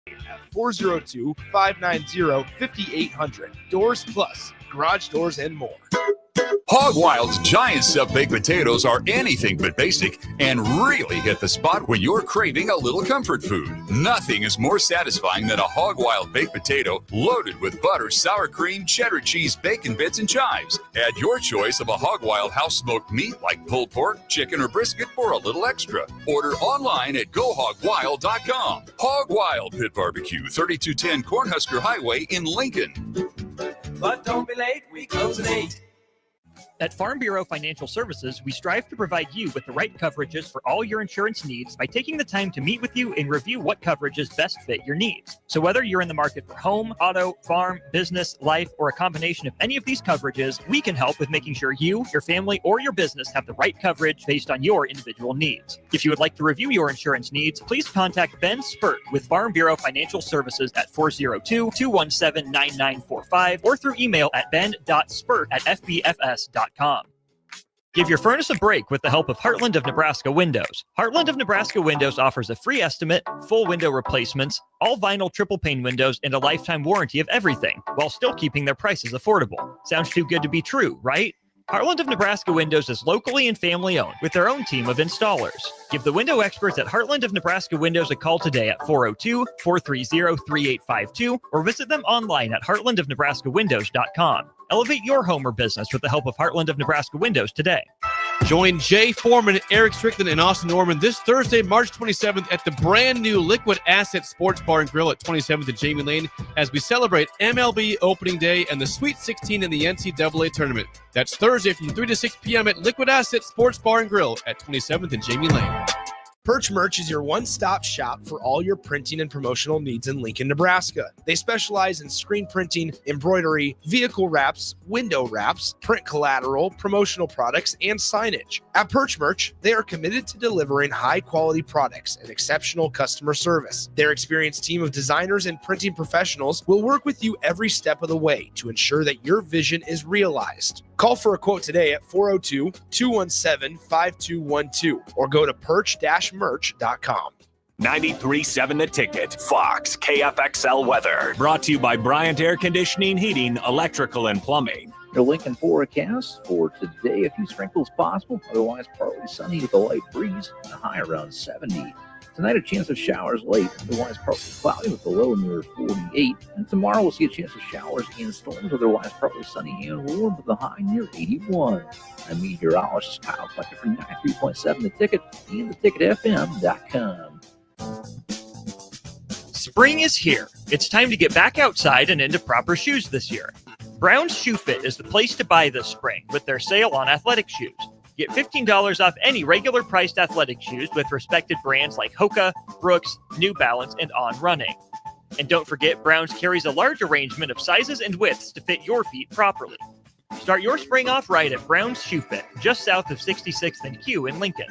at 402-590-5800. Doors Plus, garage doors and more. Hog Wild's giant stuffed baked potatoes are anything but basic and really hit the spot when you're craving a little comfort food. Nothing is more satisfying than a Hog Wild baked potato loaded with butter, sour cream, cheddar cheese, bacon bits, and chives. Add your choice of a Hog Wild house smoked meat like pulled pork, chicken, or brisket for a little extra. Order online at GoHogWild.com. Hog Wild Pit Barbecue, 3210 Cornhusker Highway in Lincoln. But don't be late, we close at 8. At Farm Bureau Financial Services, we strive to provide you with the right coverages for all your insurance needs by taking the time to meet with you and review what coverages best fit your needs. So whether you're in the market for home, auto, farm, business, life, or a combination of any of these coverages, we can help with making sure you, your family, or your business have the right coverage based on your individual needs. If you would like to review your insurance needs, please contact Ben Spurt with Farm Bureau Financial Services at 402-217-9945 or through email at ben.spurt@fbfs.com. Give your furnace a break with the help of Heartland of Nebraska Windows. Heartland of Nebraska Windows offers a free estimate, full window replacements, all vinyl triple pane windows, and a lifetime warranty of everything, while still keeping their prices affordable. Sounds too good to be true, right? Heartland of Nebraska Windows is locally and family owned with their own team of installers. Give the window experts at Heartland of Nebraska Windows a call today at 402-430-3852 or visit them online at heartlandofnebraskawindows.com. Elevate your home or business with the help of Heartland of Nebraska Windows today. Join Jay Foreman, Eric Strickland, and Austin Norman this Thursday, March 27th at the brand new Liquid Asset Sports Bar and Grill at 27th and Jamie Lane as we celebrate MLB opening day and the Sweet 16 in the NCAA tournament. That's Thursday from 3 to 6 p.m. at Liquid Asset Sports Bar and Grill at 27th and Jamie Lane. Perch Merch is your one-stop shop for all your printing and promotional needs in Lincoln, Nebraska. They specialize in screen printing, embroidery, vehicle wraps, window wraps, print collateral, promotional products, and signage. At Perch Merch, they are committed to delivering high-quality products and exceptional customer service. Their experienced team of designers and printing professionals will work with you every step of the way to ensure that your vision is realized. Call for a quote today at 402-217-5212 or go to perch-merch.com. 93.7 The Ticket, Fox, KFXL weather. Brought to you by Bryant Air Conditioning, Heating, Electrical, and Plumbing. Your Lincoln forecast for today, a few sprinkles possible, otherwise partly sunny with a light breeze, and a high around 70. Tonight, a chance of showers late, otherwise partly cloudy with a low near 48. And tomorrow, we'll see a chance of showers and storms, otherwise partly sunny and warm with a high near 81. I'm meteorologist Kyle Fletcher for 93.7 The Ticket and theticketfm.com. Spring is here. It's time to get back outside and into proper shoes this year. Brown's Shoe Fit is the place to buy this spring with their sale on athletic shoes. Get $15 off any regular priced athletic shoes with respected brands like Hoka, Brooks, New Balance, and On Running. And don't forget, Brown's carries a large arrangement of sizes and widths to fit your feet properly. Start your spring off right at Brown's Shoe Fit, just south of 66th and Q in Lincoln.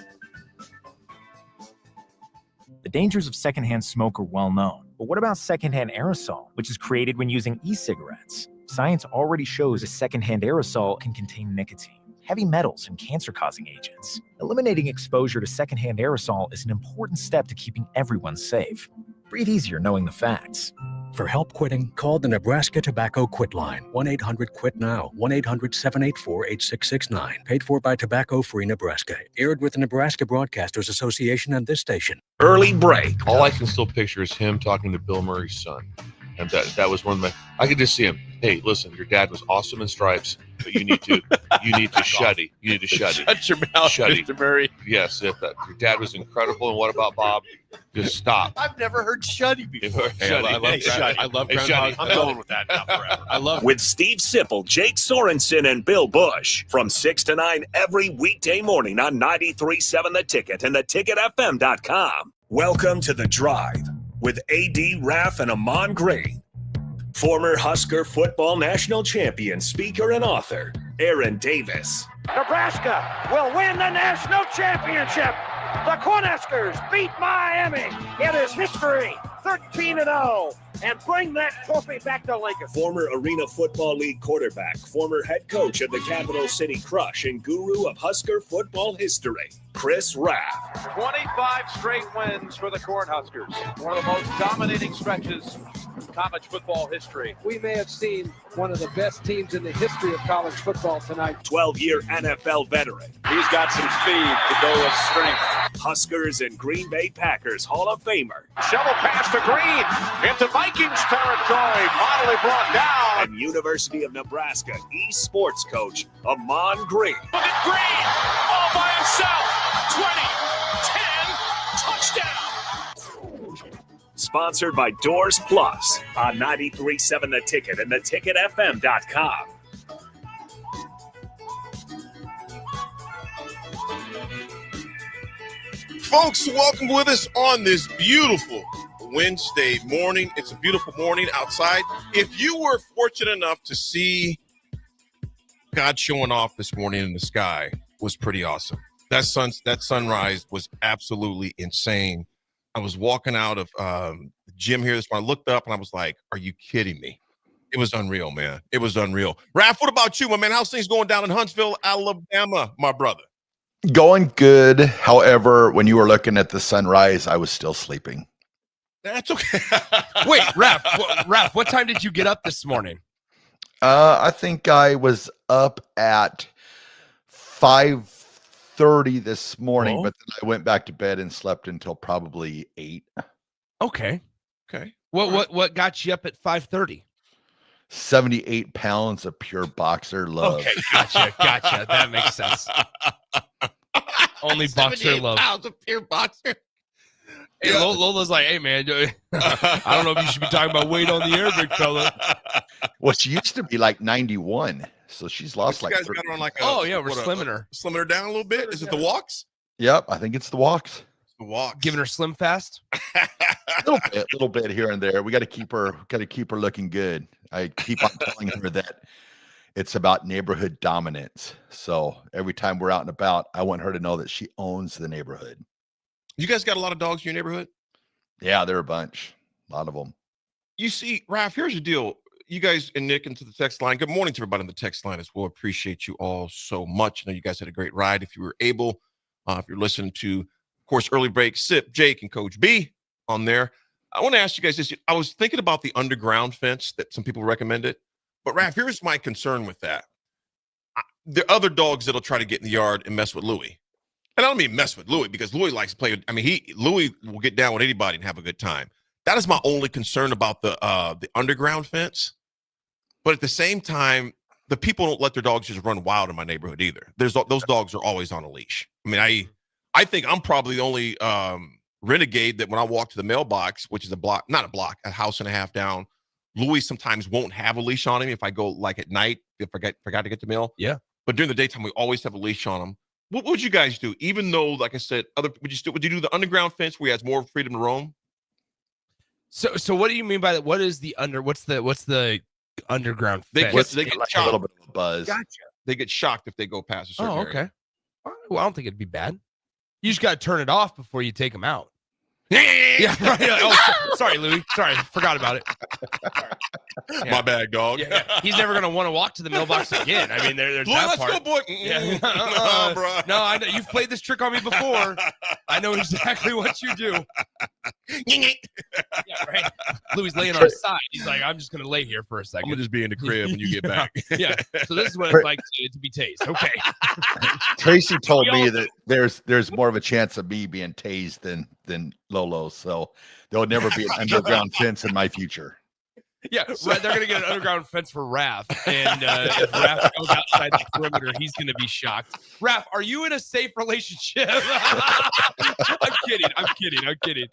The dangers of secondhand smoke are well known. But what about secondhand aerosol, which is created when using e-cigarettes? Science already shows a secondhand aerosol can contain nicotine, heavy metals, and cancer-causing agents. Eliminating exposure to secondhand aerosol is an important step to keeping everyone safe. Breathe easier knowing the facts. For help quitting, call the Nebraska Tobacco Quit Line, 1-800-QUIT-NOW, 1-800-784-8669. Paid for by Tobacco Free Nebraska. Aired with the Nebraska Broadcasters Association and this station. Early break. All I can still picture is him talking to Bill Murray's son. And that was one of my, I could just see him. Hey, listen, your dad was awesome in stripes, but you need to shuddy. You need to shuddy. Shut your mouth, Shuddy. Mr. Murray. Yes, your dad was incredible. And what about Bob? Just stop. I've never heard shuddy before. Shuddy. I love Groundhog. I'm going with that now forever. I love it. With Steve Sipple, Jake Sorensen, and Bill Bush. From 6 to 9 every weekday morning on 93.7 The Ticket and theticketfm.com. Welcome to The Drive with A.D. Raff and Ahman Green. Former Husker football national champion, speaker, and author, Aaron Davis. Nebraska will win the national championship. The Cornhuskers beat Miami. It is history, 13-0. and bring that trophy back to Lincoln. Former Arena Football League quarterback, former head coach of the Capital City Crush, and guru of Husker football history, Chris Raff. 25 straight wins for the Cornhuskers. One of the most dominating stretches in college football history. We may have seen one of the best teams in the history of college football tonight. 12-year NFL veteran. He's got some speed to go with strength. Huskers and Green Bay Packers Hall of Famer. Shovel pass to Green into Vikings territory. Finally brought down. And University of Nebraska East sports coach Ahman Green. Look at Green all by himself. 20, 10, touchdown. Sponsored by Doors Plus on 93.7 The Ticket and theticketfm.com. Folks, welcome with us on this beautiful Wednesday morning. It's a beautiful morning outside. If you were fortunate enough to see God showing off this morning in the sky, was pretty awesome. That sunrise was absolutely insane. I was walking out of the gym here this morning. I looked up and I was like, are you kidding me? It was unreal, man. It was unreal. Raff, what about you, my man? How's things going down in Huntsville, Alabama, my brother? Going good. However, when you were looking at the sunrise, I was still sleeping. That's okay. Wait, Raff, what time did you get up this morning? I think I was up at 5:30 this morning, but then I went back to bed and slept until probably 8. Okay. What got you up at 5:30? 78 pounds of pure boxer love. Okay, gotcha. That makes sense. Only boxer love. Pounds of pure boxer. Hey, Lola's like, hey, man, I don't know if you should be talking about weight on the air, big fella. Well, she used to be like 91, so she's lost You like. guys got her on like a, we're slimming her. Slimming her down a little bit. Is it the walks? Yep, I think it's the walks. The walks. Giving her slim fast. little bit here and there. We got to keep her looking good. I keep on telling her that it's about neighborhood dominance. So every time we're out and about, I want her to know that she owns the neighborhood. You guys got a lot of dogs in your neighborhood? Yeah, there are a bunch. A lot of them. You see, Raff, here's the deal. You guys and Nick into the text line. Good morning to everybody on the text line as well. Appreciate you all so much. I know you guys had a great ride. If you were able, if you're listening to, of course, Early Break, Sip, Jake, and Coach B on there. I want to ask you guys this. I was thinking about the underground fence that some people recommended. But, Raff, here's my concern with that. There are other dogs that'll try to get in the yard and mess with Louie. And I don't mean mess with Louie because Louie likes to play. Louie will get down with anybody and have a good time. That is my only concern about the underground fence. But at the same time, the people don't let their dogs just run wild in my neighborhood either. Those dogs are always on a leash. I mean, I think I'm probably the only renegade that when I walk to the mailbox, which is a house and a half down, Louis sometimes won't have a leash on him if I go like at night, if I forgot to get the mail. Yeah. But during the daytime, we always have a leash on him. What would you guys do? Even though, like I said, would you do the underground fence where he has more freedom to roam? So what do you mean by that? What's the underground fence? They get like shocked. a little bit of a buzz. Gotcha. They get shocked if they go past a certain area. Okay. All right. Well, I don't think it'd be bad. You just got to turn it off before you take them out. Yeah, right. Oh, sorry, Louis. Sorry, forgot about it. Yeah. My bad, dog. Yeah. He's never gonna want to walk to the mailbox again. I mean, there's Louis, that let's part. go, boy. Yeah. No, bro. No, I know you've played this trick on me before. I know exactly what you do. Yeah, right. Louis laying on his side. He's like, I'm just gonna lay here for a second. I'm gonna just be in the crib when you get back. Yeah. So this is what it's like to be tased. Okay. Tracy told me that there's more of a chance of me being tased than Lolo, so there'll never be an underground fence in my future. Yeah, right. They're gonna get an underground fence for Raff, and if Raff goes outside the perimeter, he's gonna be shocked. Raff, are you in a safe relationship? I'm kidding.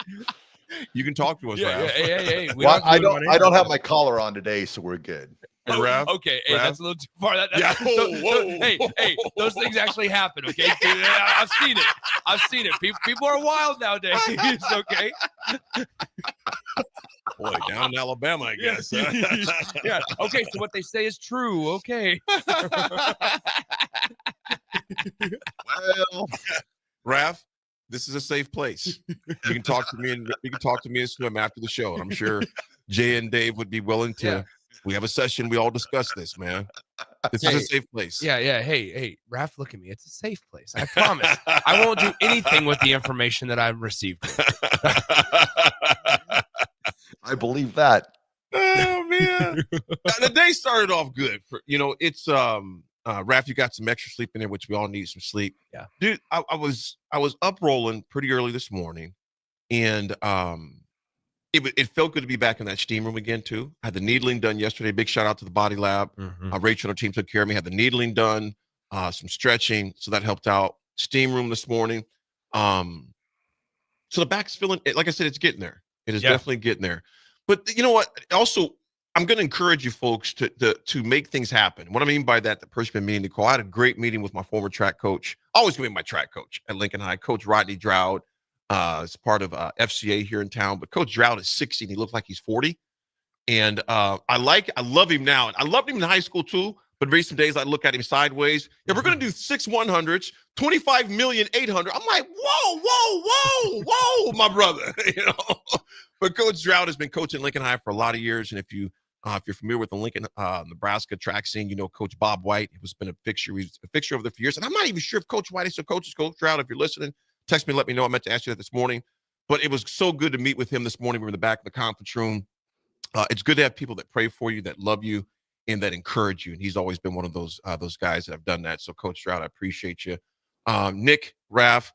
You can talk to us, Raff. Hey. Well, I don't have my collar on today, so we're good. Hey, Raff? Okay, hey, Raff? that's a little too far. Whoa. Hey, those things actually happen. Okay, I've seen it. People are wild nowadays. Okay. Boy, down in Alabama, I guess. Yeah. Okay, so what they say is true. Okay. Well, Raff, this is a safe place. You can talk to me and Swim after the show, and I'm sure Jay and Dave would be willing to. We have a session. We all discuss this, man. This is a safe place. Yeah. Hey, Raff, look at me. It's a safe place. I promise. I won't do anything with the information that I've received. I believe that. Oh man, the day started off good. It's Raff, you got some extra sleep in there, which we all need some sleep. Yeah, dude, I was up rolling pretty early this morning, and it felt good to be back in that steam room again too. I had the needling done yesterday. Big shout out to the Body Lab. Rachel and her team took care of me. Had the needling done, some stretching, so that helped out. Steam room this morning. So the back's feeling, like I said, it's getting there. It is definitely getting there. But you know what? Also, I'm going to encourage you folks to make things happen. What I mean by that, the person been meaning to call. I had a great meeting with my former track coach. Always going to be my track coach at Lincoln High, Coach Rodney Drought. Is part of FCA here in town. But Coach Drought is 60 and he looks like he's 40. And I love him now. And I loved him in high school too. But recent days I look at him sideways. Yeah, we're going to do 6 100s, 25,800,000. I'm like, whoa, my brother. But Coach Drought has been coaching Lincoln High for a lot of years. And if you're familiar with the Lincoln, Nebraska track scene, Coach Bob White. He's been a fixture. He's a fixture over there for years. And I'm not even sure if Coach White is still coaches. Coach Drought, if you're listening, text me, let me know. I meant to ask you that this morning. But it was so good to meet with him this morning. We were in the back of the conference room. It's good to have people that pray for you, that love you, and that encourage you. And he's always been one of those guys that have done that. So, Coach Drought, I appreciate you. Nick, Raff,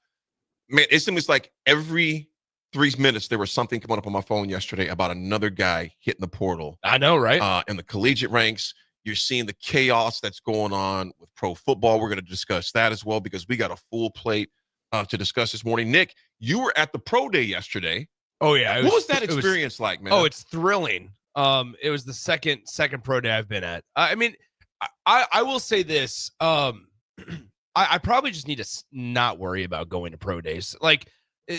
man, it seems like every 3 minutes there was something coming up on my phone yesterday about another guy hitting the portal. I know, right? In the collegiate ranks, you're seeing the chaos that's going on with pro football. We're going to discuss that as well because we got a full plate to discuss this morning. Nick, you were at the pro day yesterday. Oh yeah, what was that experience like, man? Oh, it's thrilling. It was the second pro day I've been at. I mean, I will say this. I probably just need to not worry about going to pro days. Like,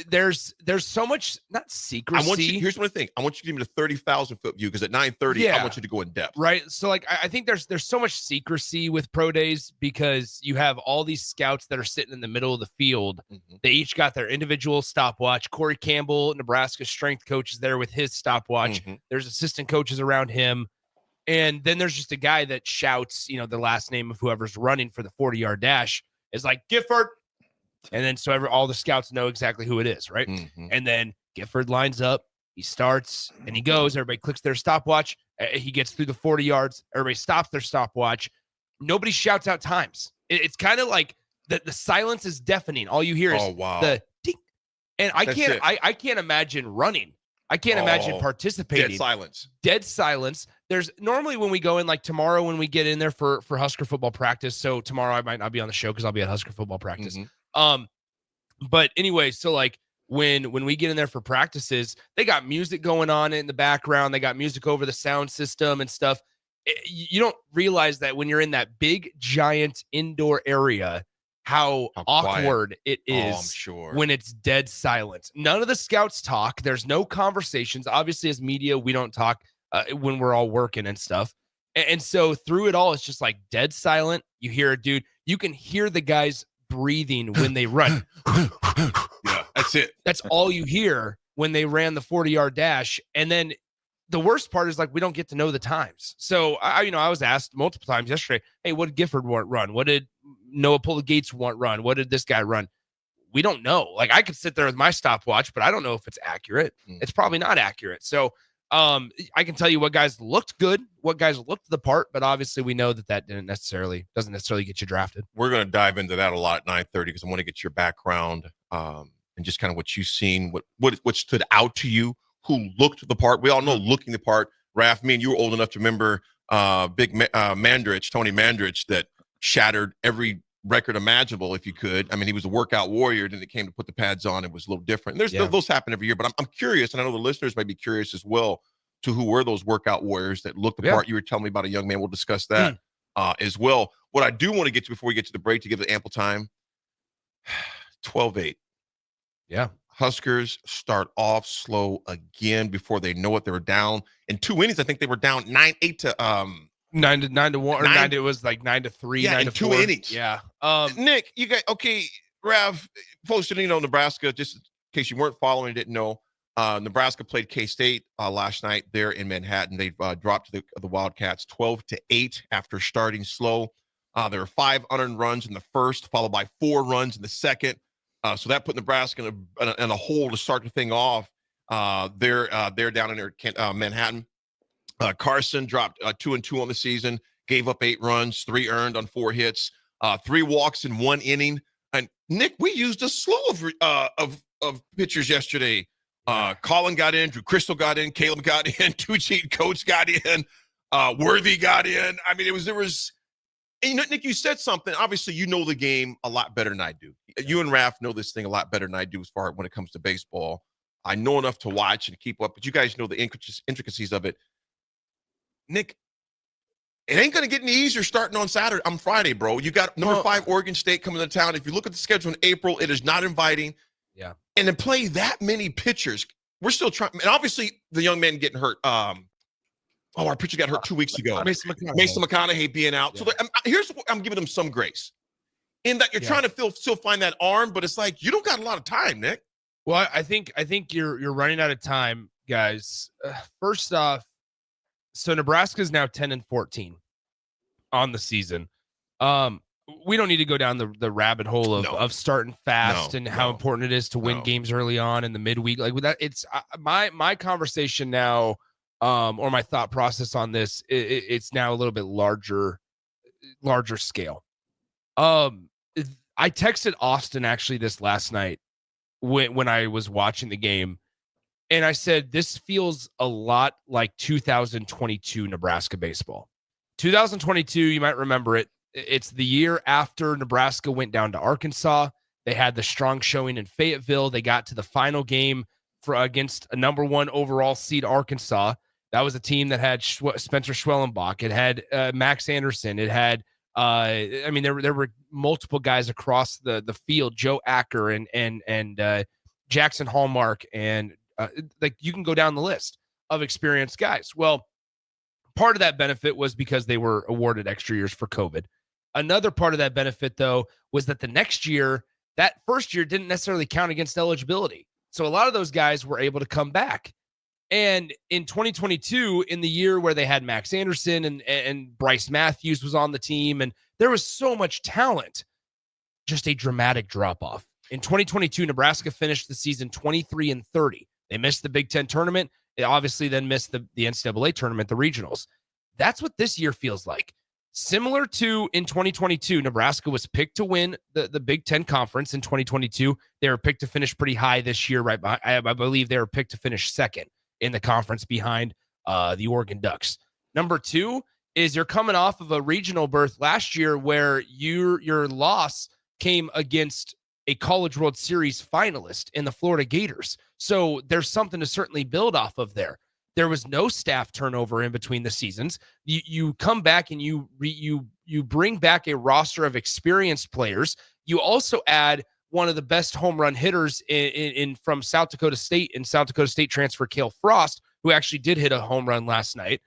there's so much, not secrecy. Here's what I think. I want you to give me the 30,000 foot view because at 9:30, I want you to go in depth. Right. So like, I think there's so much secrecy with pro days because you have all these scouts that are sitting in the middle of the field. They each got their individual stopwatch. Corey Campbell, Nebraska strength coach, is there with his stopwatch. There's assistant coaches around him. And then there's just a guy that shouts, the last name of whoever's running for the 40-yard dash is like Gifford. And then so all the scouts know exactly who it is, right? And then Gifford lines up, he starts, and he goes. Everybody clicks their stopwatch. He gets through the 40 yards. Everybody stops their stopwatch. Nobody shouts out times. It's kind of like the silence is deafening. All you hear is the ding. And I can't imagine running. I can't imagine participating. Dead silence. There's normally when we go in, like tomorrow when we get in there for Husker football practice. So tomorrow I might not be on the show because I'll be at Husker football practice. But anyway, so like when we get in there for practices, they got music going on in the background. They got music over the sound system and stuff. You don't realize that when you're in that big, giant indoor area, how awkward it is I'm sure. when it's dead silence. None of the scouts talk. There's no conversations. Obviously, as media, we don't talk when we're all working and stuff. And so through it all, it's just like dead silent. You hear a dude. You can hear the guys breathing when they run. Yeah, that's it. That's all you hear when they ran the 40-yard dash. And then the worst part is like we don't get to know the times. So I was asked multiple times yesterday, hey, what did Gifford run? What did Noah Pulla-Gates run? What did this guy run? We don't know. Like I could sit there with my stopwatch, but I don't know if it's accurate. It's probably not accurate. So I can tell you what guys looked good, what guys looked the part, but obviously we know that doesn't necessarily get you drafted. We're going to dive into that a lot at 9:30 because I want to get your background and just kind of what you've seen, what stood out to you, who looked the part. We all know looking the part. Raff, me and you were old enough to remember Tony Mandrich, that shattered every record imaginable if you could. I mean, he was a workout warrior. Then it came to put the pads on. It was a little different. Those happen every year, but I'm curious, and I know the listeners might be curious as well, to who were those workout warriors that looked the part. You were telling me about a young man. We'll discuss that as well. What I do want to get to before we get to the break to give it ample time, 12-8. Yeah. Huskers start off slow again before they know it. They were down in 2 innings. I think they were down 9-8 to 9-1 or 9. It was like 9-3. Yeah, 9 in to 2 4. innings. Yeah. Nick, you got okay. Rav, folks didn't know Nebraska. Just in case you weren't following, didn't know. Nebraska played K-State last night there in Manhattan. They dropped the Wildcats 12-8 after starting slow. There were 5 unearned runs in the first, followed by 4 runs in the second. So that put Nebraska in a hole to start the thing off. They're down in Manhattan. Carson dropped 2-2 on the season, gave up 8 runs, 3 earned on 4 hits, 3 walks in 1 inning. And Nick, we used a slew of pitchers yesterday. Colin got in, Drew Crystal got in, Caleb got in, Tucci Coates got in, Worthy got in. I mean, there was. And Nick, you said something. Obviously, you know the game a lot better than I do. You and Raff know this thing a lot better than I do as far as when it comes to baseball. I know enough to watch and keep up, but you guys know the intricacies of it. Nick, it ain't going to get any easier starting on Friday, bro. You got number 5 Oregon State coming to town. If you look at the schedule in April, it is not inviting. Yeah. And to play that many pitchers, we're still trying. And obviously, the young man getting hurt. Our pitcher got hurt 2 weeks ago. Mason McConaughey being out. Yeah. So here's what I'm giving them some grace in that you're trying to still find that arm, but it's like you don't got a lot of time, Nick. Well, I think you're running out of time, guys. First off, so Nebraska's now 10-14 on the season. We don't need to go down the rabbit hole of starting fast and how important it is to win games early on in the midweek. Like with that, it's my conversation now. Or my thought process on this, it's now a little bit larger scale. I texted Austin actually this last night when I was watching the game, and I said, this feels a lot like 2022 Nebraska baseball. 2022, you might remember it. It's the year after Nebraska went down to Arkansas. They had the strong showing in Fayetteville. They got to the final game against a number 1 overall seed Arkansas. That was a team that had Spencer Schwellenbach. It had Max Anderson. It had, there were multiple guys across the field, Joe Acker and Jackson Hallmark. And you can go down the list of experienced guys. Well, part of that benefit was because they were awarded extra years for COVID. Another part of that benefit, though, was that the next year, that first year didn't necessarily count against eligibility. So a lot of those guys were able to come back. And in 2022, in the year where they had Max Anderson and Bryce Matthews was on the team, and there was so much talent, just a dramatic drop-off. In 2022, Nebraska finished the season 23-30. They missed the Big Ten tournament. They obviously then missed the NCAA tournament, the regionals. That's what this year feels like. Similar to in 2022, Nebraska was picked to win the Big Ten Conference in 2022. They were picked to finish pretty high this year, right? I believe they were picked to finish second in the conference behind the Oregon Ducks. Number 2 is you're coming off of a regional berth last year where your loss came against a College World Series finalist in the Florida Gators. So there's something to certainly build off of there. There was no staff turnover in between the seasons. You come back and you bring back a roster of experienced players. You also add one of the best home run hitters in from South Dakota State, in South Dakota State transfer Cale Frost, who actually did hit a home run last night.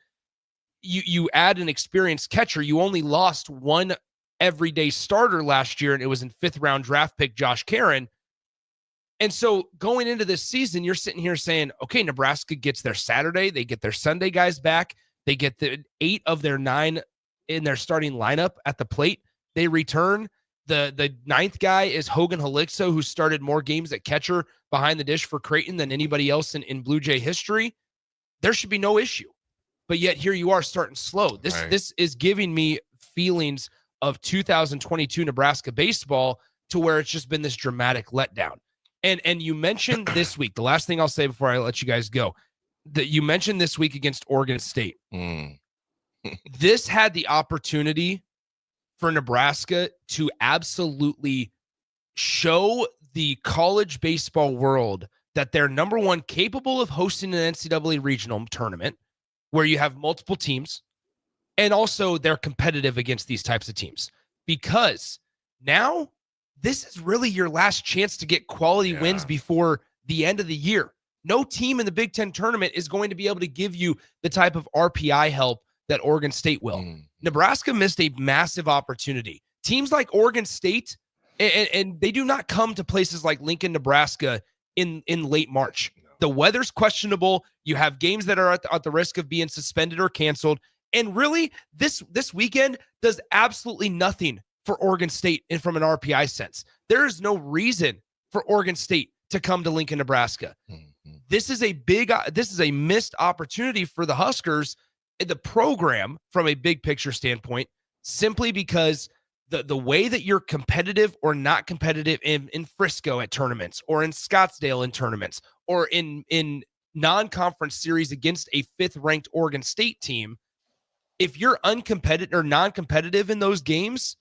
You add an experienced catcher. You only lost one everyday starter last year, and it was in 5th round draft pick Josh Caron. And so going into this season, you're sitting here saying, okay, Nebraska gets their Saturday, they get their Sunday guys back, they get the 8 of their 9 in their starting lineup at the plate. They return. The 9th guy is Hogan Helixo, who started more games at catcher behind the dish for Creighton than anybody else in Blue Jay history. There should be no issue. But yet here you are starting slow. This is giving me feelings of 2022 Nebraska baseball, to where it's just been this dramatic letdown. And you mentioned this week, the last thing I'll say before I let you guys go, that you mentioned this week against Oregon State. This had the opportunity for Nebraska to absolutely show the college baseball world that they're number 1, capable of hosting an NCAA regional tournament where you have multiple teams, and also they're competitive against these types of teams, because now this is really your last chance to get quality wins before the end of the year. No team in the Big Ten tournament is going to be able to give you the type of RPI help that Oregon State will. Nebraska missed a massive opportunity. Teams like Oregon State, and they do not come to places like Lincoln, Nebraska in late March. The weather's questionable. You have games that are at the risk of being suspended or canceled. And really, this weekend does absolutely nothing for Oregon State and from an RPI sense. There is no reason for Oregon State to come to Lincoln, Nebraska. This is a missed opportunity for the Huskers in the program from a big picture standpoint, simply because the way that you're competitive or not competitive in Frisco at tournaments, or in Scottsdale in tournaments, or in non-conference series against a 5th-ranked Oregon State team, if you're uncompetitive or non-competitive in those games,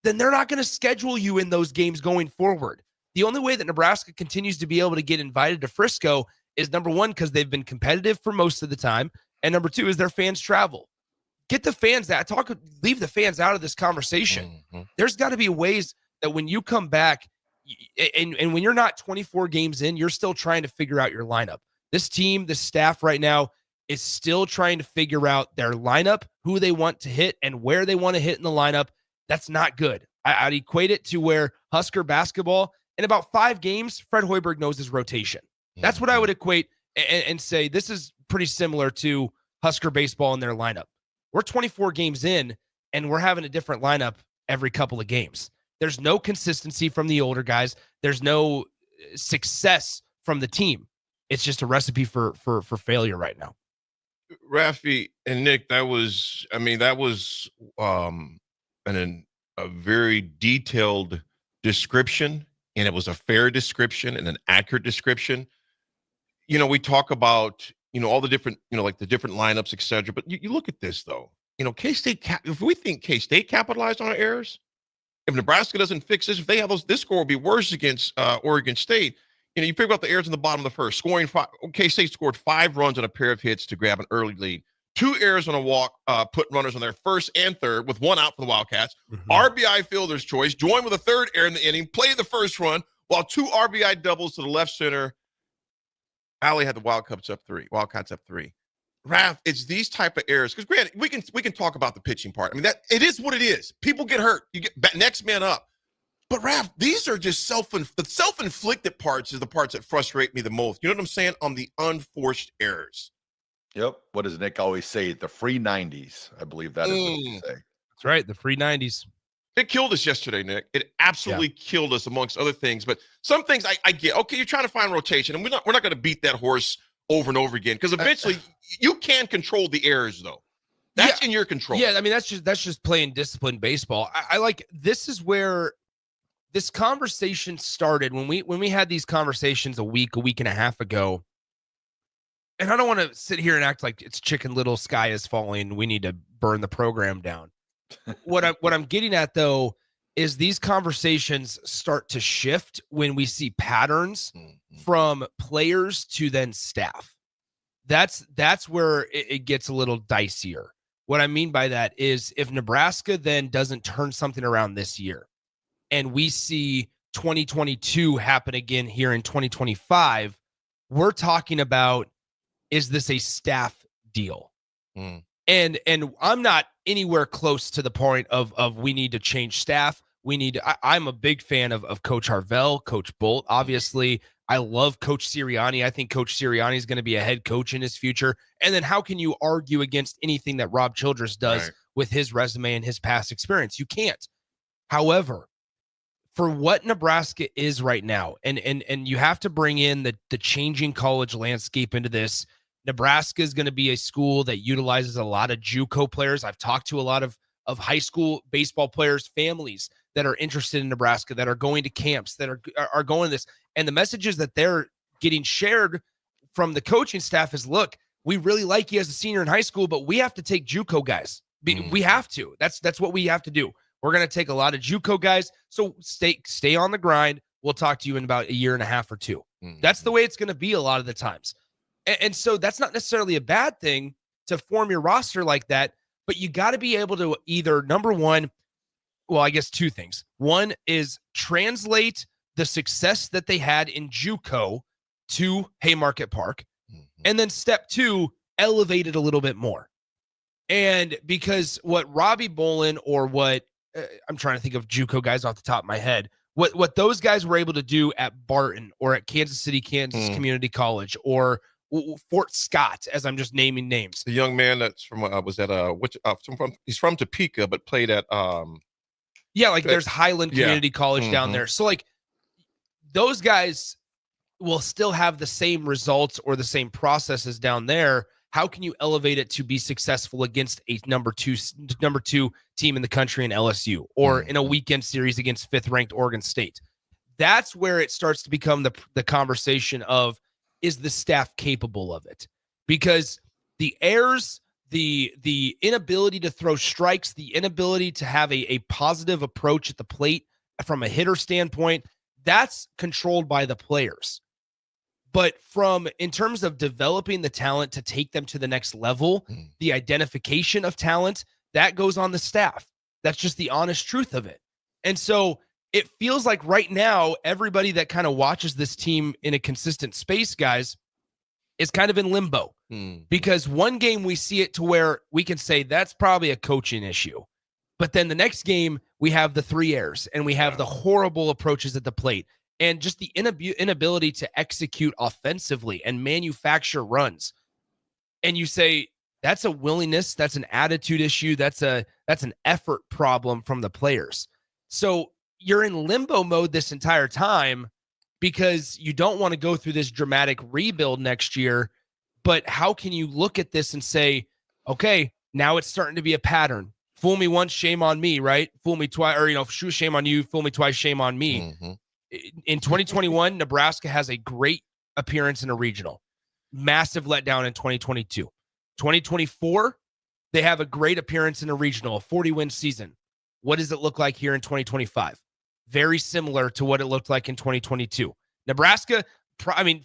then they're not going to schedule you in those games going forward. The only way that Nebraska continues to be able to get invited to Frisco is, number one, because they've been competitive for most of the time, and number two is their fans travel. Get the fans leave the fans out of this conversation. There's got to be ways that when you come back and when you're not 24 games in, you're still trying to figure out your lineup. This team, the staff right now is still trying to figure out their lineup, who they want to hit and where they want to hit in the lineup. That's not good. I'd equate it to where Husker basketball, in about 5 games, Fred Hoiberg knows his rotation. That's what I would equate and say this is pretty similar to Husker baseball in their lineup. We're 24 games in, and we're having a different lineup every couple of games. There's no consistency from the older guys. There's no success from the team. It's just a recipe for failure right now. Raffy and Nick, that was a very detailed description, and it was a fair description and an accurate description. We talk about, all the different, like the different lineups, et cetera. But you look at this, though. K-State, if we think K-State capitalized on our errors, if Nebraska doesn't fix this, if they have those, this score will be worse against Oregon State. You figure out the errors in the bottom of the first. K-State scored 5 runs on a pair of hits to grab an early lead. 2 errors on a walk, put runners on their first and third with 1 out for the Wildcats. RBI fielder's choice, joined with a 3rd error in the inning, played the first run, while 2 RBI doubles to the left center. Allie had the Wildcats up 3. Raff, it's these type of errors. Because granted, we can talk about the pitching part. I mean, that it is what it is. People get hurt. You get next man up. But Raff, these are just the self-inflicted parts is the parts that frustrate me the most. You know what I'm saying? On the unforced errors. Yep. What does Nick always say? The free 90s. I believe that is what he say. That's right. The free 90s. It killed us yesterday, Nick. It absolutely killed us, amongst other things. But some things I get. Okay, you're trying to find rotation, and we're not going to beat that horse over and over again, because eventually you can control the errors, though. That's in your control. Yeah, I mean that's just playing disciplined baseball. I like, this is where this conversation started when we had these conversations a week and a half ago. And I don't want to sit here and act like it's Chicken Little, sky is falling, we need to burn the program down. What I'm getting at, though, is these conversations start to shift when we see patterns from players to then staff. That's where it gets a little dicier. What I mean by that is, if Nebraska then doesn't turn something around this year, and we see 2022 happen again here in 2025, we're talking about, is this a staff deal? And I'm not anywhere close to the point of we need to change staff. I'm a big fan of Coach Harvell, Coach Bolt. Obviously, I love Coach Sirianni. I think Coach Sirianni is going to be a head coach in his future. And then how can you argue against anything that Rob Childress does with his resume and his past experience? You can't. However, for what Nebraska is right now, and you have to bring in the changing college landscape into this. Nebraska is going to be a school that utilizes a lot of JUCO players. I've talked to a lot of high school baseball players, families that are interested in Nebraska, that are going to camps, that are going to this. And the messages that they're getting shared from the coaching staff is, look, we really like you as a senior in high school, but we have to take JUCO guys. We have to. That's what we have to do. We're going to take a lot of JUCO guys. So stay on the grind. We'll talk to you in about a year and a half or 2. That's the way it's going to be a lot of the times. And so that's not necessarily a bad thing to form your roster like that, but you got to be able to either, number one, well, I guess 2 things. One is translate the success that they had in JUCO to Haymarket Park. And then step 2, elevate it a little bit more. And because what Robbie Bolin, or what I'm trying to think of JUCO guys off the top of my head, What those guys were able to do at Barton or at Kansas City, Kansas Community College, or Fort Scott, as I'm just naming names. The young man that's from he's from Topeka, but played at there's Highland Community College down there. So like those guys will still have the same results or the same processes down there. How can you elevate it to be successful against a number two team in the country in LSU, or in a weekend series against 5th ranked Oregon State? That's where it starts to become the conversation of, is the staff capable of it? Because the errors, the inability to throw strikes, the inability to have a positive approach at the plate from a hitter standpoint, that's controlled by the players. But in terms of developing the talent to take them to the next level, the identification of talent, that goes on the staff. That's just the honest truth of it. And so it feels like right now, everybody that kind of watches this team in a consistent space, guys, is kind of in limbo. Because one game we see it to where we can say that's probably a coaching issue. But then the next game, we have the 3 errors and we have the horrible approaches at the plate. And just the inability to execute offensively and manufacture runs. And you say, that's a willingness, that's an attitude issue, that's an effort problem from the players. So you're in limbo mode this entire time because you don't want to go through this dramatic rebuild next year. But how can you look at this and say, okay, now it's starting to be a pattern. Fool me once, shame on me, right? Fool me twice, or, shame on you, fool me twice, shame on me. In 2021, Nebraska has a great appearance in a regional. Massive letdown in 2022. 2024, they have a great appearance in a regional, a 40-win season. What does it look like here in 2025? Very similar to what it looked like in 2022. Nebraska in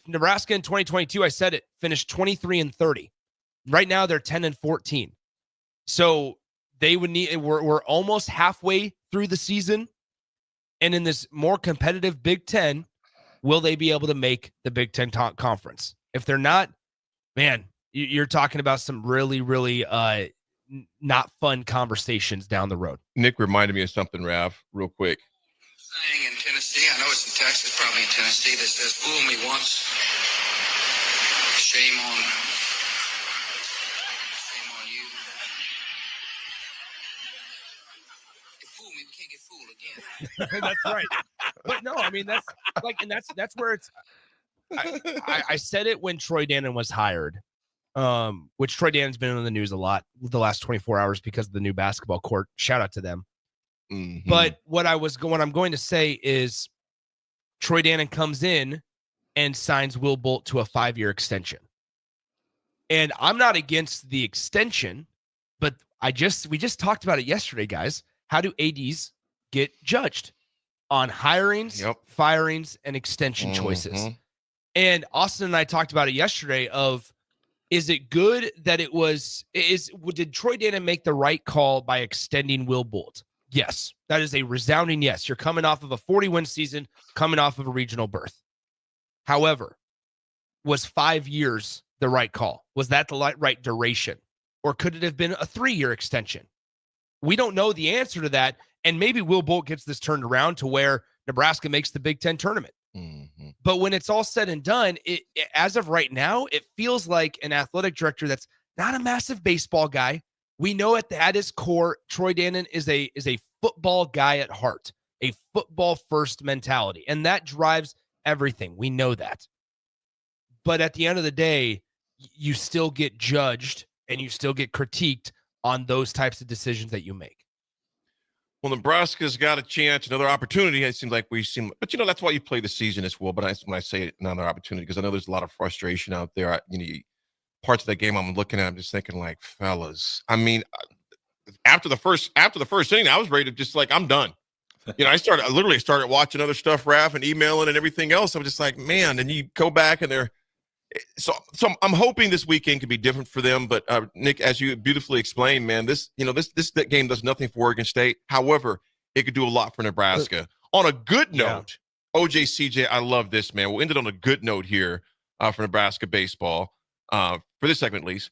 2022, I said it, finished 23-30. Right now, they're 10-14. So they would need, we're almost halfway through the season. And in this more competitive Big Ten, will they be able to make the Big Ten conference? If they're not, man, you're talking about some really, really not fun conversations down the road. Nick reminded me of something, Raff, real quick. Saying in Tennessee, I know it's in Texas, probably in Tennessee, that says, fool me once, shame on you. You fool me, we can't get fooled again. That's right. But no, I mean, that's like, and that's where it's, I said it when Troy Dannon was hired, which Troy Dannon's been in the news a lot the last 24 hours because of the new basketball court. Shout out to them. But what I'm going to say is Troy Dannon comes in and signs Will Bolt to a 5-year extension. And I'm not against the extension, but we just talked about it yesterday, guys. How do ADs get judged on hirings, firings, and extension choices? And Austin and I talked about it yesterday of, is it good that did Troy Dannon make the right call by extending Will Bolt? Yes, that is a resounding yes. You're coming off of a 40-win season, coming off of a regional berth. However, was 5 years the right call? Was that the right duration? Or could it have been a 3-year extension? We don't know the answer to that. And maybe Will Bolt gets this turned around to where Nebraska makes the Big Ten tournament. But when it's all said and done, as of right now, it feels like an athletic director that's not a massive baseball guy. We know at his core, Troy Dannon is a football guy at heart, a football first mentality, and that drives everything. We know that. But at the end of the day, you still get judged and you still get critiqued on those types of decisions that you make. Well, Nebraska's got a chance, another opportunity. It seems like but that's why you play the season as well. But when I say another opportunity, because I know there's a lot of frustration out there. Parts of that game I'm looking at, I'm just thinking like, fellas, I mean, after the first inning, I was ready to just like, I'm done. I literally started watching other stuff, Raff, and emailing and everything else. I'm just like, man, and you go back and so I'm hoping this weekend can be different for them. But Nick, as you beautifully explained, man, this game does nothing for Oregon State. However, it could do a lot for Nebraska. On a good note, OJCJ, I love this, man. We'll end it on a good note here for Nebraska baseball. For this segment, at least.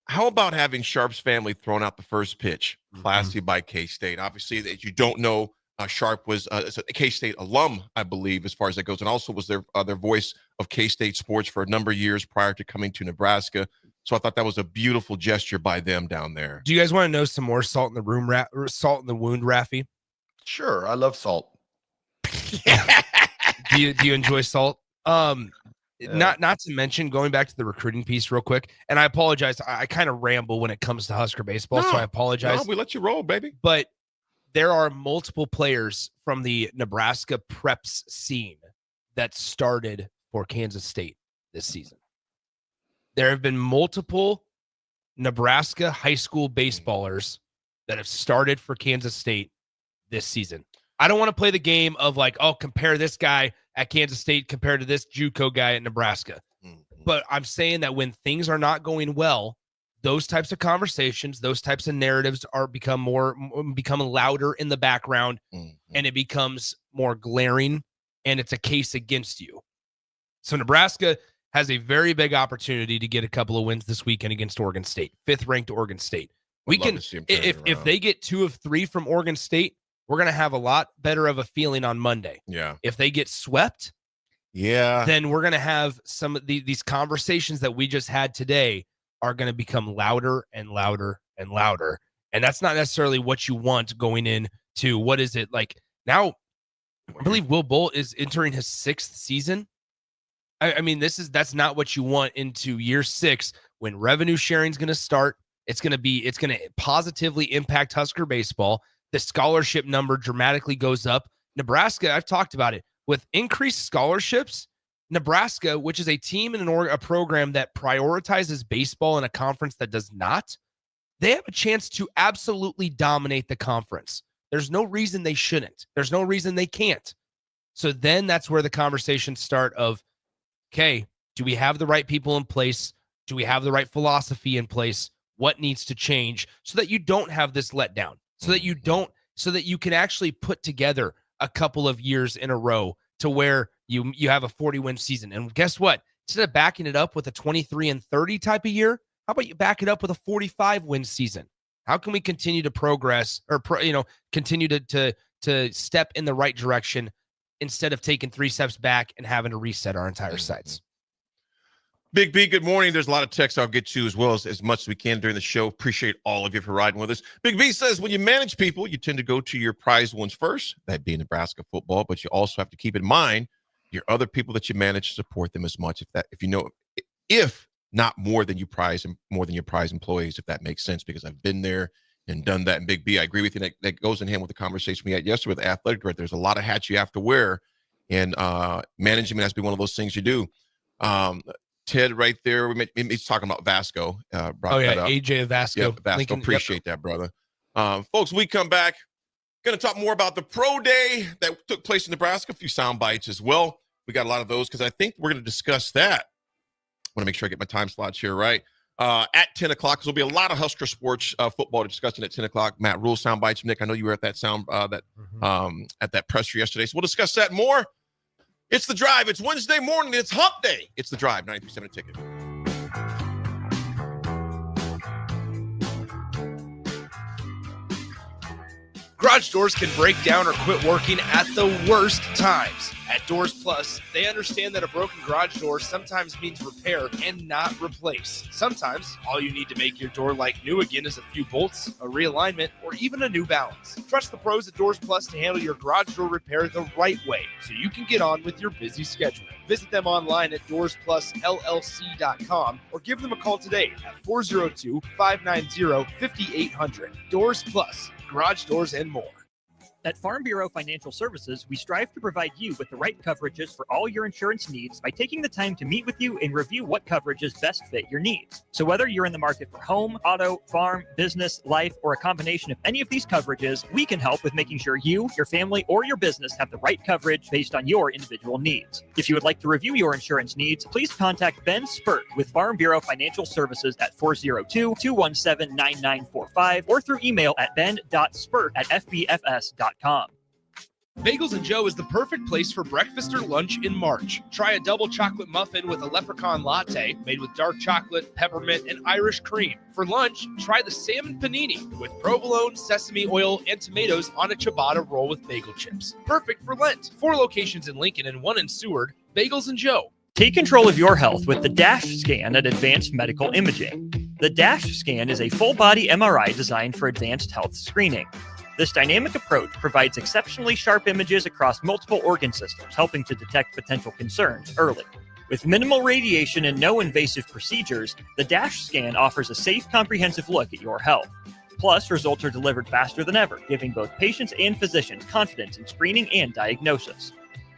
How about having Sharp's family thrown out the first pitch? Classy by K-State. Obviously, that you don't know Sharp was a K-State alum, I believe, as far as that goes, and also was their voice of K-State sports for a number of years prior to coming to Nebraska. So I thought that was a beautiful gesture by them down there. Do you guys want to know some more salt in the room, salt in the wound, Raffy? Sure, I love salt. do you enjoy salt? Not to mention, going back to the recruiting piece real quick, and I apologize, I kind of ramble when it comes to Husker baseball, so I apologize. No, we let you roll, baby. But there are multiple players from the Nebraska preps scene that started for Kansas State this season. There have been multiple Nebraska high school baseballers that have started for Kansas State this season. I don't want to play the game of like, oh, compare this guy at Kansas State compared to this JUCO guy at Nebraska. But I'm saying that when things are not going well, those types of conversations, those types of narratives become louder in the background, and it becomes more glaring, and it's a case against you. So Nebraska has a very big opportunity to get a couple of wins this weekend against Oregon State, 5th ranked Oregon State. We can, if they get 2 of 3 from Oregon State, we're going to have a lot better of a feeling on Monday. Yeah. If they get swept, then we're going to have some of these conversations that we just had today are going to become louder and louder and louder. And that's not necessarily what you want going into, what is it like now? I believe Will Bolt is entering his 6th season. I mean, that's not what you want into year 6 when revenue sharing is going to start. It's going to positively impact Husker baseball. The scholarship number dramatically goes up. Nebraska, I've talked about it, with increased scholarships. Nebraska, which is a team and a program that prioritizes baseball in a conference that does not, they have a chance to absolutely dominate the conference. There's no reason they shouldn't. There's no reason they can't. So then that's where the conversations start of, okay, do we have the right people in place? Do we have the right philosophy in place? What needs to change so that you don't have this letdown? So that you can actually put together a couple of years in a row to where you have a 40-win season. And guess what? Instead of backing it up with a 23-30 type of year, how about you back it up with a 45-win season? How can we continue to progress or continue to step in the right direction instead of taking 3 steps back and having to reset our entire sites? Big B, good morning. There's a lot of texts I'll get to as well as much as we can during the show. Appreciate all of you for riding with us. Big B says, when you manage people, you tend to go to your prized ones first, that being Nebraska football, but you also have to keep in mind your other people that you manage to support them as much, if not more than you prize and more than your prize employees, if that makes sense, because I've been there and done that. And Big B, I agree with you. That goes in hand with the conversation we had yesterday with the athletic director. There's a lot of hats you have to wear, and management has to be one of those things you do. Ted right there, he's talking about Vasco. AJ Vasco. Yep, Vasco, Lincoln, appreciate that, brother. Folks, we come back, going to talk more about the pro day that took place in Nebraska, a few sound bites as well. We got a lot of those because I think we're going to discuss that. I want to make sure I get my time slots here right. At 10 o'clock, because there'll be a lot of Husker sports football discussion at 10 o'clock. Matt Rule sound bites. Nick, I know you were at that at that presser yesterday, so we'll discuss that more. It's The Drive. It's Wednesday morning. It's hump day. It's The Drive, 93.7 Ticket. Garage doors can break down or quit working at the worst times. At Doors Plus, they understand that a broken garage door sometimes means repair and not replace. Sometimes, all you need to make your door like new again is a few bolts, a realignment, or even a new balance. Trust the pros at Doors Plus to handle your garage door repair the right way so you can get on with your busy schedule. Visit them online at DoorsPlusLLC.com or give them a call today at 402-590-5800. Doors Plus, garage doors and more. At Farm Bureau Financial Services, we strive to provide you with the right coverages for all your insurance needs by taking the time to meet with you and review what coverages best fit your needs. So whether you're in the market for home, auto, farm, business, life, or a combination of any of these coverages, we can help with making sure you, your family, or your business have the right coverage based on your individual needs. If you would like to review your insurance needs, please contact Ben Spurt with Farm Bureau Financial Services at 402-217-9945 or through email at ben.spurt@fbfs.com. Bagels and Joe is the perfect place for breakfast or lunch in March. Try a double chocolate muffin with a leprechaun latte made with dark chocolate, peppermint, and Irish cream. For lunch, try the salmon panini with provolone, sesame oil, and tomatoes on a ciabatta roll with bagel chips. Perfect for Lent. 4 locations in Lincoln and 1 in Seward. Bagels and Joe. Take control of your health with the DASH scan at Advanced Medical Imaging. The DASH scan is a full-body MRI designed for advanced health screening. This dynamic approach provides exceptionally sharp images across multiple organ systems, helping to detect potential concerns early. With minimal radiation and no invasive procedures, the DASH scan offers a safe, comprehensive look at your health. Plus, results are delivered faster than ever, giving both patients and physicians confidence in screening and diagnosis.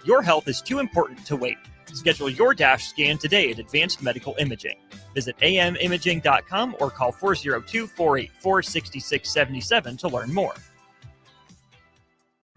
Your health is too important to wait. Schedule your DASH scan today at Advanced Medical Imaging. Visit amimaging.com or call 402-484-6677 to learn more.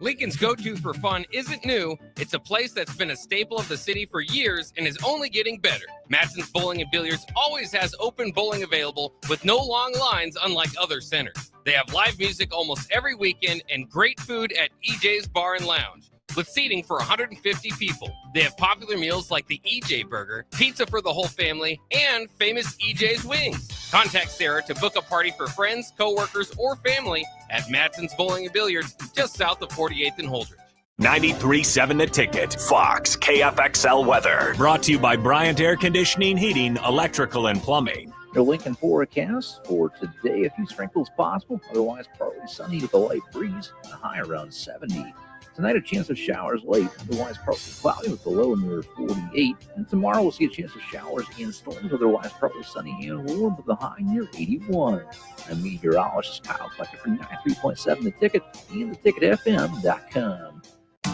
Lincoln's go-to for fun isn't new. It's a place that's been a staple of the city for years and is only getting better. Matson's Bowling and Billiards always has open bowling available with no long lines unlike other centers. They have live music almost every weekend and great food at EJ's Bar and Lounge, with seating for 150 people. They have popular meals like the EJ Burger, pizza for the whole family, and famous EJ's Wings. Contact Sarah to book a party for friends, coworkers, or family at Matson's Bowling and Billiards, just south of 48th and Holdridge. 93.7 The Ticket, Fox, KFXL weather. Brought to you by Bryant Air Conditioning, Heating, Electrical, and Plumbing. Your Lincoln forecast for today, a few sprinkles possible, otherwise partly sunny with a light breeze, a high around 70. Tonight, a chance of showers late, otherwise partly cloudy with the low near 48. And tomorrow, we'll see a chance of showers and storms, otherwise partly sunny and warm with the high near 81. I'm meteorologist Kyle Flecker for 93.7 The Ticket and theticketfm.com.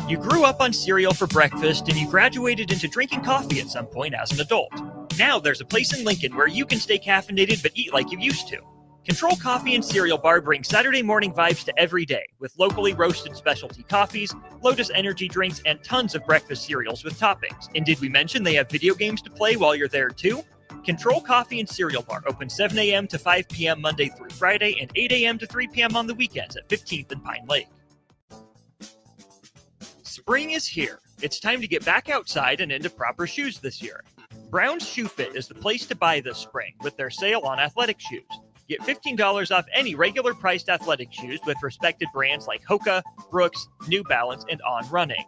You grew up on cereal for breakfast and you graduated into drinking coffee at some point as an adult. Now there's a place in Lincoln where you can stay caffeinated but eat like you used to. Control Coffee and Cereal Bar brings Saturday morning vibes to every day with locally roasted specialty coffees, Lotus energy drinks, and tons of breakfast cereals with toppings. And did we mention they have video games to play while you're there too? Control Coffee and Cereal Bar open 7 a.m. to 5 p.m. Monday through Friday and 8 a.m. to 3 p.m. on the weekends at 15th and Pine Lake. Spring is here. It's time to get back outside and into proper shoes this year. Brown's Shoe Fit is the place to buy this spring with their sale on athletic shoes. Get $15 off any regular priced athletic shoes with respected brands like Hoka, Brooks, New Balance, and On Running.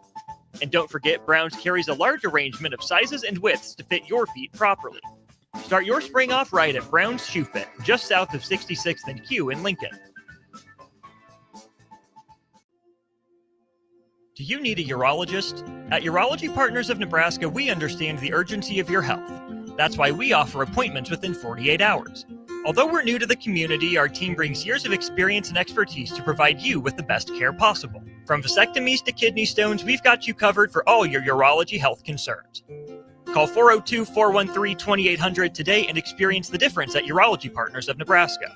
And don't forget, Brown's carries a large arrangement of sizes and widths to fit your feet properly. Start your spring off right at Brown's Shoe Fit, just south of 66th and Q in Lincoln. Do you need a urologist? At Urology Partners of Nebraska, we understand the urgency of your health. That's why we offer appointments within 48 hours. Although we're new to the community, our team brings years of experience and expertise to provide you with the best care possible. From vasectomies to kidney stones, we've got you covered for all your urology health concerns. Call 402-413-2800 today and experience the difference at Urology Partners of Nebraska.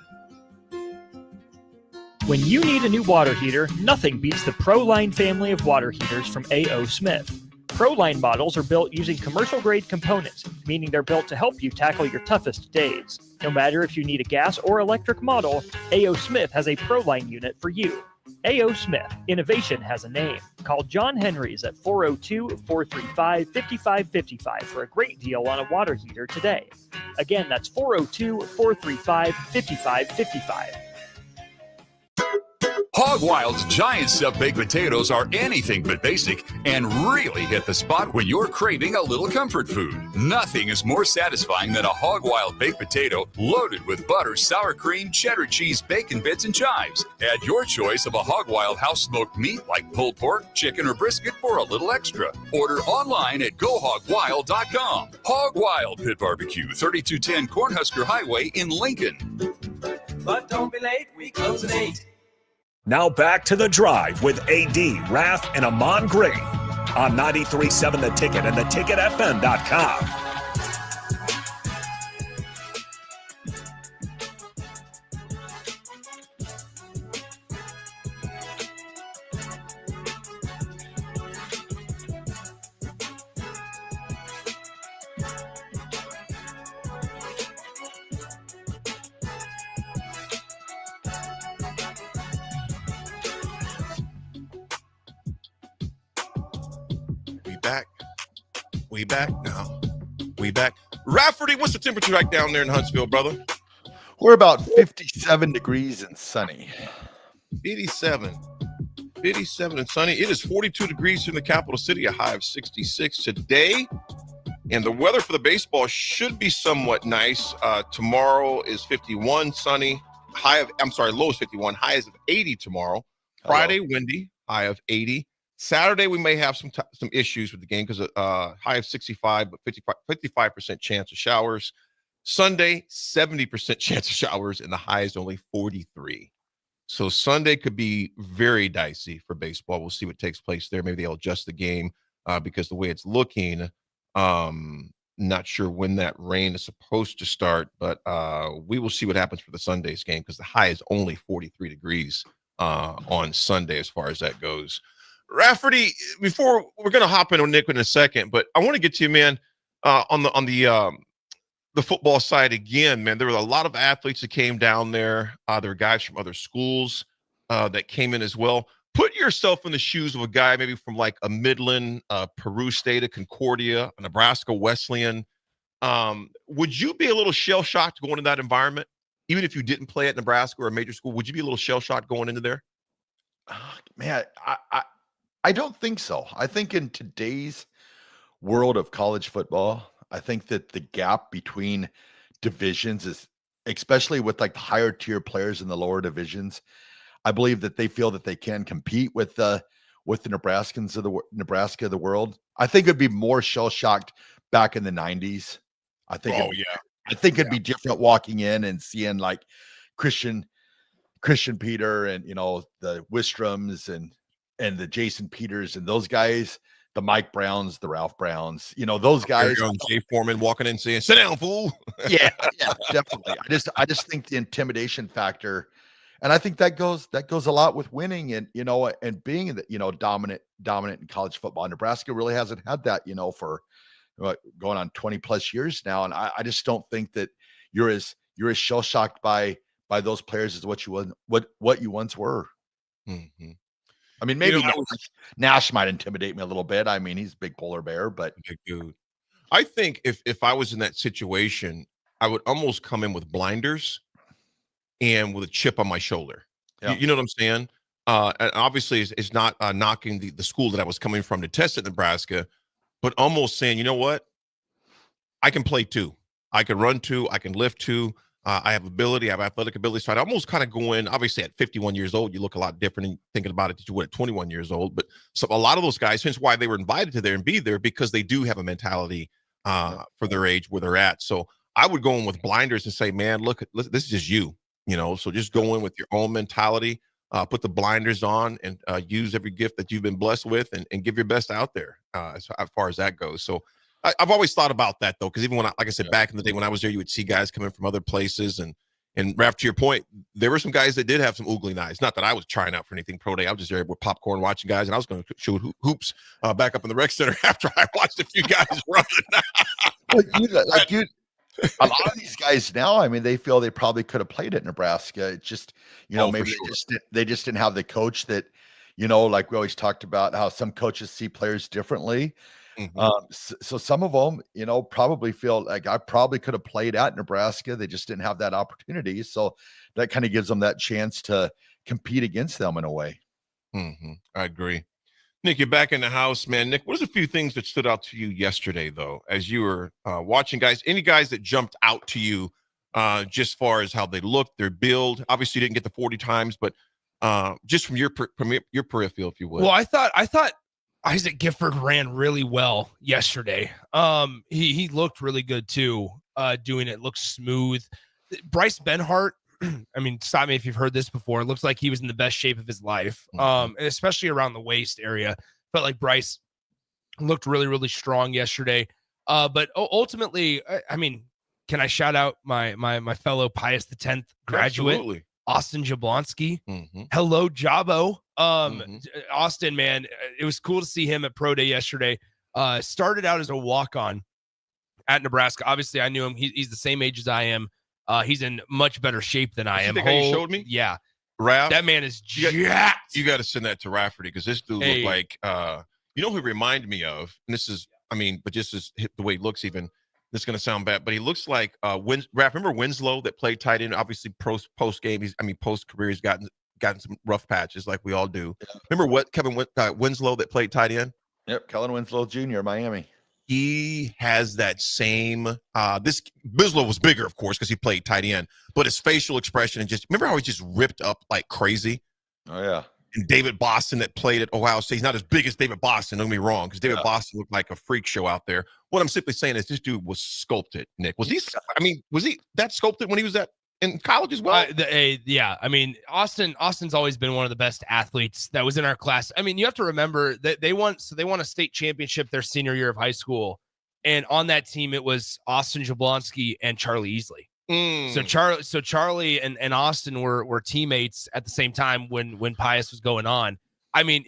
When you need a new water heater, nothing beats the ProLine family of water heaters from A.O. Smith. ProLine models are built using commercial-grade components, meaning they're built to help you tackle your toughest days. No matter if you need a gas or electric model, A.O. Smith has a ProLine unit for you. A.O. Smith, innovation has a name. Call John Henrys at 402-435-5555 for a great deal on a water heater today. Again, that's 402-435-5555. Hog Wild's giant stuffed baked potatoes are anything but basic and really hit the spot when you're craving a little comfort food. Nothing is more satisfying than a Hog Wild baked potato loaded with butter, sour cream, cheddar cheese, bacon bits, and chives. Add your choice of a Hog Wild house-smoked meat like pulled pork, chicken, or brisket for a little extra. Order online at GoHogWild.com. Hog Wild Pit Barbecue, 3210 Cornhusker Highway in Lincoln. But don't be late, we close at 8. Now back to The Drive with AD, Raff, and Ahman Gray on 93.7 The Ticket and theticketfm.com. We back now. We back. Rafferty, what's the temperature right down there in Huntsville, brother? We're about 57 degrees and sunny. 87 and sunny. It is 42 degrees in the capital city, a high of 66 today. And the weather for the baseball should be somewhat nice. Tomorrow is 51, sunny. Low is 51, high is of 80 tomorrow. Friday, windy, high of 80. Saturday, we may have some issues with the game because high of 65, but 55% chance of showers. Sunday, 70% chance of showers, and the high is only 43. So Sunday could be very dicey for baseball. We'll see what takes place there. Maybe they'll adjust the game because the way it's looking, not sure when that rain is supposed to start, but we will see what happens for the Sunday's game because the high is only 43 degrees on Sunday as far as that goes. Rafferty, before we're going to hop in on Nick in a second, but I want to get to you, man, on the football side again, man. There were a lot of athletes that came down there. There were guys from other schools that came in as well. Put yourself in the shoes of a guy maybe from like a Midland, Peru State, a Concordia, a Nebraska Wesleyan. Would you be a little shell-shocked going in that environment? Even if you didn't play at Nebraska or a major school, would you be a little shell-shocked going into there? Man, I don't think so. I think in today's world of college football, I think that the gap between divisions is, especially with like the higher tier players in the lower divisions, I believe that they feel that they can compete with the Nebraskans of Nebraska of the world. I think it'd be more shell shocked back in the 90s. I think it'd be different walking in and seeing like Christian Peter and the Wistroms and the Jason Peters and those guys, the Mike Browns, the Ralph Browns, those guys. Jay Foreman walking in saying, "Sit down, fool." yeah, definitely. I just think the intimidation factor, and I think that goes a lot with winning and and being dominant in college football. Nebraska really hasn't had that for going on 20 plus years now, and I just don't think that you're as shell shocked by those players as what you once were. Mm-hmm. I mean, maybe Nash might intimidate me a little bit. I mean, he's a big polar bear, but big dude. I think if I was in that situation, I would almost come in with blinders and with a chip on my shoulder. Yeah. You know what I'm saying? And obviously, it's not knocking the school that I was coming from to test at Nebraska, but almost saying, you know what? I can play too. I can run too. I can lift too. I have ability. I have athletic ability. So I'd almost kind of go in. Obviously, at 51 years old, you look a lot different in thinking about it than you would at 21 years old. But so a lot of those guys, hence why they were invited to there and be there, because they do have a mentality for their age where they're at. So I would go in with blinders and say, man, look, this is just you. So just go in with your own mentality, put the blinders on, and use every gift that you've been blessed with, and give your best out there as far as that goes. So I've always thought about that, though, because even when like I said, back in the day when I was there, you would see guys coming from other places. And Raff, to your point, there were some guys that did have some oogly eyes. Not that I was trying out for anything pro day. I was just there with popcorn watching guys, and I was going to shoot hoops back up in the rec center after I watched a few guys run. A lot of these guys now, I mean, they feel they probably could have played at Nebraska. It's just, maybe they just didn't have the coach that, like we always talked about how some coaches see players differently. Mm-hmm. So some of them, probably feel like I probably could have played at Nebraska. They just didn't have that opportunity. So that kind of gives them that chance to compete against them in a way. Mm-hmm. I agree. Nick, you're back in the house, man. Nick, what are a few things that stood out to you yesterday, though, as you were watching guys? Any guys that jumped out to you just far as how they looked, their build? Obviously, you didn't get the 40 times, but just from your peripheral, if you would. Well, I thought Isaac Gifford ran really well yesterday. He looked really good too. Doing it looked smooth. Bryce Benhart, I mean, stop me if you've heard this before. It looks like he was in the best shape of his life, and especially around the waist area. Felt like Bryce looked really, really strong yesterday. But ultimately, I mean, can I shout out my fellow Pius X graduate, Absolutely. Austin Jablonski? Mm-hmm. Hello, Jabo. Austin, man, it was cool to see him at Pro Day yesterday. Started out as a walk-on at Nebraska. Obviously, I knew him. He's the same age as I am. He's in much better shape than I am. The guy you showed me? Yeah. Raff? That man is jacked. You got to send that to Rafferty because this dude looked like, who he reminded me of, and this is I mean, but just as the way he looks, even this is going to sound bad, but he looks like Raff. Remember Winslow that played tight end? Obviously, post game, post career, he's gotten some rough patches like we all do. Yeah. Remember what Kevin Winslow that played tight end? Yep, Kellen Winslow Jr., Miami. He has that same. This Winslow was bigger, of course, because he played tight end, but his facial expression and just remember how he just ripped up like crazy. Oh yeah. And David Boston that played at Ohio State. He's not as big as David Boston, don't get me wrong, because David Boston looked like a freak show out there. What I'm simply saying is this dude was sculpted, Nick. Was he that sculpted when he was in college as well? Yeah. I mean, Austin's always been one of the best athletes that was in our class. I mean, you have to remember that they won a state championship their senior year of high school. And on that team, it was Austin Jablonski and Charlie Easley. So Charlie and Austin were teammates at the same time when Pius was going on. I mean,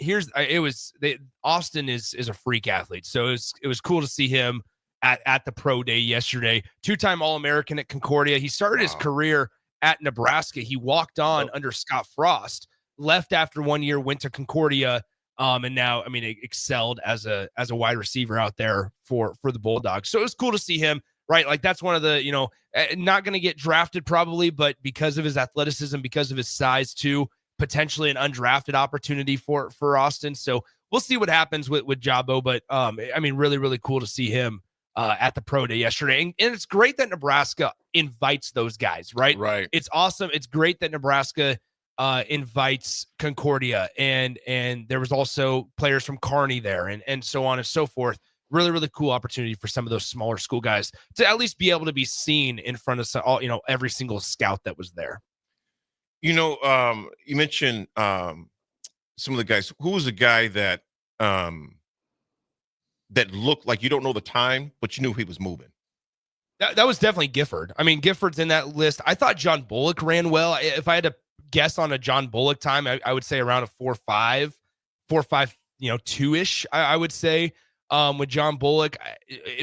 Austin is a freak athlete. So it was cool to see him at the pro day yesterday. 2-time All-American at Concordia. He started his career at Nebraska. He walked on under Scott Frost, left after 1 year, went to Concordia, and now, I mean, excelled as a wide receiver out there for the Bulldogs. So it was cool to see him. Right, like that's one of the, not going to get drafted probably, but because of his athleticism, because of his size too, potentially an undrafted opportunity for Austin. So we'll see what happens with Jabo, but I mean, really, really cool to see him at the pro day yesterday. And it's great that Nebraska invites those guys, right? Right. It's awesome. It's great that Nebraska invites Concordia and there was also players from Kearney there and so on and so forth. Really, really cool opportunity for some of those smaller school guys to at least be able to be seen in front of every single scout that was there. You mentioned some of the guys. Who was the guy that looked like you don't know the time, but you knew he was moving? That was definitely Gifford. I mean, Gifford's in that list. I thought John Bullock ran well. If I had to guess on a John Bullock time, I would say around a 4.5, 2-ish, I would say. With John Bullock,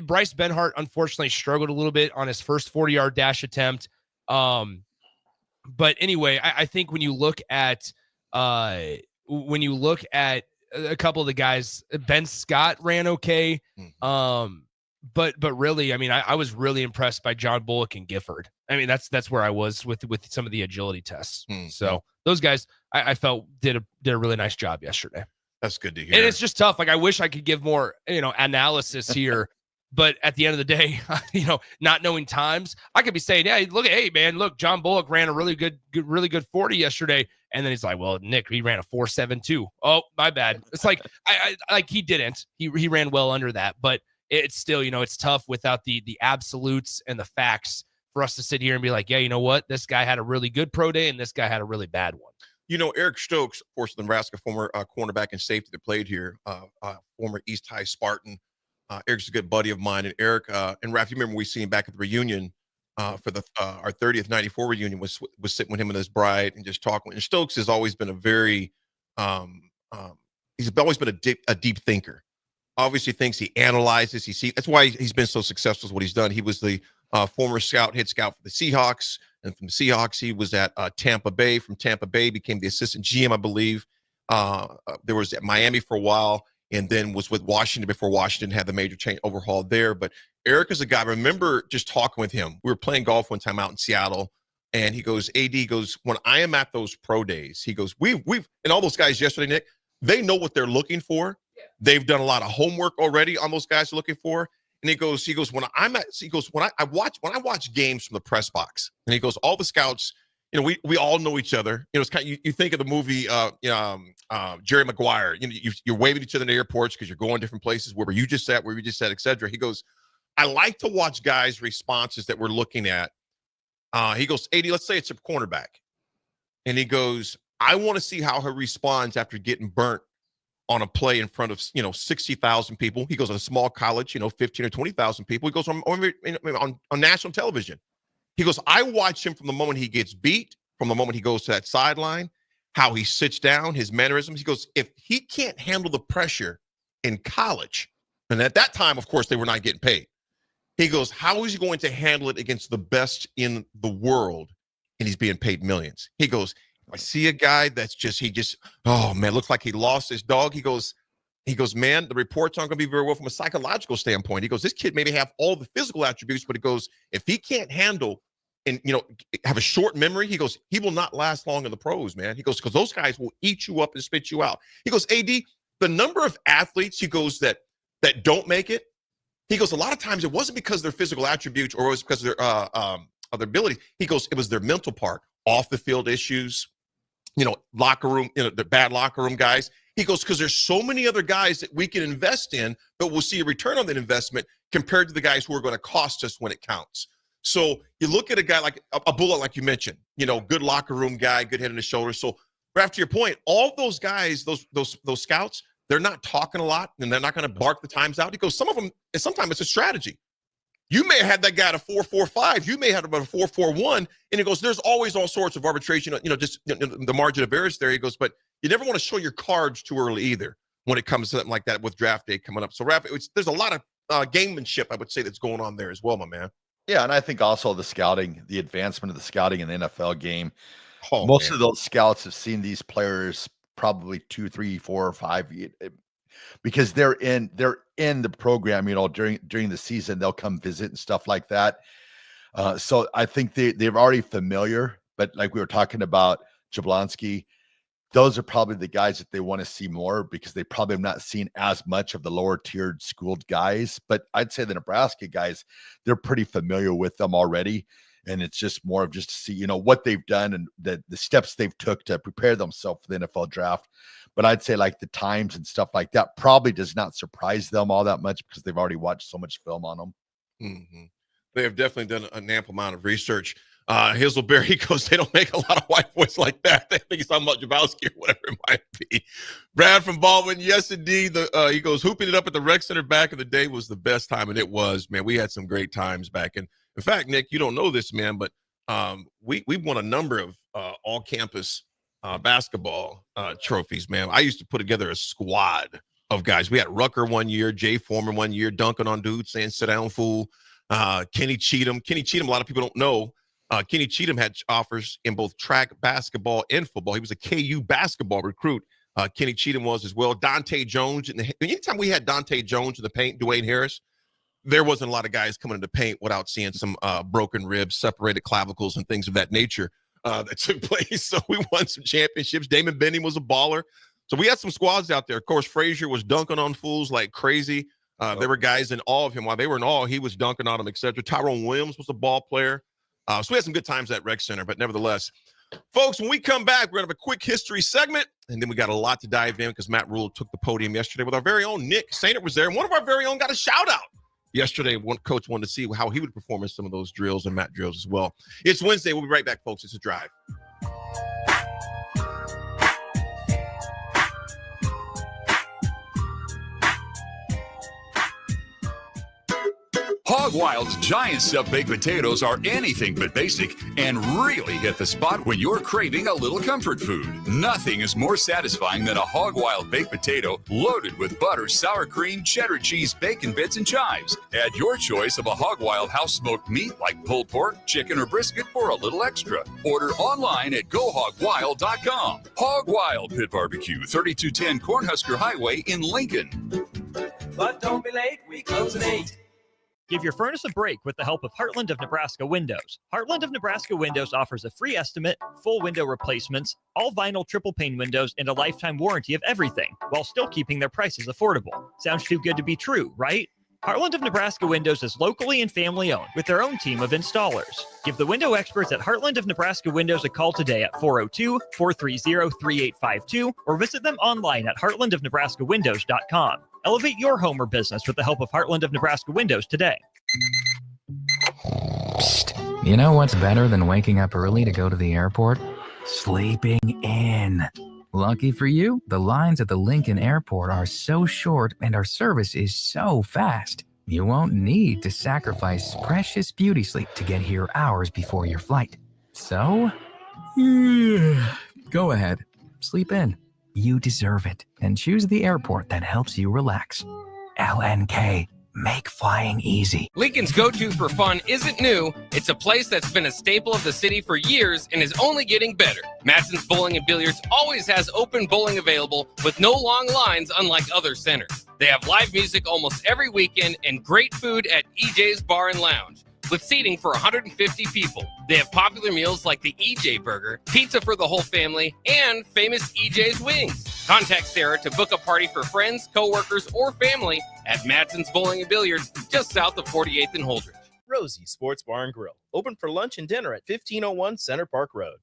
Bryce Benhart unfortunately struggled a little bit on his first 40-yard dash attempt. But anyway, I think when you look at a couple of the guys, Ben Scott ran okay. But really, I mean, I was really impressed by John Bullock and Gifford. I mean, that's where I was with some of the agility tests. So those guys, I felt did a really nice job yesterday. That's good to hear. And it's just tough. Like, I wish I could give more, analysis here, but at the end of the day, not knowing times, I could be saying, hey, look, John Bullock ran a really good 40 yesterday. And then he's like, well, Nick, he ran a 4.72. Oh, my bad. It's like, he didn't, he ran well under that, but it's still, it's tough without the absolutes and the facts for us to sit here and be like, yeah, you know what? This guy had a really good pro day and this guy had a really bad one. Eric Stokes, of course, the Nebraska former cornerback and safety that played here, former East High Spartan. Eric's a good buddy of mine. And Eric and Raff, you remember we seen back at the reunion for our 30th 94 reunion was sitting with him and his bride and just talking. And Stokes has always been a very he's always been a deep thinker. Obviously thinks, he analyzes, that's why he's been so successful with what he's done. He was the former head scout for the Seahawks. And from the Seahawks, he was at Tampa Bay. From Tampa Bay, became the assistant GM, I believe. There was at Miami for a while, and then was with Washington before Washington had the major change overhaul there. But Eric is a guy, I remember just talking with him. We were playing golf one time out in Seattle, and he goes, AD goes, when I am at those pro days, he goes, we've and all those guys yesterday, Nick, they know what they're looking for. Yeah. They've done a lot of homework already on those guys are looking for. And he goes, when I watch games from the press box, and he goes, all the scouts, we all know each other. It's kind of, you think of the movie, Jerry Maguire, you're waving at each other in the airports because you're going different places, where you just sat, et cetera. He goes, I like to watch guys' responses that we're looking at. He goes, AD, let's say it's a cornerback. And he goes, I want to see how he responds after getting burnt on a play in front of 60,000 people. He goes to a small college, 15 or 20,000 people. He goes on national television. He goes, I watch him from the moment he gets beat, from the moment he goes to that sideline, how he sits down, his mannerisms. He goes, if he can't handle the pressure in college, and at that time, of course, they were not getting paid. He goes, how is he going to handle it against the best in the world? And he's being paid millions. He goes, I see a guy that's oh man, looks like he lost his dog. He goes, He goes, man, the reports aren't going to be very well from a psychological standpoint. He goes, this kid maybe have all the physical attributes, but he goes, if he can't handle and, have a short memory, he goes, he will not last long in the pros, man. He goes, because those guys will eat you up and spit you out. He goes, AD, the number of athletes, he goes, that don't make it, he goes, a lot of times it wasn't because of their physical attributes or it was because of their ability. He goes, it was their mental part, off the field issues, locker room, the bad locker room guys. He goes, because there's so many other guys that we can invest in, but we'll see a return on that investment compared to the guys who are going to cost us when it counts. So you look at a guy like a Bullock, like you mentioned, good locker room guy, good head on his shoulders. So Raff, to your point, all those guys, those scouts, they're not talking a lot and they're not going to bark the times out. He goes, some of them, sometimes it's a strategy. You may have had that guy at a 4.45. You may have about a 4.41. And he goes, there's always all sorts of arbitration, just the margin of errors there. He goes, but you never want to show your cards too early either when it comes to something like that with draft day coming up. So, Raff, there's a lot of gamemanship, I would say, that's going on there as well, my man. Yeah, and I think also the scouting, the advancement of the scouting in the NFL game. Most of those scouts have seen these players probably 2, 3, 4, or 5 because they're in the program, during the season, they'll come visit and stuff like that. So I think they're already familiar, but like we were talking about Jablonski, those are probably the guys that they want to see more because they probably have not seen as much of the lower tiered schooled guys. But I'd say the Nebraska guys, they're pretty familiar with them already. And it's just more of just to see, what they've done and the steps they've took to prepare themselves for the NFL draft. But I'd say like the times and stuff like that probably does not surprise them all that much because they've already watched so much film on them. Mm-hmm. They have definitely done an ample amount of research. Hazelberry, he goes, they don't make a lot of white boys like that. They think he's talking about Jabowski or whatever it might be. Brad from Baldwin, yes, indeed. He goes, hooping it up at the rec center back in the day was the best time, and it was, man. We had some great times back in. In fact, Nick, you don't know this, man, but we won a number of all-campus basketball trophies, man. I used to put together a squad of guys. We had Rucker one year, Jay Foreman one year, dunking on dudes, saying, sit down, fool. Kenny Cheatham, a lot of people don't know. Kenny Cheatham had offers in both track, basketball, and football. He was a KU basketball recruit. Kenny Cheatham was as well. Dante Jones. Anytime we had Dante Jones in the paint, Dwayne Harris, there wasn't a lot of guys coming into paint without seeing some broken ribs, separated clavicles, and things of that nature that took place. So we won some championships. Damon Benning was a baller. So we had some squads out there. Of course, Frazier was dunking on fools like crazy. There were guys in awe of him. While they were in awe, he was dunking on them, etc. Tyrone Williams was a ball player. So we had some good times at Rec Center, but nevertheless, folks, when we come back, we're going to have a quick history segment, and then we got a lot to dive in because Matt Rule took the podium yesterday with our very own Nick Sainert was there, and one of our very own got a shout-out yesterday. One coach wanted to see how he would perform in some of those drills and Matt drills as well. It's Wednesday. We'll be right back, folks. It's A Drive. Hog Wild's giant stuffed baked potatoes are anything but basic and really hit the spot when you're craving a little comfort food. Nothing is more satisfying than a Hog Wild baked potato loaded with butter, sour cream, cheddar cheese, bacon bits, and chives. Add your choice of a Hog Wild house smoked meat like pulled pork, chicken, or brisket for a little extra. Order online at GoHogWild.com. Hog Wild Pit Barbecue, 3210 Cornhusker Highway in Lincoln. But don't be late, we close at 8. Give your furnace a break with the help of Heartland of Nebraska Windows. Heartland of Nebraska Windows offers a free estimate, full window replacements, all vinyl triple pane windows, and a lifetime warranty of everything, while still keeping their prices affordable. Sounds too good to be true, right? Heartland of Nebraska Windows is locally and family-owned with their own team of installers. Give the window experts at Heartland of Nebraska Windows a call today at 402-430-3852 or visit them online at heartlandofnebraskawindows.com. Elevate your home or business with the help of Heartland of Nebraska Windows today. Psst. You know what's better than waking up early to go to the airport? Sleeping in. Lucky for you, the lines at the Lincoln Airport are so short and our service is so fast. You won't need to sacrifice precious beauty sleep to get here hours before your flight. So, go ahead, sleep in. You deserve it, and choose the airport that helps you relax. LNK, make flying easy. Lincoln's go-to for fun isn't new. It's a place that's been a staple of the city for years and is only getting better. Matson's Bowling and Billiards always has open bowling available with no long lines, unlike other centers. They have live music almost every weekend and great food at EJ's Bar and Lounge, with seating for 150 people. They have popular meals like the EJ Burger, pizza for the whole family, and famous EJ's Wings. Contact Sarah to book a party for friends, coworkers, or family at Matson's Bowling and Billiards, just south of 48th and Holdridge. Rosie Sports Bar and Grill, open for lunch and dinner at 1501 Center Park Road.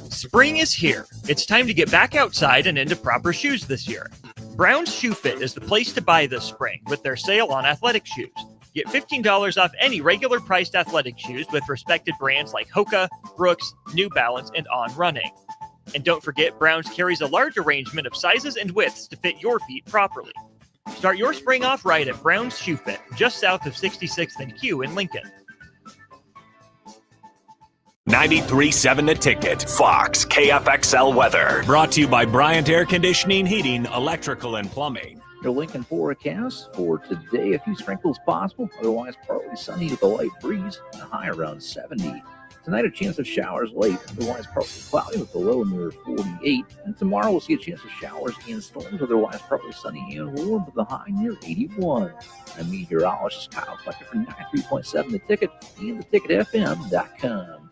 Spring is here. It's time to get back outside and into proper shoes this year. Brown's Shoe Fit is the place to buy this spring with their sale on athletic shoes. Get $15 off any regular priced athletic shoes with respected brands like Hoka, Brooks, New Balance, and On Running. And don't forget, Brown's carries a large arrangement of sizes and widths to fit your feet properly. Start your spring off right at Brown's Shoe Fit, just south of 66th and Q in Lincoln. 93.7 The Ticket, Fox, KFXL weather. Brought to you by Bryant Air Conditioning, Heating, Electrical, and Plumbing. Your Lincoln forecast for today, a few sprinkles possible, otherwise partly sunny with a light breeze, and a high around 70. Tonight, a chance of showers late, otherwise partly cloudy with a low near 48. And tomorrow, we'll see a chance of showers and storms, otherwise partly sunny and warm with a high near 81. I'm meteorologist Kyle Flecker for 93.7 The Ticket and theticketfm.com.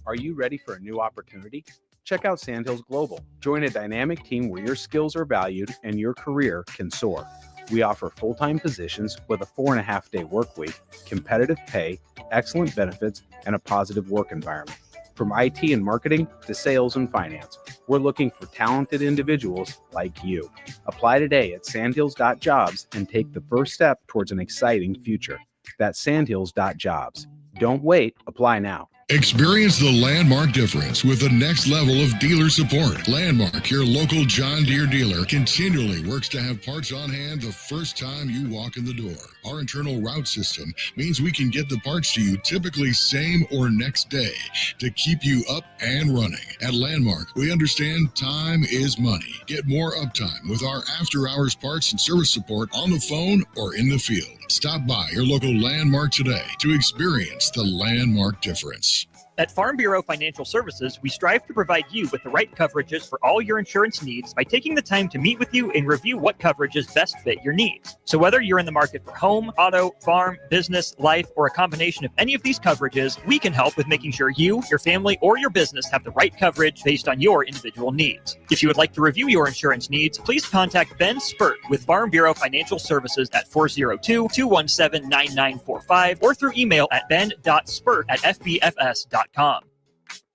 Are you ready for a new opportunity? Check out Sandhills Global. Join a dynamic team where your skills are valued and your career can soar. We offer full-time positions with a 4.5-day work week, competitive pay, excellent benefits, and a positive work environment. From IT and marketing to sales and finance, we're looking for talented individuals like you. Apply today at sandhills.jobs and take the first step towards an exciting future. That's sandhills.jobs. Don't wait. Apply now. Experience the Landmark difference with the next level of dealer support. Landmark, your local John Deere dealer, continually works to have parts on hand the first time you walk in the door. Our internal route system means we can get the parts to you typically same or next day to keep you up and running. At Landmark, we understand time is money. Get more uptime with our after-hours parts and service support on the phone or in the field. Stop by your local Landmark today to experience the Landmark difference. At Farm Bureau Financial Services, we strive to provide you with the right coverages for all your insurance needs by taking the time to meet with you and review what coverages best fit your needs. So whether you're in the market for home, auto, farm, business, life, or a combination of any of these coverages, we can help with making sure you, your family, or your business have the right coverage based on your individual needs. If you would like to review your insurance needs, please contact Ben Spurt with Farm Bureau Financial Services at 402-217-9945 or through email at ben.spurt@fbfs.com.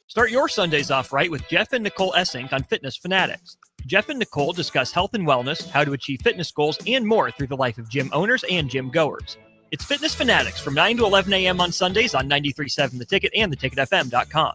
Start your Sundays off right with Jeff and Nicole Essink on Fitness Fanatics. Jeff and Nicole discuss health and wellness, how to achieve fitness goals, and more through the life of gym owners and gym goers. It's Fitness Fanatics from 9 to 11 a.m. on Sundays on 93.7 The Ticket and theticketfm.com.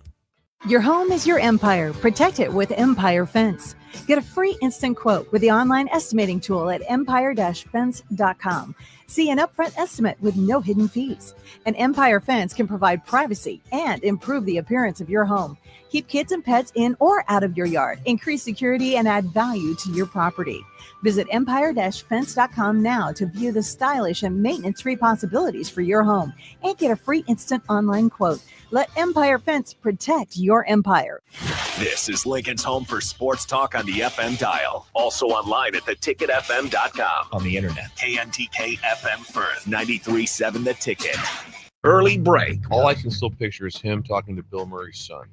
Your home is your empire. Protect it with Empire Fence. Get a free instant quote with the online estimating tool at empire-fence.com. See an upfront estimate with no hidden fees. An Empire Fence can provide privacy and improve the appearance of your home. Keep kids and pets in or out of your yard. Increase security and add value to your property. Visit empire-fence.com now to view the stylish and maintenance-free possibilities for your home and get a free instant online quote. Let Empire Fence protect your empire. This is Lincoln's home for sports talk on the FM dial. Also online at theticketfm.com. On the internet. KNTK FM Firth, 93.7 The Ticket. Early break. All I can still picture is him talking to Bill Murray's son.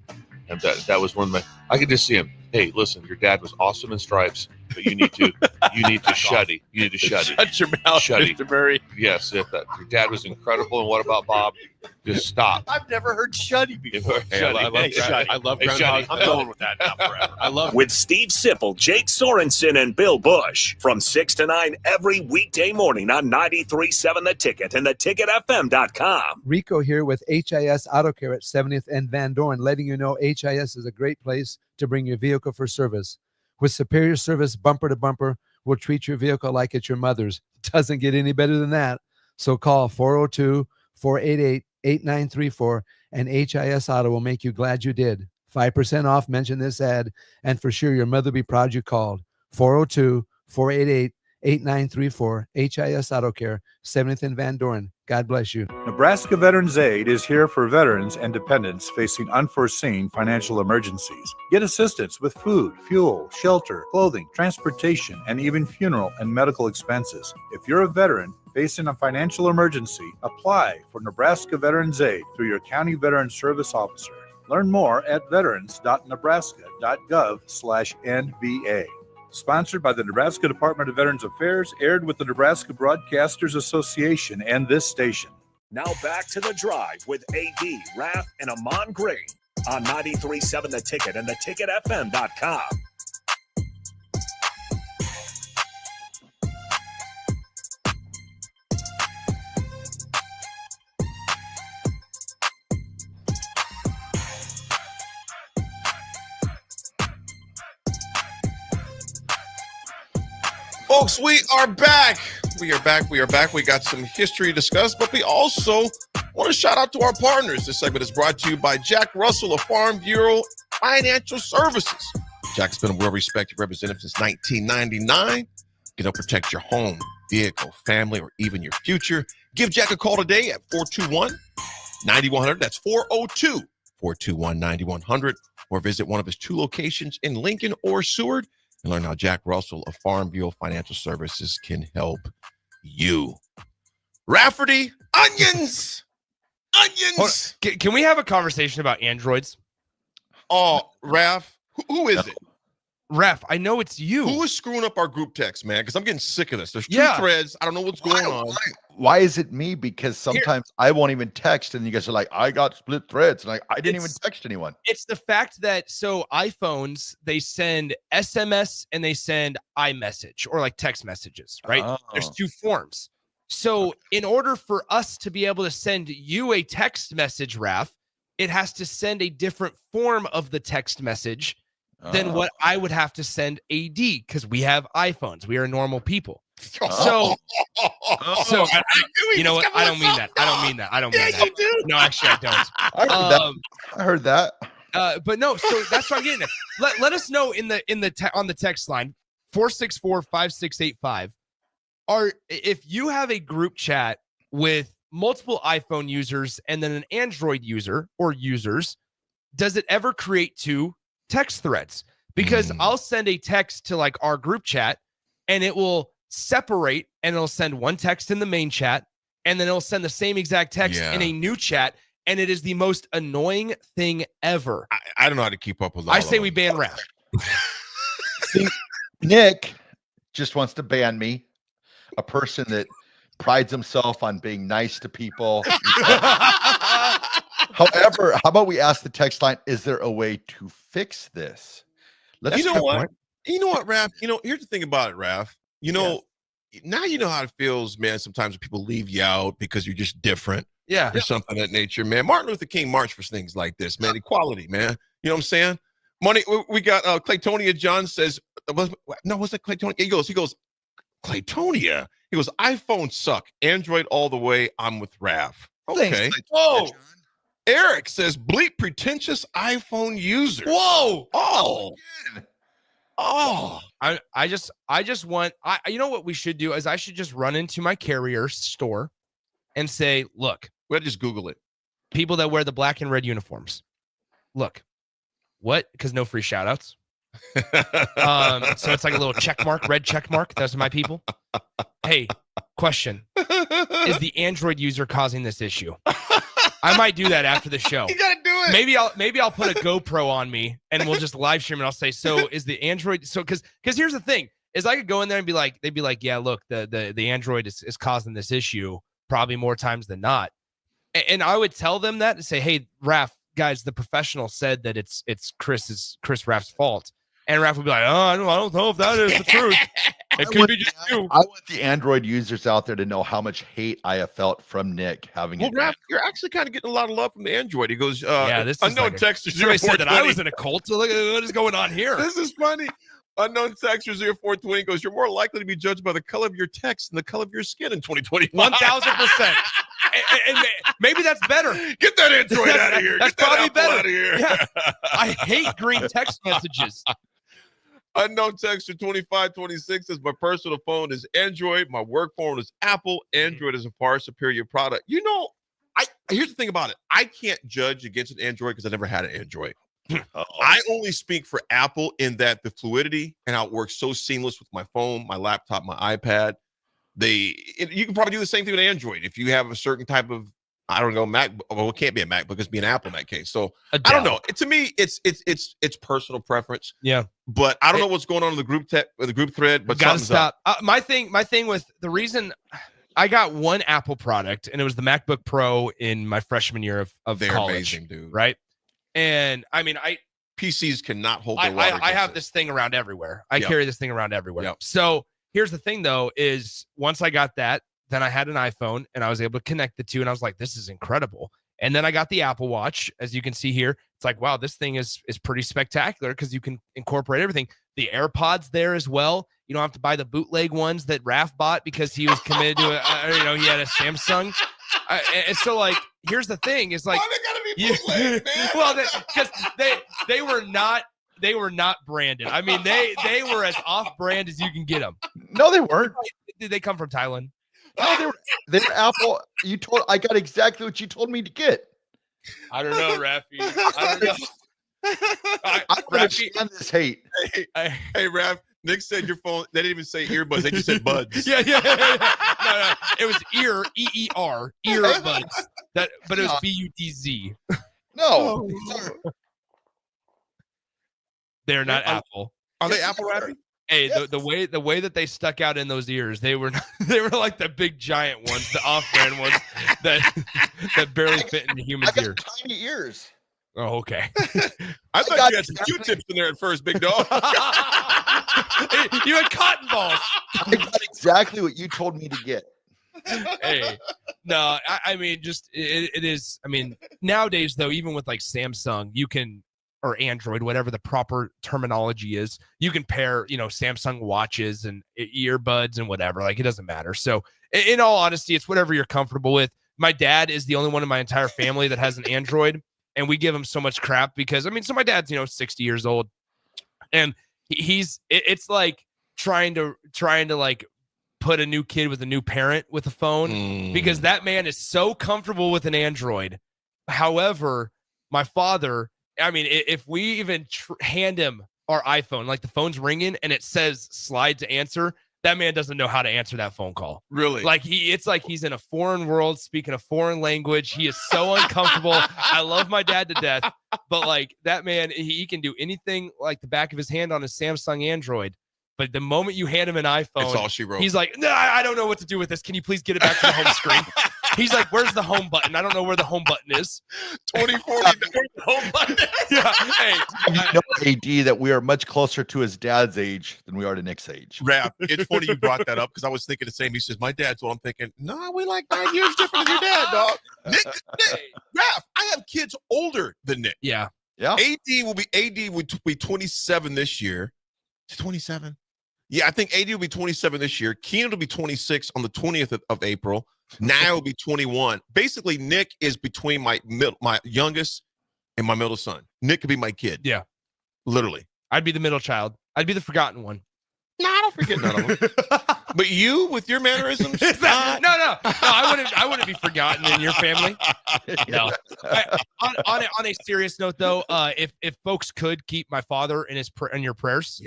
And that was one of my, I could just see him. Hey, listen, your dad was awesome in stripes, but you need to shuddy. You need to shuddy. Shut your mouth, Shuddy. Mr. Murray. Yes, your dad was incredible. And what about Bob? Just stop. I've never heard shuddy before. Hey, I love Shuddy. I love Groundhog. I'm going with that now forever. I love With Steve Sipple, Jake Sorensen, and Bill Bush from 6 to 9 every weekday morning on 93.7 The Ticket and theticketfm.com. Rico here with HIS Auto Care at 70th and Van Dorn, letting you know HIS is a great place to bring your vehicle for service. With superior service bumper to bumper, we'll treat your vehicle like it's your mother's. It doesn't get any better than that. So call 402-488-8934 and HIS Auto will make you glad you did. 5% off, mention this ad, and for sure your mother will be proud you called. 402-488-8934. 8934. HIS Auto Care, 70th and Van Doren. God bless you. Nebraska Veterans Aid is here for veterans and dependents facing unforeseen financial emergencies. Get assistance with food, fuel, shelter, clothing, transportation, and even funeral and medical expenses. If you're a veteran facing a financial emergency, apply for Nebraska Veterans Aid through your county veteran service officer. Learn more at veterans.nebraska.gov/NVA. Sponsored by the Nebraska Department of Veterans Affairs, aired with the Nebraska Broadcasters Association and this station. Now back to The Drive with AD, Raff, and Ahman Green on 93.7 The Ticket and theticketfm.com. Folks, we are back. We are back. We got some history to discuss, but we also want to shout out to our partners. This segment is brought to you by Jack Russell of Farm Bureau Financial Services. Jack's been a well-respected representative since 1999. You can help protect your home, vehicle, family, or even your future. Give Jack a call today at 421-9100. That's 402-421-9100. Or visit one of his 2 locations in Lincoln or Seward and learn how Jack Russell of Farm Bureau Financial Services can help you. Rafferty, onions! Onions! Can we have a conversation about androids? Oh, Raff, who is it? Raff, I know it's you. Who is screwing up our group text, man? Because I'm getting sick of this. There's 2 threads. I don't know what's going on. Why is it me? Because sometimes I won't even text, and you guys are like, I got split threads, and I didn't even text anyone. It's the fact that iPhones, they send SMS and they send iMessage or like text messages, right? Oh. There's 2 forms. So in order for us to be able to send you a text message, Raff, it has to send a different form of the text message than what I would have to send AD, because we have iPhones. We are normal people. So you know what? I don't mean that. I don't mean that. You do. No, actually, I don't. I heard that. But no. So that's what I'm getting at. Let us know on the text line 464-5685. If you have a group chat with multiple iPhone users and then an Android user or users, does it ever create 2 text threads? Because I'll send a text to like our group chat and it will separate and it'll send one text in the main chat and then it'll send the same exact text in a new chat, and it is the most annoying thing ever. I don't know how to keep up with all I say we ban Raff. See, Nick just wants to ban me, a person that prides himself on being nice to people. However, how about we ask the text line, is there a way to fix this? You know what, Raff? Here's the thing about it, Raff. Now you know how it feels, man, sometimes when people leave you out because you're just different. Yeah. Or something of that nature, man. Martin Luther King marched for things like this, man. Equality, man. You know what I'm saying? Money. We got Claytonia John says, was it Claytonia? He goes, Claytonia. He goes, iPhone suck. Android all the way. I'm with Raff. Okay. Thanks, Whoa. Eric says, bleep pretentious iPhone users. Whoa. Oh. I just want, you know what we should do is I should just run into my carrier store and say, look, we'll just Google it. People that wear the black and red uniforms. Look, what? Because no free shout outs. So it's like a little check mark, red check mark. Those are my people. Hey, question. Is the Android user causing this issue? I might do that after the show. You gotta do it. Maybe I'll put a GoPro on me and we'll just live stream and I'll say, so is the Android, so because here's the thing, is I could go in there and be like, they'd be like, yeah, look, the Android is causing this issue probably more times than not. And I would tell them that and say, hey, Raff, guys, the professional said that it's Chris Raff's fault. And Raff would be like, oh, I don't know if that is the truth. It could be just you. I want the Android users out there to know how much hate I have felt from Nick having it. Raff, you're actually kind of getting a lot of love from the Android. He goes, this is unknown like texter. Somebody said that I was in a cult. So look at what is going on here. This is funny. Unknown texter 0420 goes, you're more likely to be judged by the color of your text than the color of your skin in 2025. 1,000%. and maybe that's better. Get that Android out of here. That's Get that probably Apple better. out of here. Yeah. I hate green text messages. Unknown texture 2526 says my personal phone is Android. My work phone is Apple. Android is a far superior product. You know, here's the thing about it. I can't judge against an Android because I never had an Android. I only speak for Apple in that the fluidity and how it works so seamless with my phone, my laptop, my iPad. You can probably do the same thing with Android if you have a certain type of, I don't know, Mac. Well, it can't be a MacBook. It's be an Apple in that case. So I don't know. To me, it's personal preference. Yeah, but I don't know what's going on in the group thread. But gotta stop. My thing with the reason I got one Apple product, and it was the MacBook Pro in my freshman year of They're college. amazing, dude. Right? And I mean, PCs cannot hold their water. I have this thing around everywhere. I Yep. carry this thing around everywhere. Yep. So here's the thing, though, is once I got that, then I had an iPhone, and I was able to connect the two, and I was like, this is incredible. And then I got the Apple Watch, as you can see here. It's like, wow, this thing is pretty spectacular because you can incorporate everything. The AirPods there as well. You don't have to buy the bootleg ones that Raff bought because he was committed to he had a Samsung. And so, like, here's the thing: is like, they gotta be bootleg, man. well, because they were not branded. I mean, they were as off-brand as you can get them. No, they weren't. Did they come from Thailand? No, they were Apple. I got exactly what you told me to get. I don't know, Raffy. I don't know. I don't understand this hate. Hey, Raff. Nick said your phone. They didn't even say earbuds. They just said buds. Yeah. No. It was earbuds. But it was BUDZ. No, they're not Apple. Are they Apple, Raffy? Hey, the way that they stuck out in those ears, they were like the big giant ones, the off-brand ones that barely fit in the human's ear. Tiny ears. Oh, okay. I thought you had some Q-tips in there at first, big dog. You had cotton balls. I got exactly what you told me to get. Hey, no, I mean, just it is. I mean, nowadays though, even with like Samsung, you can, or Android, whatever the proper terminology is, you can pair, Samsung watches and earbuds and whatever. Like, it doesn't matter. So, in all honesty, it's whatever you're comfortable with. My dad is the only one in my entire family that has an Android, and we give him so much crap because, so my dad's 60 years old, and it's like trying to like put a new kid with a new parent with a phone because that man is so comfortable with an Android. However, my father, if we even hand him our iPhone, like the phone's ringing and it says slide to answer, that man doesn't know how to answer that phone call. Really? Like it's like he's in a foreign world speaking a foreign language. He is so uncomfortable. I love my dad to death, but like that man, he can do anything like the back of his hand on his Samsung Android. But the moment you hand him an iPhone, it's all she wrote. He's like, no, I don't know what to do with this. Can you please get it back to the home screen? He's like, where's the home button? I don't know where the home button is. 2040, the home button. Yeah. Hey, You know, AD, that we are much closer to his dad's age than we are to Nick's age. Raff, it's funny you brought that up because I was thinking the same. He says, my dad's what I'm thinking. No, we like 9 years different than your dad, dog. Nick, Raff, I have kids older than Nick. Yeah. AD will be 27 this year. 27? Yeah, I think AD will be 27 this year. Keenan will be 26 on the 20th of April. Now will be 21. Basically, Nick is between my youngest and my middle son. Nick could be my kid. Yeah. Literally. I'd be the middle child. I'd be the forgotten one. No, I don't forget none of them. But you, with your mannerisms? No, I wouldn't be forgotten in your family. No. On a serious note, though, if folks could keep my father in your prayers,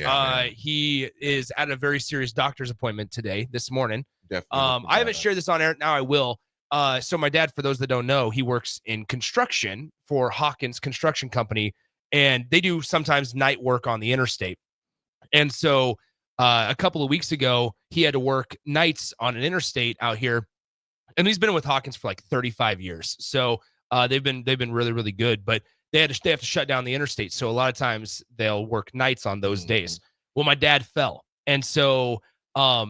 he is at a very serious doctor's appointment this morning. Definitely. I haven't shared this on air. Now I will. So my dad, for those that don't know, he works in construction for Hawkins Construction Company, and they do sometimes night work on the interstate. And so a couple of weeks ago, he had to work nights on an interstate out here, and he's been with Hawkins for like 35 years. So they've been really, really good, but they have to shut down the interstate. So a lot of times they'll work nights on those days. Well, my dad fell, and so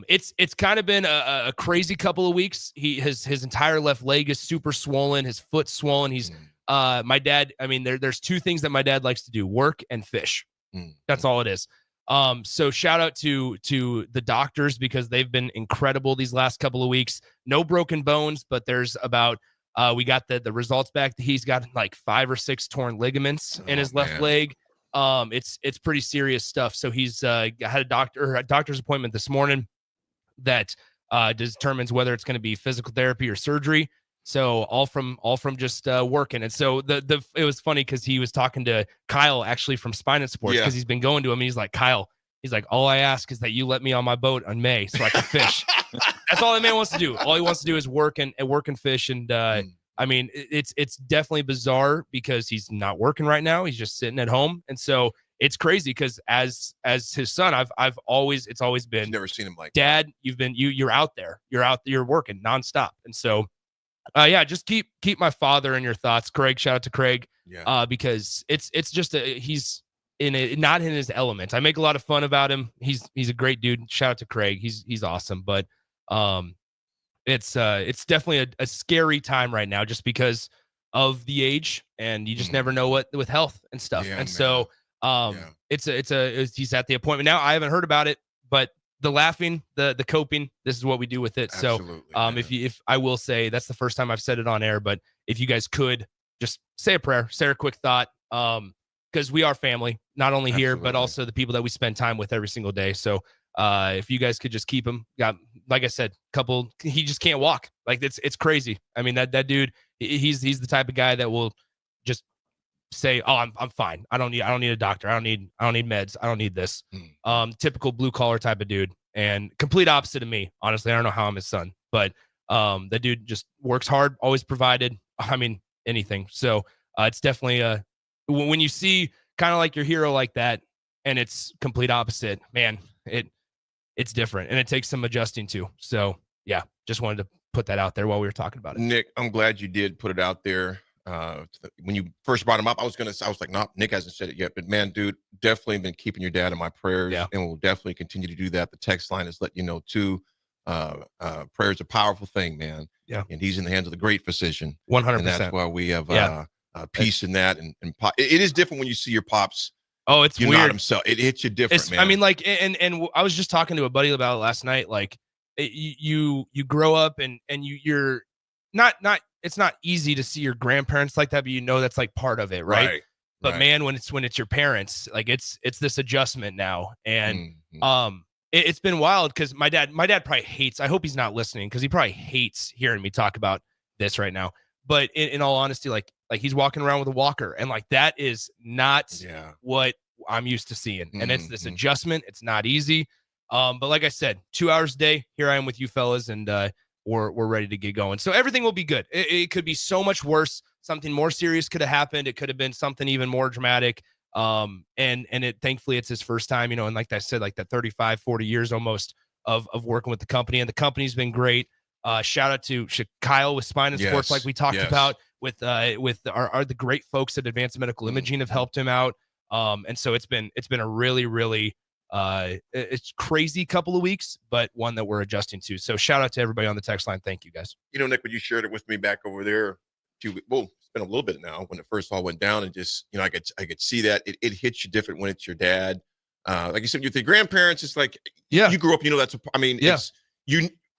it's kind of been a crazy couple of weeks. His entire left leg is super swollen, his foot's swollen. He's my dad. There's two things that my dad likes to do: work and fish. That's all it is. So shout out to the doctors because they've been incredible these last couple of weeks. No broken bones, but there's about we got the results back. He's got like 5 or 6 torn ligaments in his left leg. it's pretty serious stuff. So he's had a doctor's appointment this morning that determines whether it's going to be physical therapy or surgery. So all from just working. And so it was funny because he was talking to Kyle actually from Spine and Sports, because he's been going to him. And he's like, Kyle, he's like, all I ask is that you let me on my boat on May so I can fish. That's all that man wants to do. All he wants to do is work and fish. And I mean, it's definitely bizarre because he's not working right now. He's just sitting at home. And so it's crazy because as his son, it's always been, never seen him like Dad, you're out there, you're working nonstop. And so, just keep my father in your thoughts, Craig. Shout out to Craig. Because it's just he's not in his element. I make a lot of fun about him. He's a great dude. Shout out to Craig. He's awesome. But, it's definitely a scary time right now just because of the age, and you just never know what with health and stuff. So he's at the appointment now. I haven't heard about it, but the laughing, the coping, this is what we do with it. Absolutely, so if I will say, that's the first time I've said it on air, but if you guys could just say a prayer, say a quick thought, because we are family, not only here, but also the people that we spend time with every single day. So if you guys could just keep him, like I said, he just can't walk. Like it's crazy. I mean, that dude, he's the type of guy that will just say, oh, I'm fine. I don't need a doctor. I don't need meds. I don't need this. Typical blue collar type of dude, and complete opposite of me. Honestly, I don't know how I'm his son, but that dude just works hard, always provided. I mean, anything. So it's definitely when you see kind of like your hero like that, and it's complete opposite, man, it's different, and it takes some adjusting too. So yeah, just wanted to put that out there while we were talking about it. Nick, I'm glad you did put it out there. When you first brought him up, I was like, no, Nick hasn't said it yet, but man, dude, definitely been keeping your dad in my prayers, and we'll definitely continue to do that. The text line is letting you know too. Prayer is a powerful thing, man. Yeah, and he's in the hands of the great physician. 100%. And that's why we have peace in that. And it is different when you see your pops. Oh, it's weird. Not himself. It hits you different, man. I mean, like, and I was just talking to a buddy about it last night. Like, you grow up and you're not. It's not easy to see your grandparents like that, but you know that's like part of it, right? But man, when it's your parents, like it's this adjustment now, and it's been wild because my dad probably hates. I hope he's not listening because he probably hates hearing me talk about this right now. But in all honesty, like he's walking around with a walker, and like that is not what I'm used to seeing. And it's this adjustment. It's not easy. But like I said, 2 hours a day, here I am with you fellas, and we're ready to get going. So everything will be good. It could be so much worse. Something more serious could have happened. It could have been something even more dramatic. And it thankfully it's his first time, and like I said, like that 35, 40 years almost of working with the company, and the company's been great. Shout out to Kyle with Spine and Sports, like we talked about, with the great folks at Advanced Medical Imaging have helped him out. And so it's been a really, really it's crazy couple of weeks, but one that we're adjusting to. So shout out to everybody on the text line. Thank you guys. Nick, when you shared it with me back over there, it's been a little bit now when it first all went down, and just, I could see that it hits you different when it's your dad. Like you said, with your grandparents, it's like, you grew up, it's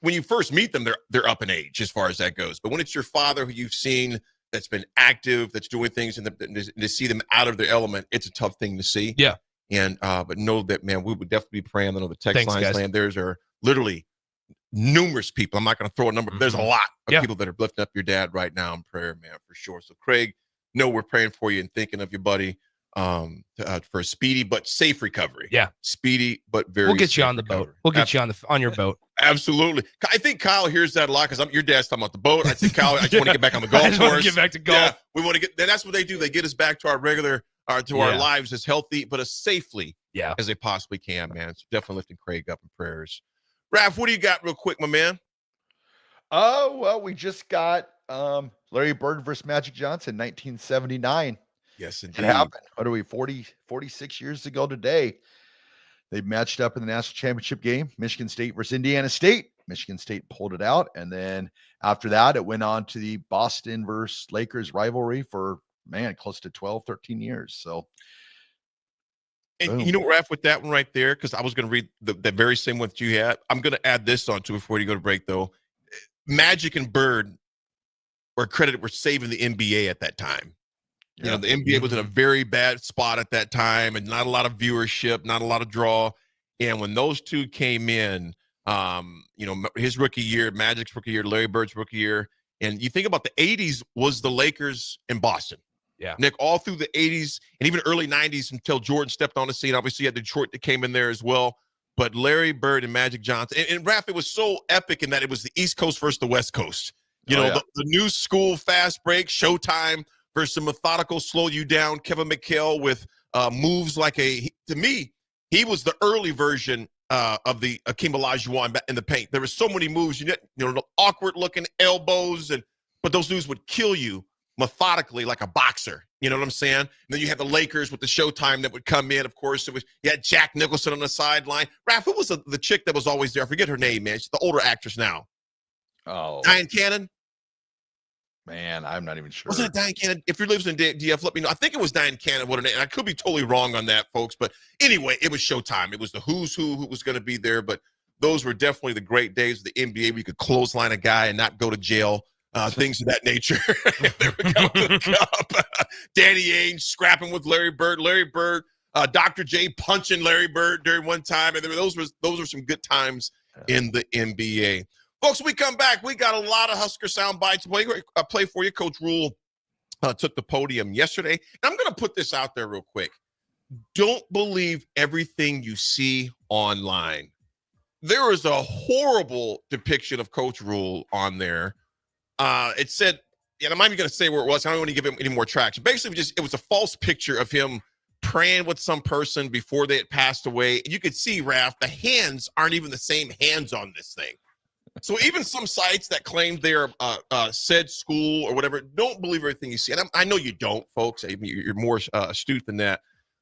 when you first meet them, they're up in age as far as that goes. But when it's your father who you've seen that's been active, that's doing things, and to see them out of their element, it's a tough thing to see. Yeah. And but know that, man, we would definitely be praying. I know the text lines land. There's literally numerous people. I'm not going to throw a number, but there's a lot of people that are lifting up your dad right now in prayer, man, for sure. So Craig, we're praying for you and thinking of your buddy for a speedy but safe recovery. Yeah, speedy but very. We'll get you on the boat. We'll get you on your boat. Absolutely. I think Kyle hears that a lot because your dad's talking about the boat. I think Kyle, I just want to get back on the golf course. Get back to golf. Yeah, we want to get. That's what they do. They get us back to our regular. Our lives as healthy, but as safely as they possibly can, man. So definitely lifting Craig up in prayers. Raff, what do you got real quick, my man? Oh, well, we just got Larry Bird versus Magic Johnson, 1979. Yes, indeed. It happened. What are we, 46 years ago today? They matched up in the national championship game, Michigan State versus Indiana State. Michigan State pulled it out. And then after that, it went on to the Boston versus Lakers rivalry for close to 12, 13 years. So, and Raff, with that one right there, because I was going to read the very same one that you had. I'm going to add this on to before you go to break, though. Magic and Bird were credited for saving the NBA at that time. You know, the NBA was in a very bad spot at that time and not a lot of viewership, not a lot of draw. And when those two came in, you know, his rookie year, Magic's rookie year, Larry Bird's rookie year, and you think about the 80s was the Lakers in Boston. Yeah. Nick, all through the 80s and even early 90s until Jordan stepped on the scene. Obviously, you had Detroit that came in there as well. But Larry Bird and Magic Johnson, and Raff, it was so epic in that it was the East Coast versus the West Coast. You know, the new school fast break, Showtime versus methodical slow you down. Kevin McHale with moves like to me, he was the early version of the Akeem Olajuwon in the paint. There were so many moves, you know, awkward looking elbows, but those dudes would kill you methodically like a boxer. You know what I'm saying? And then you had the Lakers with the Showtime that would come in. Of course, you had Jack Nicholson on the sideline. Raff, who was the chick that was always there? I forget her name, man. She's the older actress now. Oh, Diane Cannon. Man, I'm not even sure. Wasn't it Diane Cannon? If you're listening to DF, let me know. I think it was Diane Cannon. What her name? I could be totally wrong on that, folks. But anyway, it was Showtime. It was the who's who was going to be there. But those were definitely the great days of the NBA where you could clothesline a guy and not go to jail. Things of that nature. There we go. Danny Ainge scrapping with Larry Bird. Dr. J punching Larry Bird during one time. And those were some good times in the NBA. Folks, we come back. We got a lot of Husker sound bites. Play for you. Coach Rule took the podium yesterday. And I'm going to put this out there real quick. Don't believe everything you see online. There is a horrible depiction of Coach Rule on there. It said, and I'm not even going to say where it was. I don't want to give him any more traction. Basically, it was a false picture of him praying with some person before they had passed away. And you could see, Raff, the hands aren't even the same hands on this thing. So even some sites that claim they're said school or whatever, don't believe everything you see. And I know you don't, folks. I mean, you're more astute than that.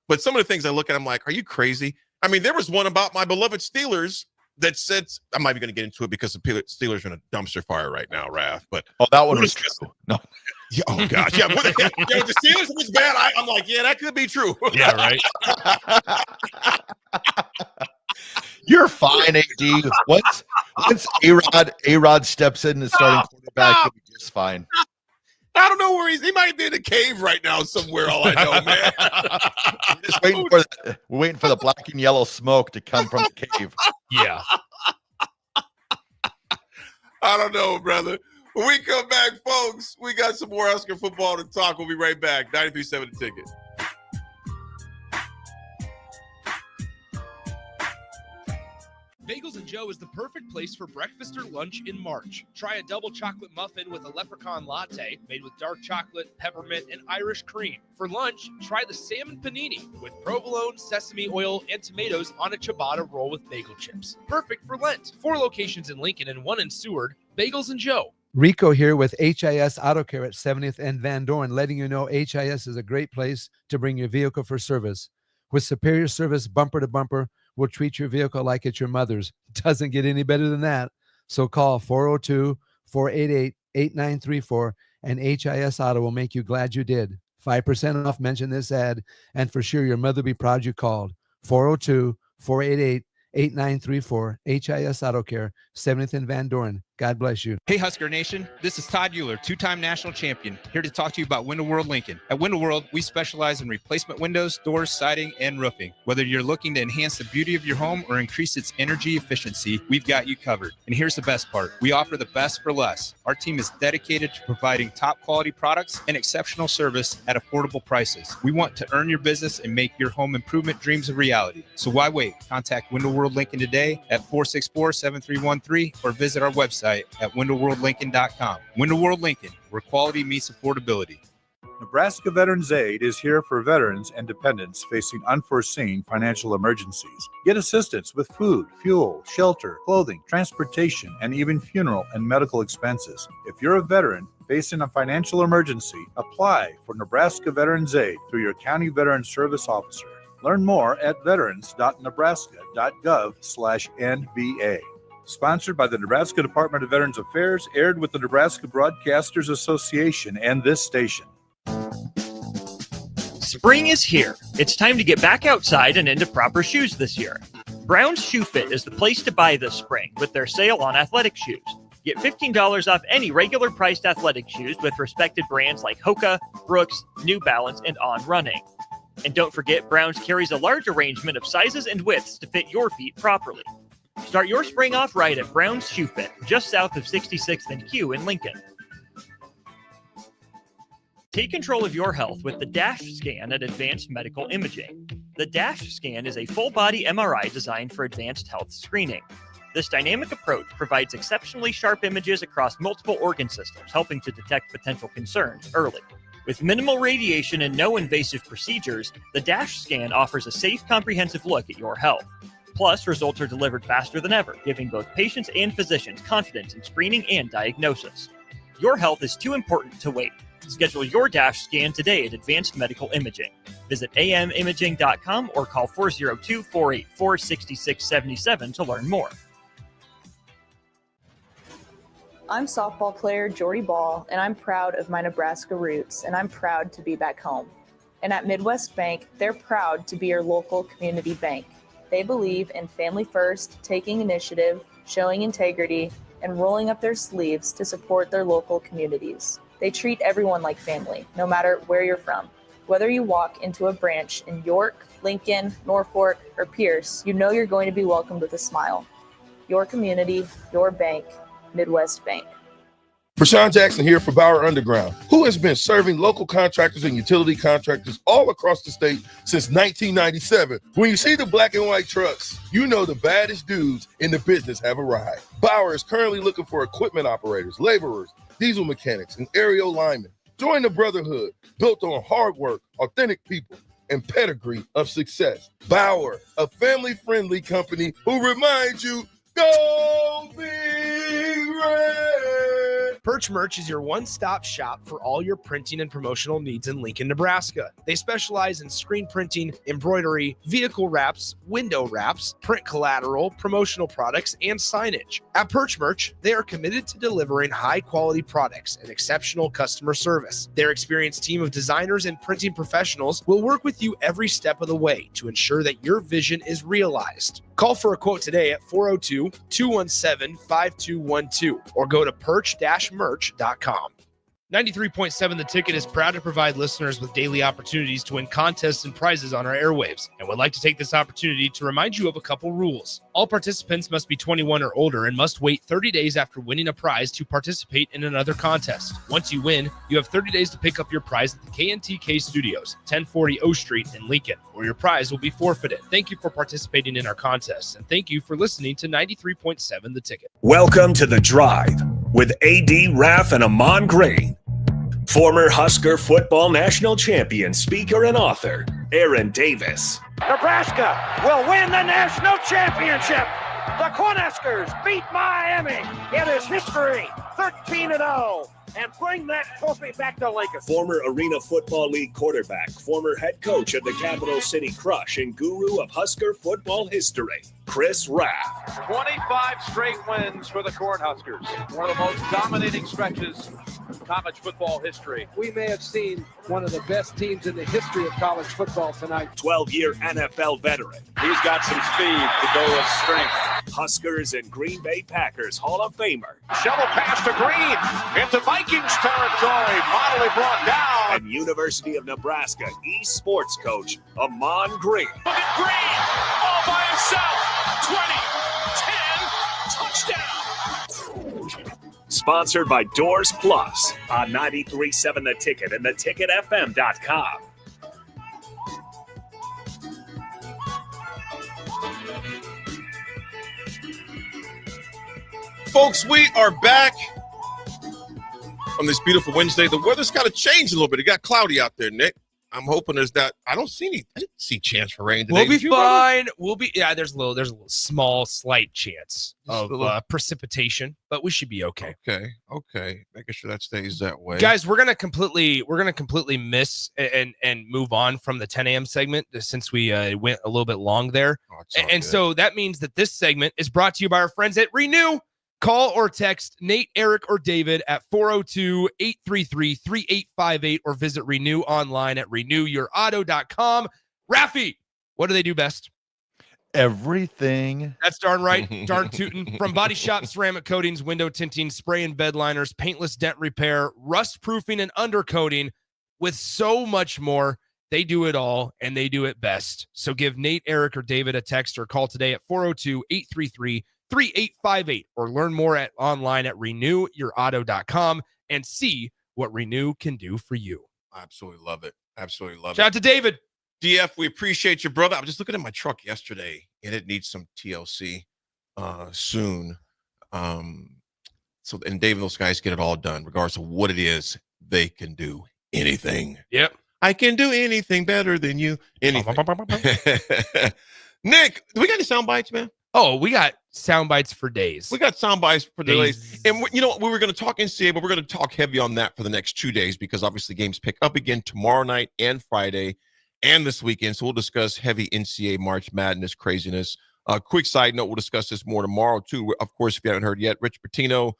But some of the things I look at, I'm like, are you crazy? I mean, there was one about my beloved Steelers that said, I'm not even going to get into it because the Steelers are in a dumpster fire right now, Raff. But that one was true. No. Yeah, oh gosh, yeah. The Steelers was bad. I'm like, yeah, that could be true. Yeah, right. You're fine, AD. Once A-Rod steps in, the starting quarterback, he'll be just fine. I don't know where he might be in a cave right now somewhere. All I know, man. We're waiting for the black and yellow smoke to come from the cave. Yeah. I don't know, brother. When we come back, folks, we got some more Husker football to talk. We'll be right back. 93.7 The Ticket. Bagels & Joe is the perfect place for breakfast or lunch in March. Try a double chocolate muffin with a leprechaun latte made with dark chocolate, peppermint, and Irish cream. For lunch, try the salmon panini with provolone, sesame oil, and tomatoes on a ciabatta roll with bagel chips. Perfect for Lent. 4 locations in Lincoln and 1 in Seward. Bagels & Joe. Rico here with HIS Auto Care at 70th and Van Dorn, letting you know HIS is a great place to bring your vehicle for service. With superior service bumper to bumper, we'll treat your vehicle like it's your mother's. Doesn't get any better than that. So call 402-488-8934 and HIS Auto will make you glad you did. 5% off, mention this ad, and for sure your mother will be proud you called. 402-488-8934, HIS Auto Care, 70th and Van Dorn. God bless you. Hey, Husker Nation. This is Todd Euler, 2-time national champion, here to talk to you about Window World Lincoln. At Window World, we specialize in replacement windows, doors, siding, and roofing. Whether you're looking to enhance the beauty of your home or increase its energy efficiency, we've got you covered. And here's the best part. We offer the best for less. Our team is dedicated to providing top quality products and exceptional service at affordable prices. We want to earn your business and make your home improvement dreams a reality. So why wait? Contact Window World Lincoln today at 464-7313 or visit our website at windowworldlincoln.com. Window World Lincoln, where quality meets affordability. Nebraska Veterans Aid is here for veterans and dependents facing unforeseen financial emergencies. Get assistance with food, fuel, shelter, clothing, transportation, and even funeral and medical expenses. If you're a veteran facing a financial emergency, apply for Nebraska Veterans Aid through your county veteran service officer. Learn more at veterans.nebraska.gov/NVA. Sponsored by the Nebraska Department of Veterans Affairs, aired with the Nebraska Broadcasters Association and this station. Spring is here. It's time to get back outside and into proper shoes this year. Brown's Shoe Fit is the place to buy this spring with their sale on athletic shoes. Get $15 off any regular priced athletic shoes with respected brands like Hoka, Brooks, New Balance, and On Running. And don't forget, Browns carries a large arrangement of sizes and widths to fit your feet properly. Start your spring off right at Browns Shoe Fit, just south of 66th and Q in Lincoln. Take control of your health with the DASH scan at Advanced Medical Imaging. The DASH scan is a full-body MRI designed for advanced health screening. This dynamic approach provides exceptionally sharp images across multiple organ systems, helping to detect potential concerns early. With minimal radiation and no invasive procedures, the DASH scan offers a safe, comprehensive look at your health. Plus, results are delivered faster than ever, giving both patients and physicians confidence in screening and diagnosis. Your health is too important to wait. Schedule your DASH scan today at Advanced Medical Imaging. Visit amimaging.com or call 402-484-6677 to learn more. I'm softball player Jordy Ball, and I'm proud of my Nebraska roots, and I'm proud to be back home. And at Midwest Bank, they're proud to be your local community bank. They believe in family first, taking initiative, showing integrity, and rolling up their sleeves to support their local communities. They treat everyone like family, no matter where you're from. Whether you walk into a branch in York, Lincoln, Norfolk, or Pierce, you know you're going to be welcomed with a smile. Your community, your bank, Midwest Bank. Prashawn Jackson here for Bauer Underground, who has been serving local contractors and utility contractors all across the state since 1997. When you see the black and white trucks, you know the baddest dudes in the business have arrived. Bauer is currently looking for equipment operators, laborers, diesel mechanics, and aerial linemen. Join the brotherhood built on hard work, authentic people, and pedigree of success. Bauer, a family-friendly company who reminds you, go Big Red! Perch Merch is your one-stop shop for all your printing and promotional needs in Lincoln, Nebraska. They specialize in screen printing, embroidery, vehicle wraps, window wraps, print collateral, promotional products, and signage. At Perch Merch, they are committed to delivering high-quality products and exceptional customer service. Their experienced team of designers and printing professionals will work with you every step of the way to ensure that your vision is realized. Call for a quote today at 402-217-5212 or go to perch-merch.com. 93.7 The Ticket is proud to provide listeners with daily opportunities to win contests and prizes on our airwaves, and would like to take this opportunity to remind you of a couple rules. All participants must be 21 or older and must wait 30 days after winning a prize to participate in another contest. Once you win, you have 30 days to pick up your prize at the KNTK Studios, 1040 O Street in Lincoln, or your prize will be forfeited. Thank you for participating in our contests, and thank you for listening to 93.7 The Ticket. Welcome to The Drive with A.D. Raff and Ahman Green. Former Husker football national champion, speaker, and author, Aaron Davis. Nebraska will win the national championship. The Cornhuskers beat Miami. It is history, 13-0, and bring that trophy back to Lincoln. Former Arena Football League quarterback, former head coach of the Capital City Crush, and guru of Husker football history, Chris Raff. 25 straight wins for the Cornhuskers. One of the most dominating stretches in college football history. We may have seen one of the best teams in the history of college football tonight. 12-year NFL veteran. He's got some speed to go with strength. Huskers and Green Bay Packers Hall of Famer. Shovel pass to Green into Vikings territory. Finally brought down. And University of Nebraska East sports coach, Ahman Green. Look at Green, all by himself. 20, 10, touchdown. Sponsored by Doors Plus on 93.7 The Ticket and theticketfm.com. Folks, we are back on this beautiful Wednesday. The weather's got to change a little bit. It got cloudy out there, Nick. I'm hoping there's that. I didn't see chance for rain today. We'll be fine. There's a little small, slight chance of precipitation, but we should be okay. Okay. Making sure that stays that way. Guys, we're gonna completely miss and move on from the 10 a.m. segment since we went a little bit long there. So that means that this segment is brought to you by our friends at Renew. Call or text Nate, Eric, or David at 402-833-3858 or visit Renew online at renewyourauto.com. Raffi, what do they do best? everything. That's darn right. Darn tootin'. From body shop, ceramic coatings, window tinting, spray and bed liners, paintless dent repair, rust proofing and undercoating, with so much more. They do it all, and they do it best. So give Nate, Eric, or David a text or call today at 402-833-3858 or learn more online at renewyourauto.com and see what Renew can do for you. Absolutely love it. Absolutely love it. Shout out to David. DF, we appreciate you, brother. I was just looking at my truck yesterday, and it needs some TLC soon. So, and David, those guys get it all done, regardless of what it is. They can do anything. Yep. I can do anything better than you. Anything. Nick, do we got any sound bites, man? Oh, we got sound bites for days. We got sound bites for days. And you know, we were going to talk NCAA, but we're going to talk heavy on that for the next 2 days because obviously games pick up again tomorrow night and Friday and this weekend. So we'll discuss heavy NCAA March Madness craziness. Quick side note, we'll discuss this more tomorrow too. Of course, if you haven't heard yet, Rich Pitino,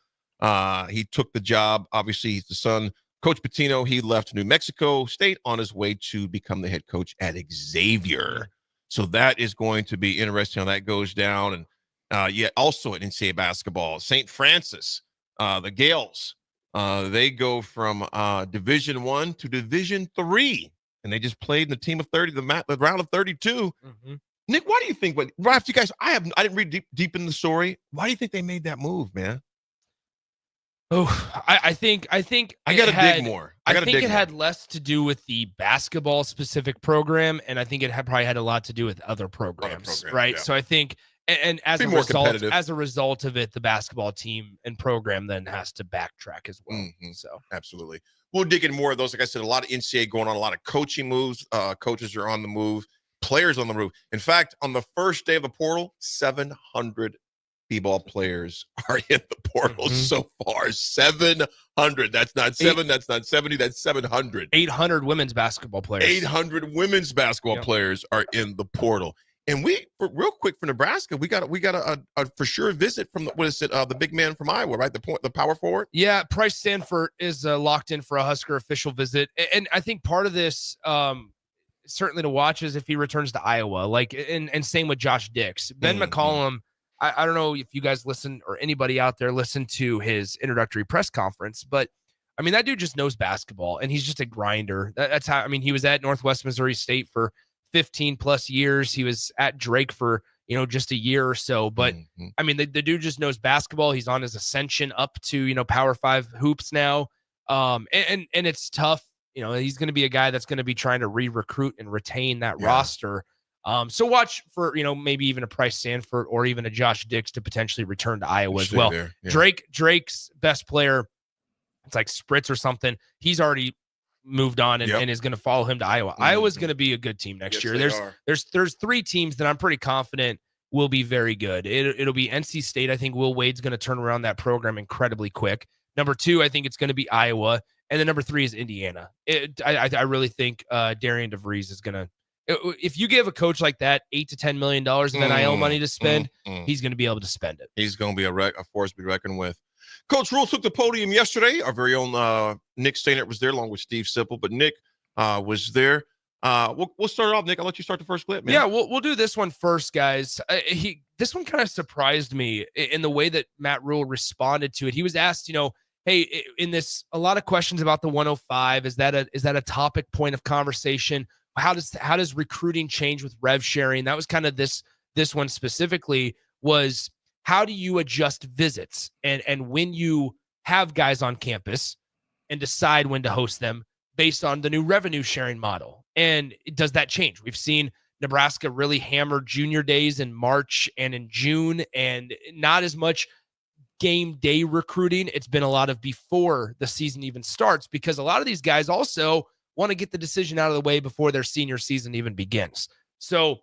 he took the job. Obviously, he's the son. Coach Pitino, he left New Mexico State on his way to become the head coach at Xavier. So that is going to be interesting how that goes down. And also at NCAA basketball, St. Francis, the Gales, they go from Division I to Division III, and they just played in the team of 30, the round of 32. Mm-hmm. Nick, why do you think? Raff, you guys, I didn't read deep in the story. Why do you think they made that move, man? Oh, I think I got to dig more. I think it had less to do with the basketball specific program, and I think it probably had a lot to do with other programs, right? Yeah. So I think, and as a result of it, the basketball team and program then has to backtrack as well. Mm-hmm. So absolutely, we'll dig in more of those. Like I said, a lot of NCAA going on, a lot of coaching moves. Coaches are on the move, players on the move. In fact, on the first day of the portal, 700 b-ball players are in the portal so far. 700. That's not 7. That's not 70. That's 700. 800 women's basketball players. 800 women's basketball players are in the portal. And real quick for Nebraska, we got a for sure visit from the big man from Iowa, right? The power forward. Yeah, Price Sanford is locked in for a Husker official visit, and I think part of this certainly to watch is if he returns to Iowa. And same with Josh Dix, Ben McCollum. I don't know if you guys listen or anybody out there listen to his introductory press conference, but I mean, that dude just knows basketball and he's just a grinder. That's how, I mean, he was at Northwest Missouri State for 15 plus years. He was at Drake for, just a year or so, but I mean, the dude just knows basketball. He's on his ascension up to, Power 5 hoops now. And it's tough. He's going to be a guy that's going to be trying to re-recruit and retain that roster. So watch for, maybe even a Price Sanford or even a Josh Dix to potentially return to Iowa as well. Drake's best player, it's like Spritz or something. He's already moved on and is going to follow him to Iowa. Iowa's going to be a good team next year. There's 3 teams that I'm pretty confident will be very good. It'll be NC State. I think Will Wade's going to turn around that program incredibly quick. Number 2, I think it's going to be Iowa. And then number 3 is Indiana. I really think Darian DeVries is going to, if you give a coach like that $8 to $10 million of NIL money to spend, he's going to be able to spend it. He's going to be a force to be reckoned with. Coach Rule took the podium yesterday. Our very own Nick Stainert was there along with Steve Sipple, but Nick was there. We'll start off, Nick. I'll let you start the first clip, man. Yeah, we'll do this one first, guys. This one kind of surprised me in the way that Matt Rule responded to it. He was asked, hey, in this, a lot of questions about the 105. Is that a topic point of conversation? How does recruiting change with rev sharing? That was kind of this one specifically was, how do you adjust visits and when you have guys on campus and decide when to host them based on the new revenue sharing model? And does that change? We've seen Nebraska really hammer junior days in March and in June, and not as much game day recruiting. It's been a lot of before the season even starts, because a lot of these guys also want to get the decision out of the way before their senior season even begins. So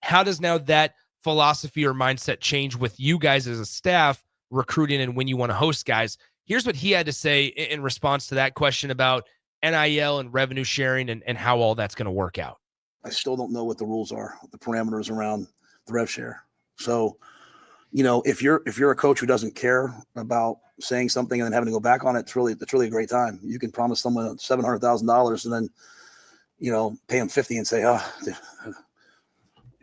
how does now that philosophy or mindset change with you guys as a staff recruiting and when you want to host guys? Here's what he had to say in response to that question about NIL and revenue sharing and how all that's going to work out. I still don't know what the rules are, the parameters around the rev share. So, if you're a coach who doesn't care about saying something and then having to go back on it, it's really a great time. You can promise someone $700,000 and then, pay them $50 and say,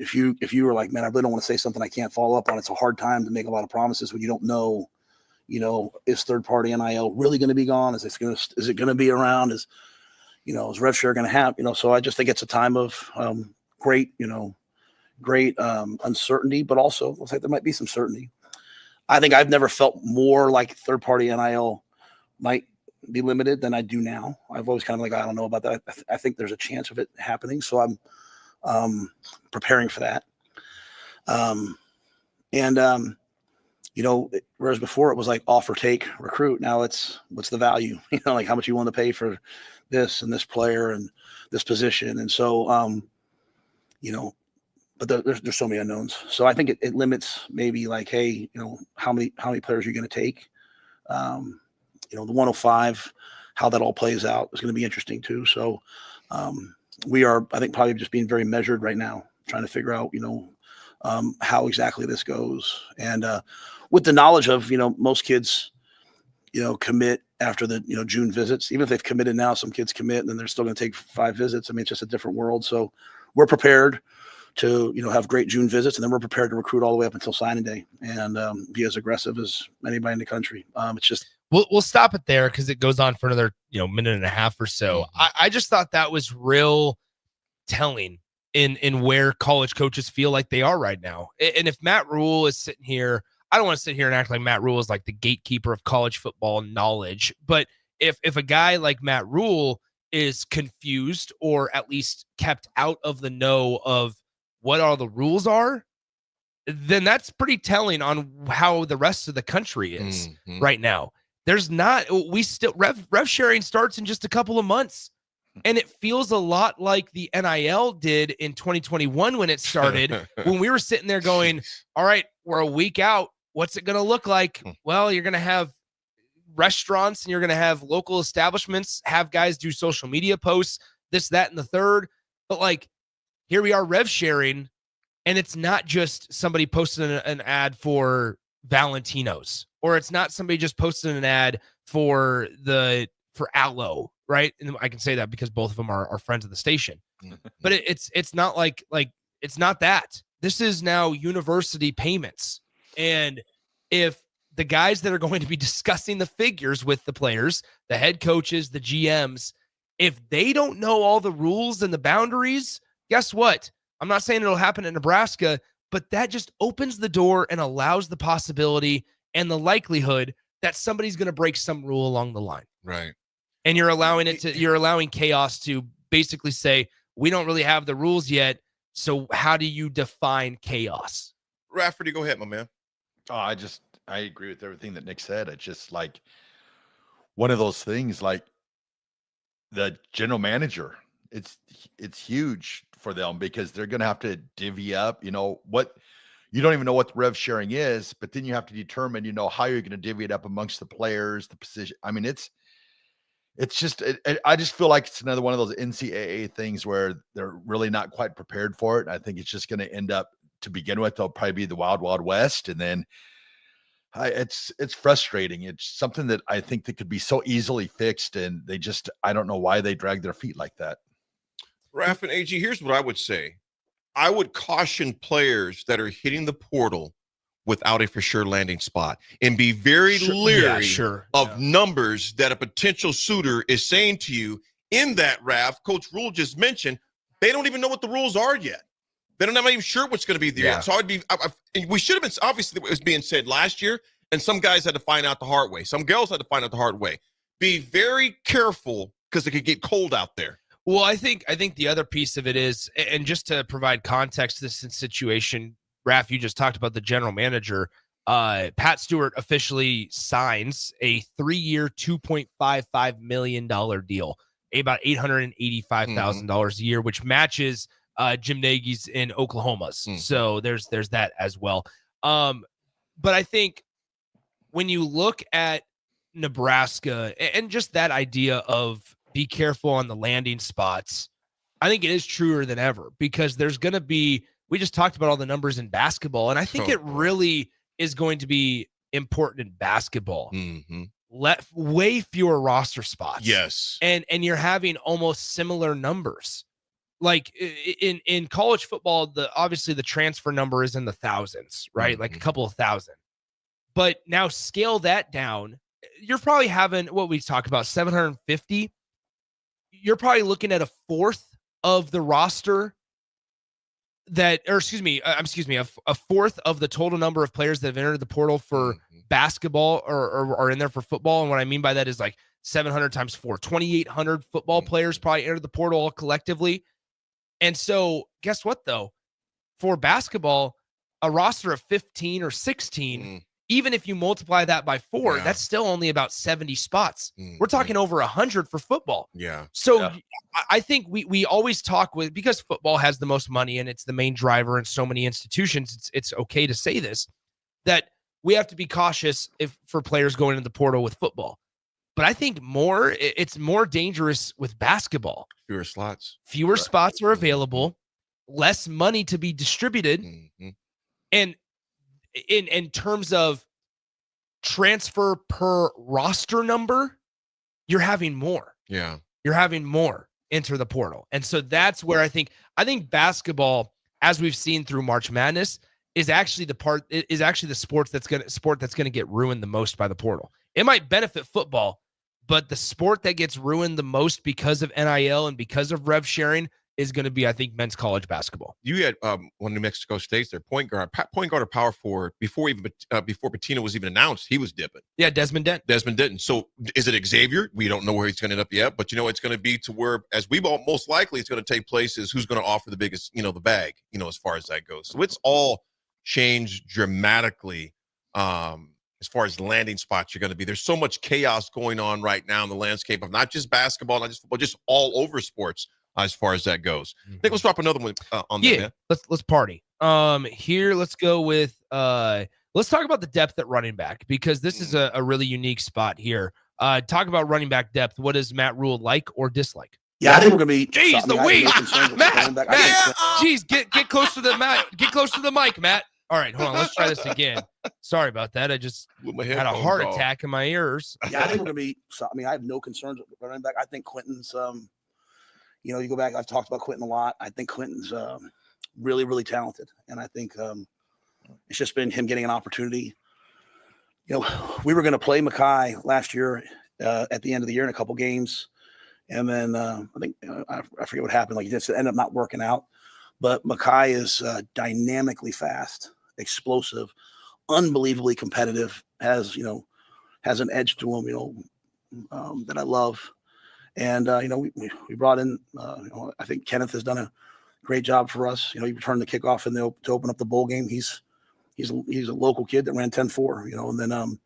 if you were like, man, I really don't want to say something I can't follow up on. It's a hard time to make a lot of promises when you don't know, is third party NIL really going to be gone? Is it going to be around? Is rev share going to happen? So I just think it's a time of great uncertainty, but also looks like there might be some certainty. I think I've never felt more like third party NIL might be limited than I do now. I've always kind of like, I don't know about that. I think there's a chance of it happening. So I'm preparing for that. Whereas before it was like offer, take, recruit. Now it's what's the value, like how much you want to pay for this and this player and this position. And so, but there's so many unknowns. So I think it limits maybe like, hey, how many players are you going to take? The 105, how that all plays out is going to be interesting too. So we are, I think, probably just being very measured right now, trying to figure out, how exactly this goes. And with the knowledge of, most kids, commit after the, June visits. Even if they've committed now, some kids commit and then they're still going to take 5 visits. I mean, it's just a different world. So we're prepared to, have great June visits, and then we're prepared to recruit all the way up until signing day and be as aggressive as anybody in the country. It's just, We'll stop it there because it goes on for another minute and a half or so. I just thought that was real telling in where college coaches feel like they are right now. And if Matt Rule is sitting here, I don't want to sit here and act like Matt Rule is like the gatekeeper of college football knowledge. But if a guy like Matt Rule is confused or at least kept out of the know of what all the rules are, then that's pretty telling on how the rest of the country is right now. There's not, we still, rev sharing starts in just a couple of months. And it feels a lot like the NIL did in 2021 when it started, when we were sitting there going, all right, we're a week out. What's it going to look like? Well, you're going to have restaurants and you're going to have local establishments, have guys do social media posts, this, that, and the third. But like, here we are rev sharing, and it's not just somebody posting an ad for Valentino's, or it's not somebody just posting an ad for Aloe, right? And I can say that because both of them are friends of the station. But it's not like it's not that. This is now university payments. And if the guys that are going to be discussing the figures with the players, the head coaches, the GMs, if they don't know all the rules and the boundaries, guess what? I'm not saying it'll happen in Nebraska, but that just opens the door and allows the possibility and the likelihood that somebody's going to break some rule along the line. Right. And you're allowing chaos to basically say, we don't really have the rules yet. So how do you define chaos? Rafferty, go ahead, my man. Oh, I agree with everything that Nick said. It's just like one of those things, like the general manager, it's huge for them because they're going to have to divvy up, what you don't even know what the rev sharing is, but then you have to determine, how you're going to divvy it up amongst the players, the position. I mean, it's just, I just feel like it's another one of those NCAA things where they're really not quite prepared for it. I think it's just going to end up, to begin with, they'll probably be the wild, wild west. And then it's frustrating. It's something that I think that could be so easily fixed. And I don't know why they drag their feet like that. Raff and AG, here's what I would say. I would caution players that are hitting the portal without a for sure landing spot and be very leery of numbers that a potential suitor is saying to you. In that, Raff, Coach Rule just mentioned, they don't even know what the rules are yet. They're not even sure what's going to be there. So we should have been, obviously it was being said last year, and some guys had to find out the hard way. Some girls had to find out the hard way. Be very careful because it could get cold out there. Well, I think the other piece of it is, and just to provide context to this situation, Raff, you just talked about the general manager. Pat Stewart officially signs a 3-year, $2.55 million deal, about $885,000 a year, which matches Jim Nagy's in Oklahoma's. So there's that as well. But I think when you look at Nebraska and just that idea of be careful on the landing spots, I think it is truer than ever because there's going to be, we just talked about all the numbers in basketball, and I think it really is going to be important in basketball. Way fewer roster spots. Yes. And you're having almost similar numbers. like in college football, obviously the transfer number is in the thousands, right? Like a couple of thousand. But now scale that down. You're probably having what we talk about 750. You're probably looking at a fourth of the roster a fourth of the total number of players that have entered the portal for basketball or are in there for football. And what I mean by that is like 700 times 4, 2,800 football players probably entered the portal all collectively. And so guess what, though? For basketball, a roster of 15 or 16, even if you multiply that by 4, that's still only about 70 spots. We're talking over 100 for football. Yeah. So I think we always talk because football has the most money and it's the main driver in so many institutions. It's okay to say this, that we have to be cautious for players going into the portal with football. But I think it's more dangerous with basketball. Fewer slots. Fewer spots are available, less money to be distributed. And in terms of transfer per roster number, you're having more. Yeah. You're having more enter the portal. And so that's where I think basketball, as we've seen through March Madness, is actually the sport that's going to get ruined the most by the portal. It might benefit football, but the sport that gets ruined the most because of NIL and because of rev sharing is going to be, I think, men's college basketball. You had one New Mexico State's their point guard or power forward before Pitino was even announced. He was dipping. Yeah, Desmond Denton. So is it Xavier? We don't know where he's going to end up yet, but it's going to be to where, as we most likely, it's going to take place is who's going to offer the biggest, the bag, as far as that goes. So it's all changed dramatically. As far as landing spots you're going to be. There's so much chaos going on right now in the landscape of not just basketball, not just football, just all over sports as far as that goes. I think let's drop another one on that, man. Let's party. Here, let's go with let's talk about the depth at running back, because this is a really unique spot here. Talk about running back depth. What does Matt Rule like or dislike? Yeah, I think we're going to be. Jeez, Matt. Jeez, get close to the Matt. Get close to the mic, Matt. All right, hold on. Let's try this again. Sorry about that. I just had a heart attack in my ears. Yeah, I think we're going to be. I have no concerns with running back. I think Quentin's. You go back. I've talked about Quentin a lot. I think Quentin's really, really talented, and I think it's just been him getting an opportunity. We were going to play Mackay last year at the end of the year in a couple games, and then I think I forget what happened. Like it just ended up not working out. But Mackay is dynamically fast, explosive, unbelievably competitive. Has an edge to him. That I love. And we brought in. I think Kenneth has done a great job for us. He returned the kickoff to open up the bowl game. He's a local kid that ran 10-4. And then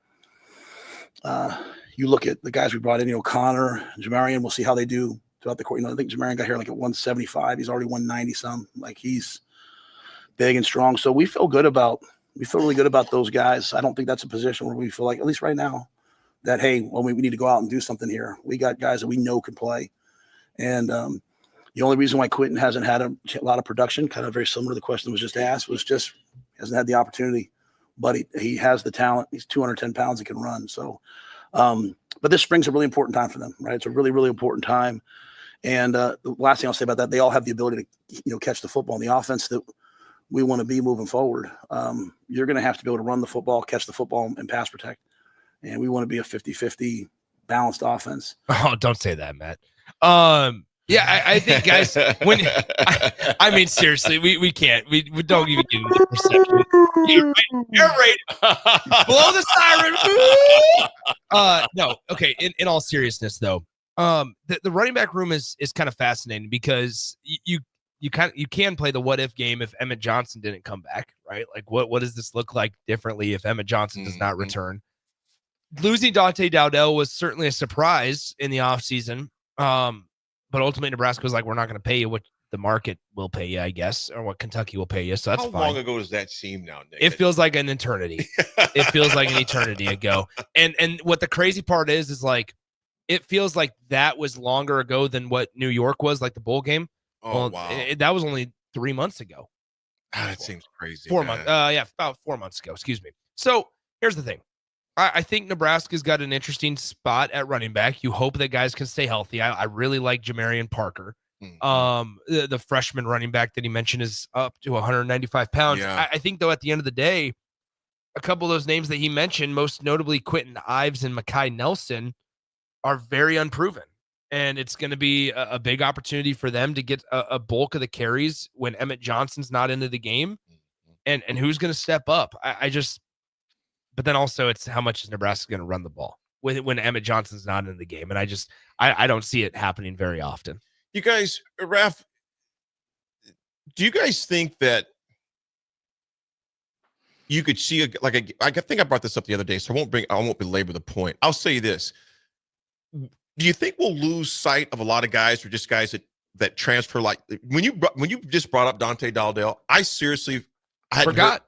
you look at the guys we brought in. Connor, Jamarian. We'll see how they do throughout the court. I think Jamarian got here like at 175. He's already 190 some. Like he's big and strong. So we feel really good about those guys. I don't think that's a position where we feel like, at least right now, that, hey, we need to go out and do something here. We got guys that we know can play. And the only reason why Quentin hasn't had a lot of production, kind of very similar to the question that was just asked, was just hasn't had the opportunity. But he has the talent. He's 210 pounds and can run. So, but this spring's a really important time for them, right? It's a really, really important time. And the last thing I'll say about that, they all have the ability to, catch the football. In the offense that we want to be moving forward, you're going to have to be able to run the football, catch the football, and pass protect. And we want to be a 50-50 balanced offense. Oh, don't say that, Matt. Yeah, I think, guys, I mean, seriously, we can't. We don't even give the perception. Air raid. Blow the siren. No, okay, in all seriousness, though, the running back room is kind of fascinating because you can play the what if game if Emmett Johnson didn't come back, right? Like what does this look like differently if Emmett Johnson does not return? Losing Dante Dowdell was certainly a surprise in the offseason. But ultimately Nebraska was like, we're not going to pay you what the market will pay you, I guess, or what Kentucky will pay you. So that's fine. How long ago does that seem now, Nick? It feels like an eternity. It feels like an eternity ago. And what the crazy part is like, it feels like that was longer ago than what New York was, like the bowl game. Oh, wow. That was only 3 months ago. That seems crazy. 4 months. About 4 months ago. Excuse me. So here's the thing. I think Nebraska's got an interesting spot at running back. You hope that guys can stay healthy. I really like Jamarian Parker. The freshman running back that he mentioned is up to 195 pounds. Yeah. I think, though, at the end of the day, a couple of those names that he mentioned, most notably Quentin Ives and Mekhi Nelson, are very unproven. And it's going to be a big opportunity for them to get a bulk of the carries when Emmett Johnson's not into the game. And who's going to step up? But then also it's how much is Nebraska going to run the ball when Emmett Johnson's not in the game. And I don't see it happening very often. You guys, Raff, do you guys think that you could see I think I brought this up the other day, so I won't belabor the point. I'll say this. Do you think we'll lose sight of a lot of guys or just guys that transfer? Like when you just brought up Dante Daldale, I seriously forgot.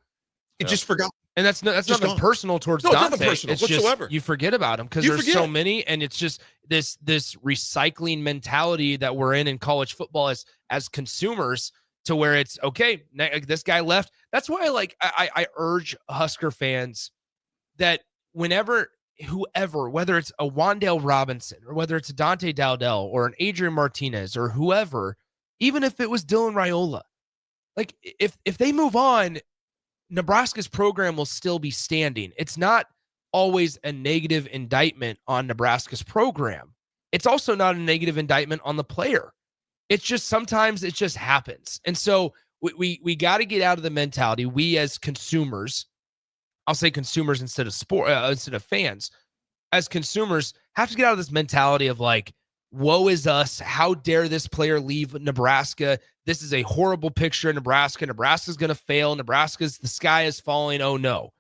Just forgot. And that's nothing gone. personal towards No, Dante. it's nothing personal whatsoever. Just, you forget about him because there's so many, and it's just this recycling mentality that we're in college football as consumers, to where it's okay. This guy left. That's why I urge Husker fans that whoever, whether it's a Wan'Dale Robinson or whether it's a Dante Dowdell or an Adrian Martinez or whoever, even if it was Dylan Raiola, like if they move on, Nebraska's program will still be standing. It's not always a negative indictment on Nebraska's program. It's also not a negative indictment on the player. It's just sometimes it just happens. And so we got to get out of the mentality. We as consumers, I'll say consumers instead of fans, as consumers have to get out of this mentality of like, woe is us. How dare this player leave Nebraska? This is a horrible picture of Nebraska. Nebraska's going to fail. The sky is falling. Oh no.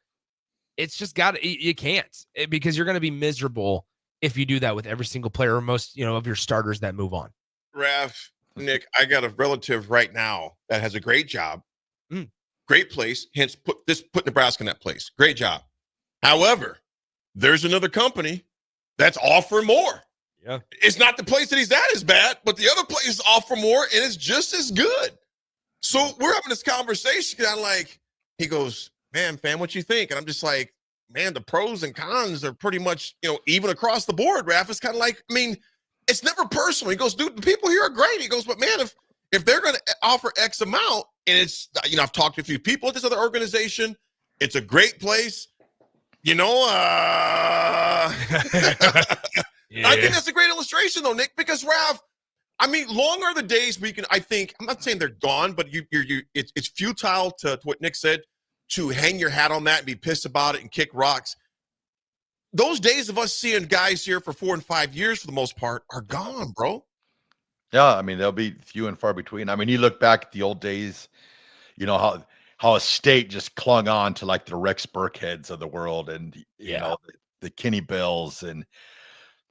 It's just you can't, because you're going to be miserable if you do that with every single player or most, of your starters that move on. Raff, Nick, I got a relative right now that has a great job, great place. Hence put Nebraska in that place. Great job. However, there's another company that's offering more. Yeah. It's not the place that he's at is bad, but the other place is offer more and it's just as good. So we're having this conversation. And I'm like, he goes, man, fam, what you think? And I'm just like, man, the pros and cons are pretty much, even across the board, Raff. It's kind of like, it's never personal. He goes, dude, the people here are great. He goes, but man, if they're going to offer X amount, and it's, I've talked to a few people at this other organization, it's a great place, Yeah. I think that's a great illustration, though, Nick, because Raff, long are the days we can. I think I'm not saying they're gone, but it's futile to what Nick said, to hang your hat on that and be pissed about it and kick rocks. Those days of us seeing guys here for 4 and 5 years, for the most part, are gone, bro. Yeah, they'll be few and far between. You look back at the old days, how a state just clung on to like the Rex Burkheads of the world, and the Kenny Bells and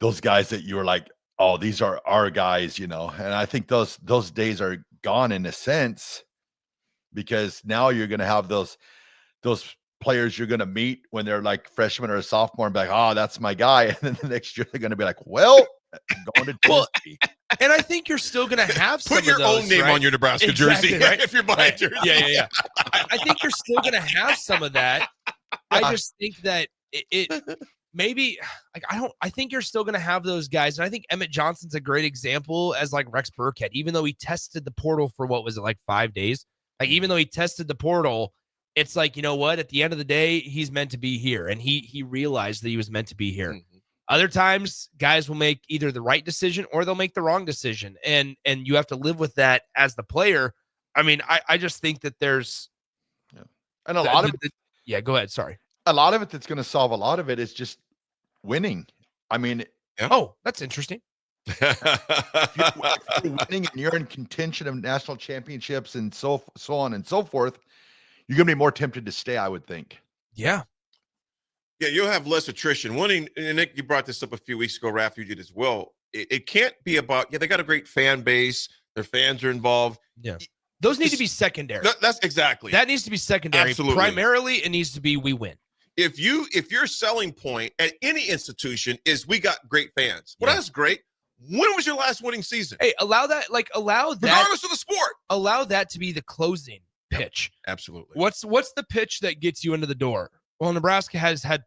those guys that you were like, oh, these are our guys, and I think those days are gone in a sense, because now you're going to have those players you're going to meet when they're like freshmen or a sophomore and be like, oh, that's my guy. And then the next year they're going to be like, well, I'm going to Tennessee. And I think you're still going to have some Put your of those, own name right? on your Nebraska jersey, Right? if you're buying a jersey. Yeah. I think you're still going to have some of that. I just think that it maybe I think you're still going to have those guys. And I think Emmett Johnson's a great example as like Rex Burkhead, even though he tested the portal for 5 days. Like, even though he tested the portal, it's like, what? At the end of the day, he's meant to be here. And he realized that he was meant to be here. Mm-hmm. Other times, guys will make either the right decision or they'll make the wrong decision. And you have to live with that as the player. I just think that there's... Yeah. And a lot of it... Yeah, go ahead. Sorry. A lot of it that's going to solve a lot of it is just winning. Oh, that's interesting. If you're winning and you're in contention of national championships and so on and so forth, you're going to be more tempted to stay, I would think. Yeah. Yeah, you'll have less attrition. Winning, and Nick, you brought this up a few weeks ago, Raff, you did as well. It can't be about, they got a great fan base. Their fans are involved. Yeah. Those need to be secondary. That's exactly. That needs to be secondary. Absolutely. Primarily, it needs to be we win. If your selling point at any institution is we got great fans, well, that's great. When was your last winning season? Hey, allow that, regardless of the sport, allow that to be the closing pitch. Absolutely. What's the pitch that gets you into the door? Well, Nebraska has had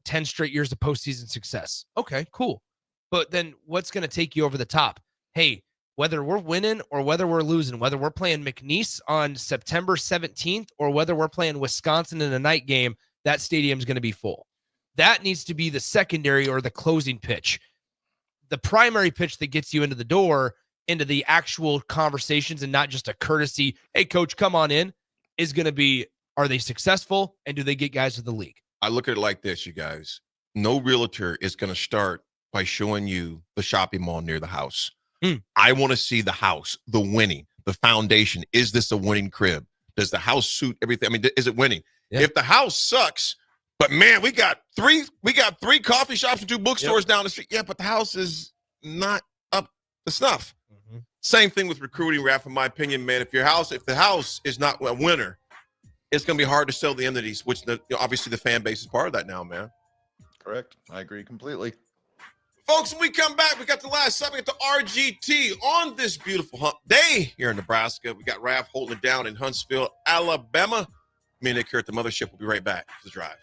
10 straight years of postseason success. Okay, cool. But then what's going to take you over the top? Hey, whether we're winning or whether we're losing, whether we're playing McNeese on September 17th or whether we're playing Wisconsin in a night game, that stadium's going to be full. That needs to be the secondary or the closing pitch. The primary pitch that gets you into the door, into the actual conversations and not just a courtesy, hey, coach, come on in, is going to be, are they successful and do they get guys to the league? I look at it like this, you guys. No realtor is going to start by showing you the shopping mall near the house. I want to see the house, the winning, the foundation. Is this a winning crib? Does the house suit everything? I mean, is it winning? Yeah. If the house sucks, but man, we got three coffee shops and 2 bookstores down the street. Yeah, but the house is not up to snuff. Mm-hmm. Same thing with recruiting, Raff, in my opinion, man. If the house is not a winner, it's going to be hard to sell the entities, which obviously the fan base is part of that now, man. Correct. I agree completely. Folks, when we come back, we got the last segment to RGT on this beautiful hump day here in Nebraska. We got Raff holding it down in Huntsville, Alabama. Me and Nick here at the mothership. We'll be right back to the drive.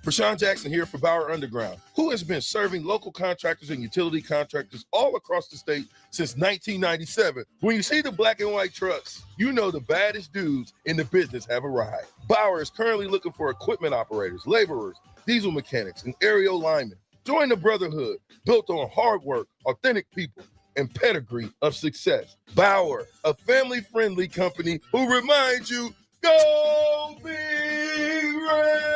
Prashawn Jackson here for Bauer Underground, who has been serving local contractors and utility contractors all across the state since 1997. When you see the black and white trucks, you know the baddest dudes in the business have arrived. Bauer is currently looking for equipment operators, laborers, diesel mechanics, and aerial linemen. Join the brotherhood built on hard work, authentic people, and pedigree of success. Bauer, a family-friendly company who reminds you, go Big Red!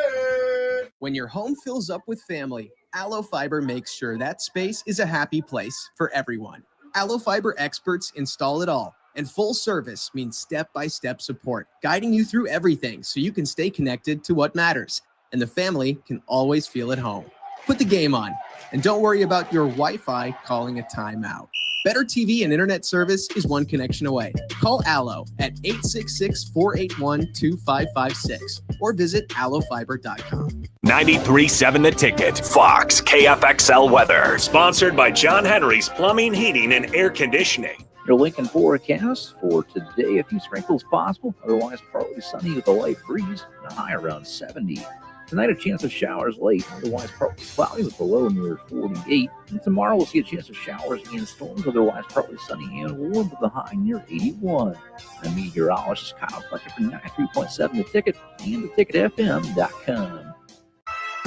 When your home fills up with family, Allo Fiber makes sure that space is a happy place for everyone. Allo Fiber experts install it all, and full service means step-by-step support, guiding you through everything so you can stay connected to what matters, and the family can always feel at home. Put the game on, and don't worry about your Wi-Fi calling a timeout. Better TV and internet service is one connection away. Call Allo at 866-481-2556 or visit allofiber.com. 93.7 The Ticket, Fox, KFXL weather. Sponsored by John Henry's Plumbing, Heating, and Air Conditioning. Your Lincoln forecast for today, a few sprinkles possible, otherwise partly sunny with a light breeze and a high around 70. Tonight, a chance of showers late, otherwise partly cloudy with a low near 48. And tomorrow, we'll see a chance of showers and storms, otherwise partly sunny and warm with a high near 81. I'm meteorologist Kyle Fletcher for 93.7 The Ticket and theticketfm.com.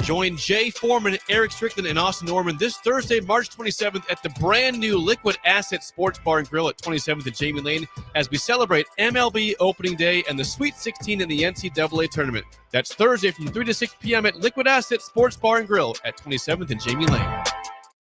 Join Jay Foreman, Eric Strickland, and Austin Norman this Thursday, March 27th at the brand new Liquid Asset Sports Bar and Grill at 27th and Jamie Lane as we celebrate MLB opening day and the Sweet 16 in the NCAA tournament. That's Thursday from 3 to 6 p.m. at Liquid Asset Sports Bar and Grill at 27th and Jamie Lane.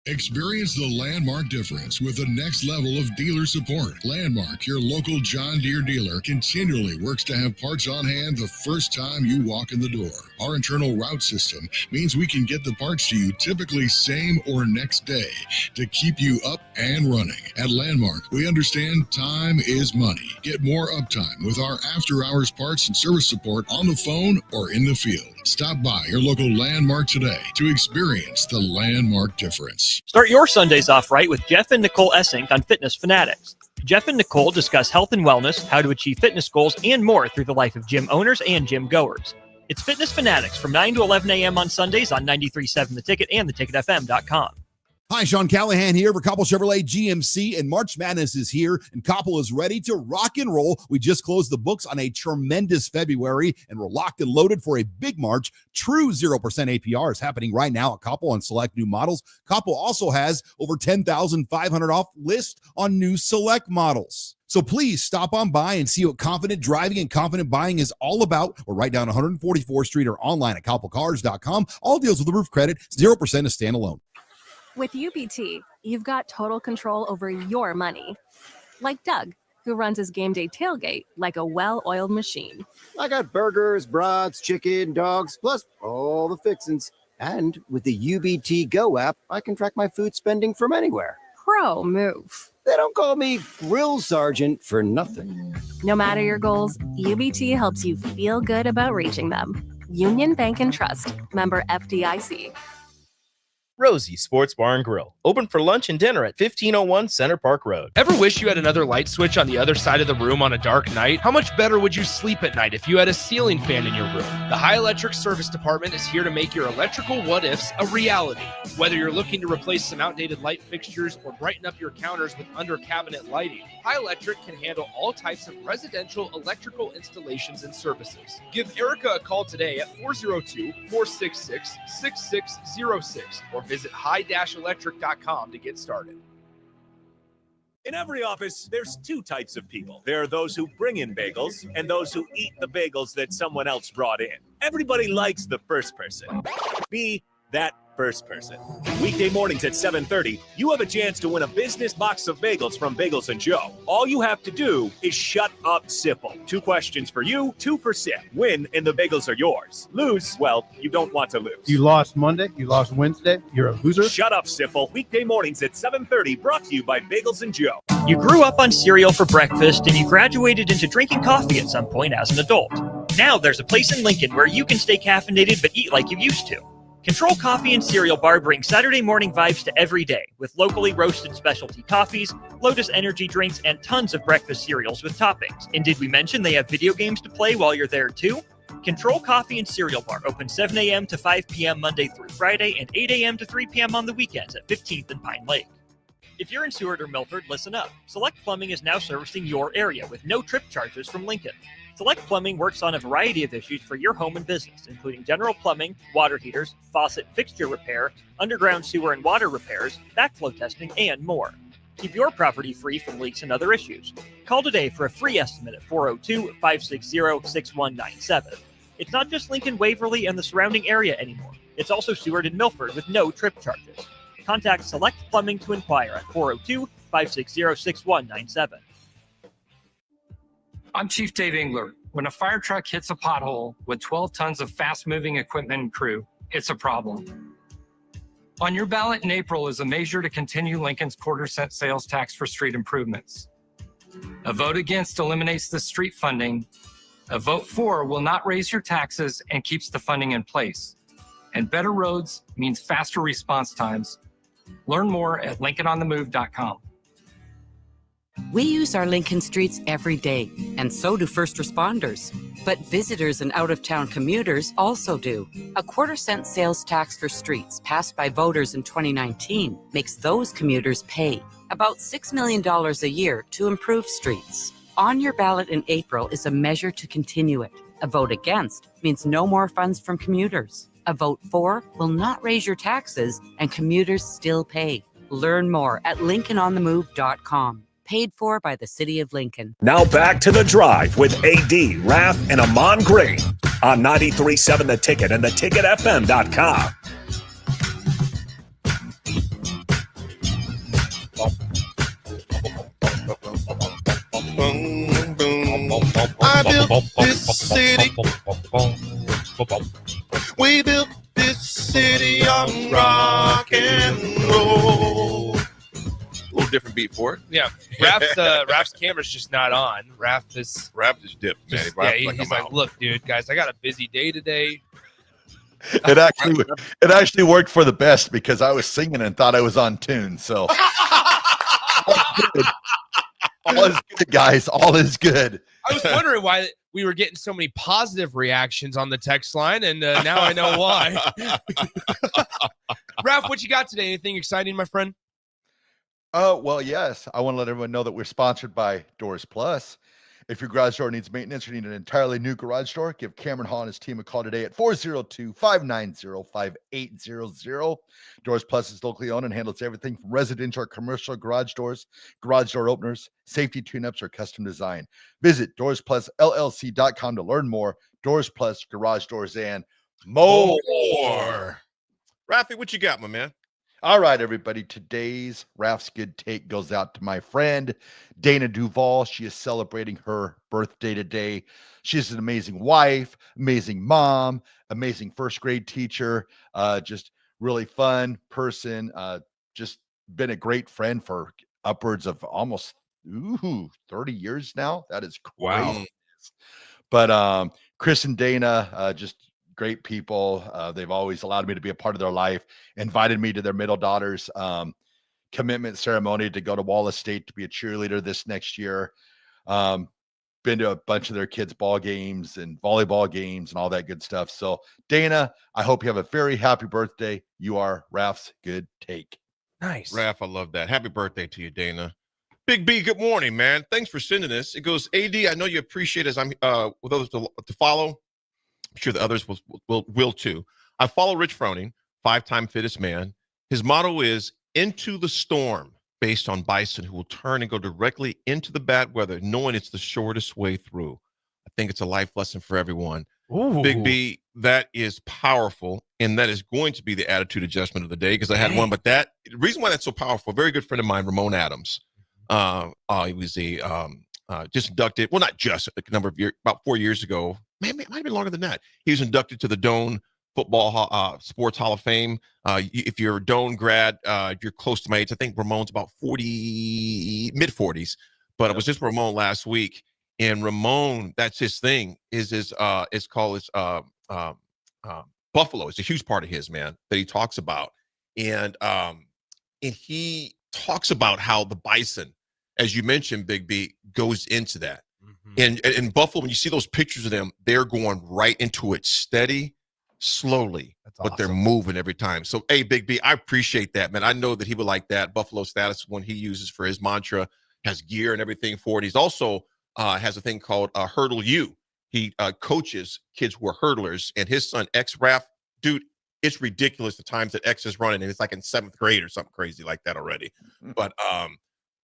Experience the Landmark difference with the next level of dealer support. Landmark, your local John Deere dealer, continually works to have parts on hand the first time you walk in the door. Our internal route system means we can get the parts to you typically same or next day to keep you up and running. At Landmark, we understand time is money. Get more uptime with our after-hours parts and service support on the phone or in the field. Stop by your local Landmark today to experience the Landmark difference. Start your Sundays off right with Jeff and Nicole Essink on Fitness Fanatics. Jeff and Nicole discuss health and wellness, how to achieve fitness goals, and more through the life of gym owners and gym goers. It's Fitness Fanatics from 9 to 11 a.m. on Sundays on 93.7 The Ticket and theticketfm.com. Hi, Sean Callahan here for Koppel Chevrolet GMC, and March Madness is here, and Koppel is ready to rock and roll. We just closed the books on a tremendous February, and we're locked and loaded for a big March. True 0% APR is happening right now at Koppel on select new models. Koppel also has over 10,500 off list on new select models. So please stop on by and see what confident driving and confident buying is all about. We're right down 144th Street or online at koppelcars.com. All deals with the roof credit, 0% is standalone. With UBT, you've got total control over your money. Like Doug, who runs his game day tailgate like a well-oiled machine. I got burgers, brats, chicken, dogs, plus all the fixins. And with the UBT Go app, I can track my food spending from anywhere. Pro move. They don't call me Grill Sergeant for nothing. No matter your goals, UBT helps you feel good about reaching them. Union Bank and Trust. Member FDIC. Rosie Sports Bar and Grill, open for lunch and dinner at 1501 Center Park Road. Ever wish you had another light switch on the other side of the room on a dark night? How much better would you sleep at night if you had a ceiling fan in your room? The High Electric Service Department is here to make your electrical what-ifs a reality. Whether you're looking to replace some outdated light fixtures or brighten up your counters with under-cabinet lighting, High Electric can handle all types of residential electrical installations and services. Give Erica a call today at 402-466-6606 or visit high-electric.com to get started. In every office, there's two types of people. There are those who bring in bagels and those who eat the bagels that someone else brought in. Everybody likes the first person. Be that first person. Weekday mornings at 7:30, you have a chance to win a business box of bagels from Bagels & Joe. All you have to do is shut up, Sipple. 2 questions for you, 2 for Sip. Win, and the bagels are yours. Lose, well, you don't want to lose. You lost Monday, you lost Wednesday, you're a loser. Shut up, Sipple. Weekday mornings at 7:30, brought to you by Bagels & Joe. You grew up on cereal for breakfast and you graduated into drinking coffee at some point as an adult. Now there's a place in Lincoln where you can stay caffeinated but eat like you used to. Control Coffee and Cereal Bar brings Saturday morning vibes to every day with locally roasted specialty coffees, Lotus energy drinks, and tons of breakfast cereals with toppings. And did we mention they have video games to play while you're there too? Control Coffee and Cereal Bar open 7 a.m. to 5 p.m. Monday through Friday and 8 a.m. to 3 p.m. on the weekends at 15th and Pine Lake. If you're in Seward or Milford, listen up. Select Plumbing is now servicing your area with no trip charges from Lincoln. Select Plumbing works on a variety of issues for your home and business, including general plumbing, water heaters, faucet fixture repair, underground sewer and water repairs, backflow testing, and more. Keep your property free from leaks and other issues. Call today for a free estimate at 402-560-6197. It's not just Lincoln, Waverly, and the surrounding area anymore. It's also Seward and Milford with no trip charges. Contact Select Plumbing to inquire at 402-560-6197. I'm Chief Dave Engler. When a fire truck hits a pothole with 12 tons of fast-moving equipment and crew, it's a problem. On your ballot in April is a measure to continue Lincoln's quarter-cent sales tax for street improvements. A vote against eliminates the street funding. A vote for will not raise your taxes and keeps the funding in place. And better roads means faster response times. Learn more at LincolnOnTheMove.com. We use our Lincoln streets every day, and so do first responders. But visitors and out-of-town commuters also do. A quarter-cent sales tax for streets passed by voters in 2019 makes those commuters pay about $6 million a year to improve streets. On your ballot in April is a measure to continue it. A vote against means no more funds from commuters. A vote for will not raise your taxes, and commuters still pay. Learn more at LincolnOnTheMove.com. Paid for by the City of Lincoln. Now back to The Drive with AD, Raff, and Ahman Green on 93.7 The Ticket and theticketfm.com. I built this city. We built this city on rock and roll. A little different beat for it. Yeah, Raff's camera's just not on. Raff just dipped, man. He's like, look, dude, guys, I got a busy day today. It actually worked for the best because I was singing and thought I was on tune. So all is good, guys. All is good. I was wondering why we were getting so many positive reactions on the text line, and now I know why. Raff, what you got today? Anything exciting, my friend? Well, yes. I want to let everyone know that we're sponsored by Doors Plus. If your garage door needs maintenance or need an entirely new garage door, give Cameron Hall and his team a call today at 402-590-5800. Doors Plus is locally owned and handles everything from residential or commercial garage doors, garage door openers, safety tune-ups, or custom design. Visit DoorsPlusLLC.com to learn more. Doors Plus, garage doors, and more. Raffy, what you got, my man? All right, everybody. Today's Raff's Good Take goes out to my friend, Dana Duvall. She is celebrating her birthday today. She's an amazing wife, amazing mom, amazing first grade teacher, just really fun person, just been a great friend for upwards of almost 30 years now. That is crazy. Wow. But Chris and Dana, just great people. They've always allowed me to be a part of their life, invited me to their middle daughter's commitment ceremony to go to Wallace State to be a cheerleader this next year. Been to a bunch of their kids' ball games and volleyball games and all that good stuff. So, Dana, I hope you have a very happy birthday. You are Raff's good take. Nice. Raff, I love that. Happy birthday to you, Dana. Big B, good morning, man. Thanks for sending this. It goes, AD, I know you appreciate as I'm with others to follow. I'm sure the others will too. I follow Rich Froning, 5-time fittest man. His motto is into the storm, based on bison who will turn and go directly into the bad weather, knowing it's the shortest way through. I think it's a life lesson for everyone. Ooh. Big B, that is powerful, and that is going to be the attitude adjustment of the day, because I had one, but the reason why that's so powerful, a very good friend of mine, Ramon Adams, he was just inducted, well, not just a number of years, about 4 years ago, man, it might have been longer than that. He was inducted to the Doane Football Sports Hall of Fame. If you're a Doane grad, you're close to my age. I think Ramon's about 40, mid-40s, but I was just with Ramon last week, and Ramon, that's his thing, it's called Buffalo. It's a huge part of his, man, that he talks about. And he talks about how the bison, as you mentioned, Big B, goes into that. And in Buffalo, when you see those pictures of them, they're going right into it steady, slowly, but they're moving every time. So, hey, Big B, I appreciate that, man. I know that he would like that. Buffalo Status, when he uses for his mantra, has gear and everything for it. He's also has a thing called Hurdle U. He coaches kids who are hurdlers, and his son, X-Raff, dude, it's ridiculous the times that X is running, and it's like in 7th grade or something crazy like that already. But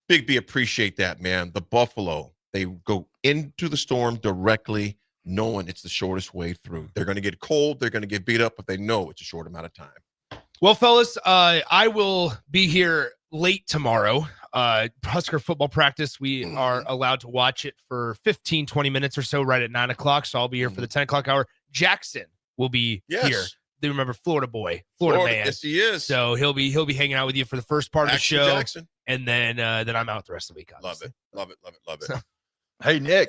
Big B, appreciate that, man. The Buffalo, they go into the storm directly, knowing it's the shortest way through. They're going to get cold, they're going to get beat up, but they know it's a short amount of time. Well, fellas, I will be here late tomorrow. Husker football practice, we are allowed to watch it for 15, 20 minutes or so right at 9 o'clock. So I'll be here for the 10 o'clock hour. Jackson will be here. They remember Florida boy, Florida man. Yes, he is. So he'll be hanging out with you for the first part of the show. Jackson. And then I'm out the rest of the week. Obviously. Love it. So, hey, Nick.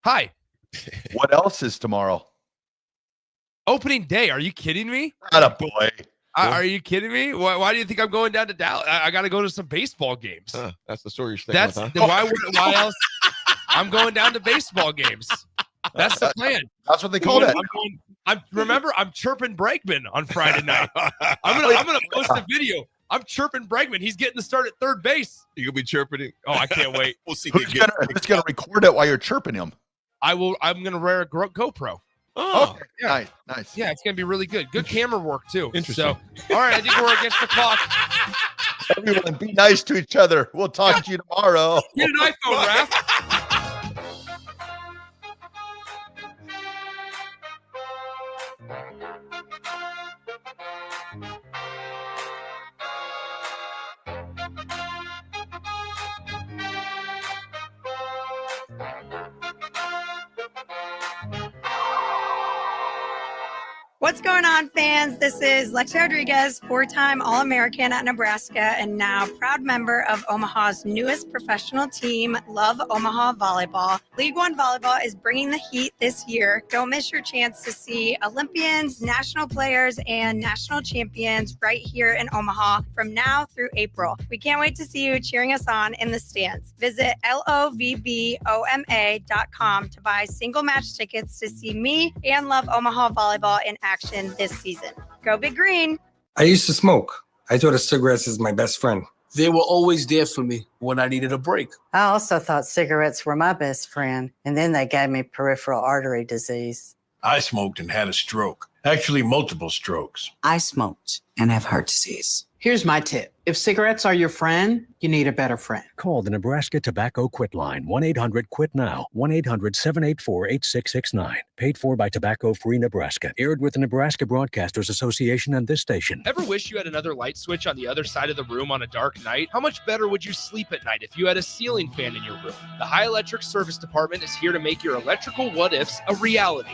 Hi. What else is tomorrow? Opening day. Are you kidding me? Attaboy. Are you kidding me? Why do you think I'm going down to Dallas? I got to go to some baseball games. That's the story you're sticking with, huh? Why else? I'm going down to baseball games. That's the plan. That's what they call it. I'm chirping Bregman on Friday night. I'm gonna post a video. I'm chirping Bregman. He's getting the start at third base. You'll be chirping him. Oh, I can't wait. We'll see. Who's gonna record it while you're chirping him? I'm gonna wear a GoPro. Oh, okay. Yeah. Nice. Yeah, it's gonna be really good. Good camera work too. Interesting. So, all right, I think we're against the clock. Everyone, be nice to each other. We'll talk to you tomorrow. Get an iPhone, Raff. What's going on, fans? This is Lexi Rodriguez, 4-time All-American at Nebraska and now proud member of Omaha's newest professional team, Love Omaha Volleyball. League One Volleyball is bringing the heat this year. Don't miss your chance to see Olympians, national players, and national champions right here in Omaha from now through April. We can't wait to see you cheering us on in the stands. Visit lovboma.com to buy single match tickets to see me and Love Omaha Volleyball in action this season. Go Big Green. I used to smoke. I thought of cigarettes as my best friend. They were always there for me when I needed a break. I also thought cigarettes were my best friend, and then they gave me peripheral artery disease. I smoked and had a stroke. Actually, multiple strokes. I smoked and have heart disease. Here's my tip. If cigarettes are your friend, you need a better friend. Call the Nebraska Tobacco Quit Line, 1-800-QUIT-NOW, 1-800-784-8669. Paid for by Tobacco Free Nebraska. Aired with the Nebraska Broadcasters Association and this station. Ever wish you had another light switch on the other side of the room on a dark night? How much better would you sleep at night if you had a ceiling fan in your room? The High Electric Service Department is here to make your electrical what-ifs a reality.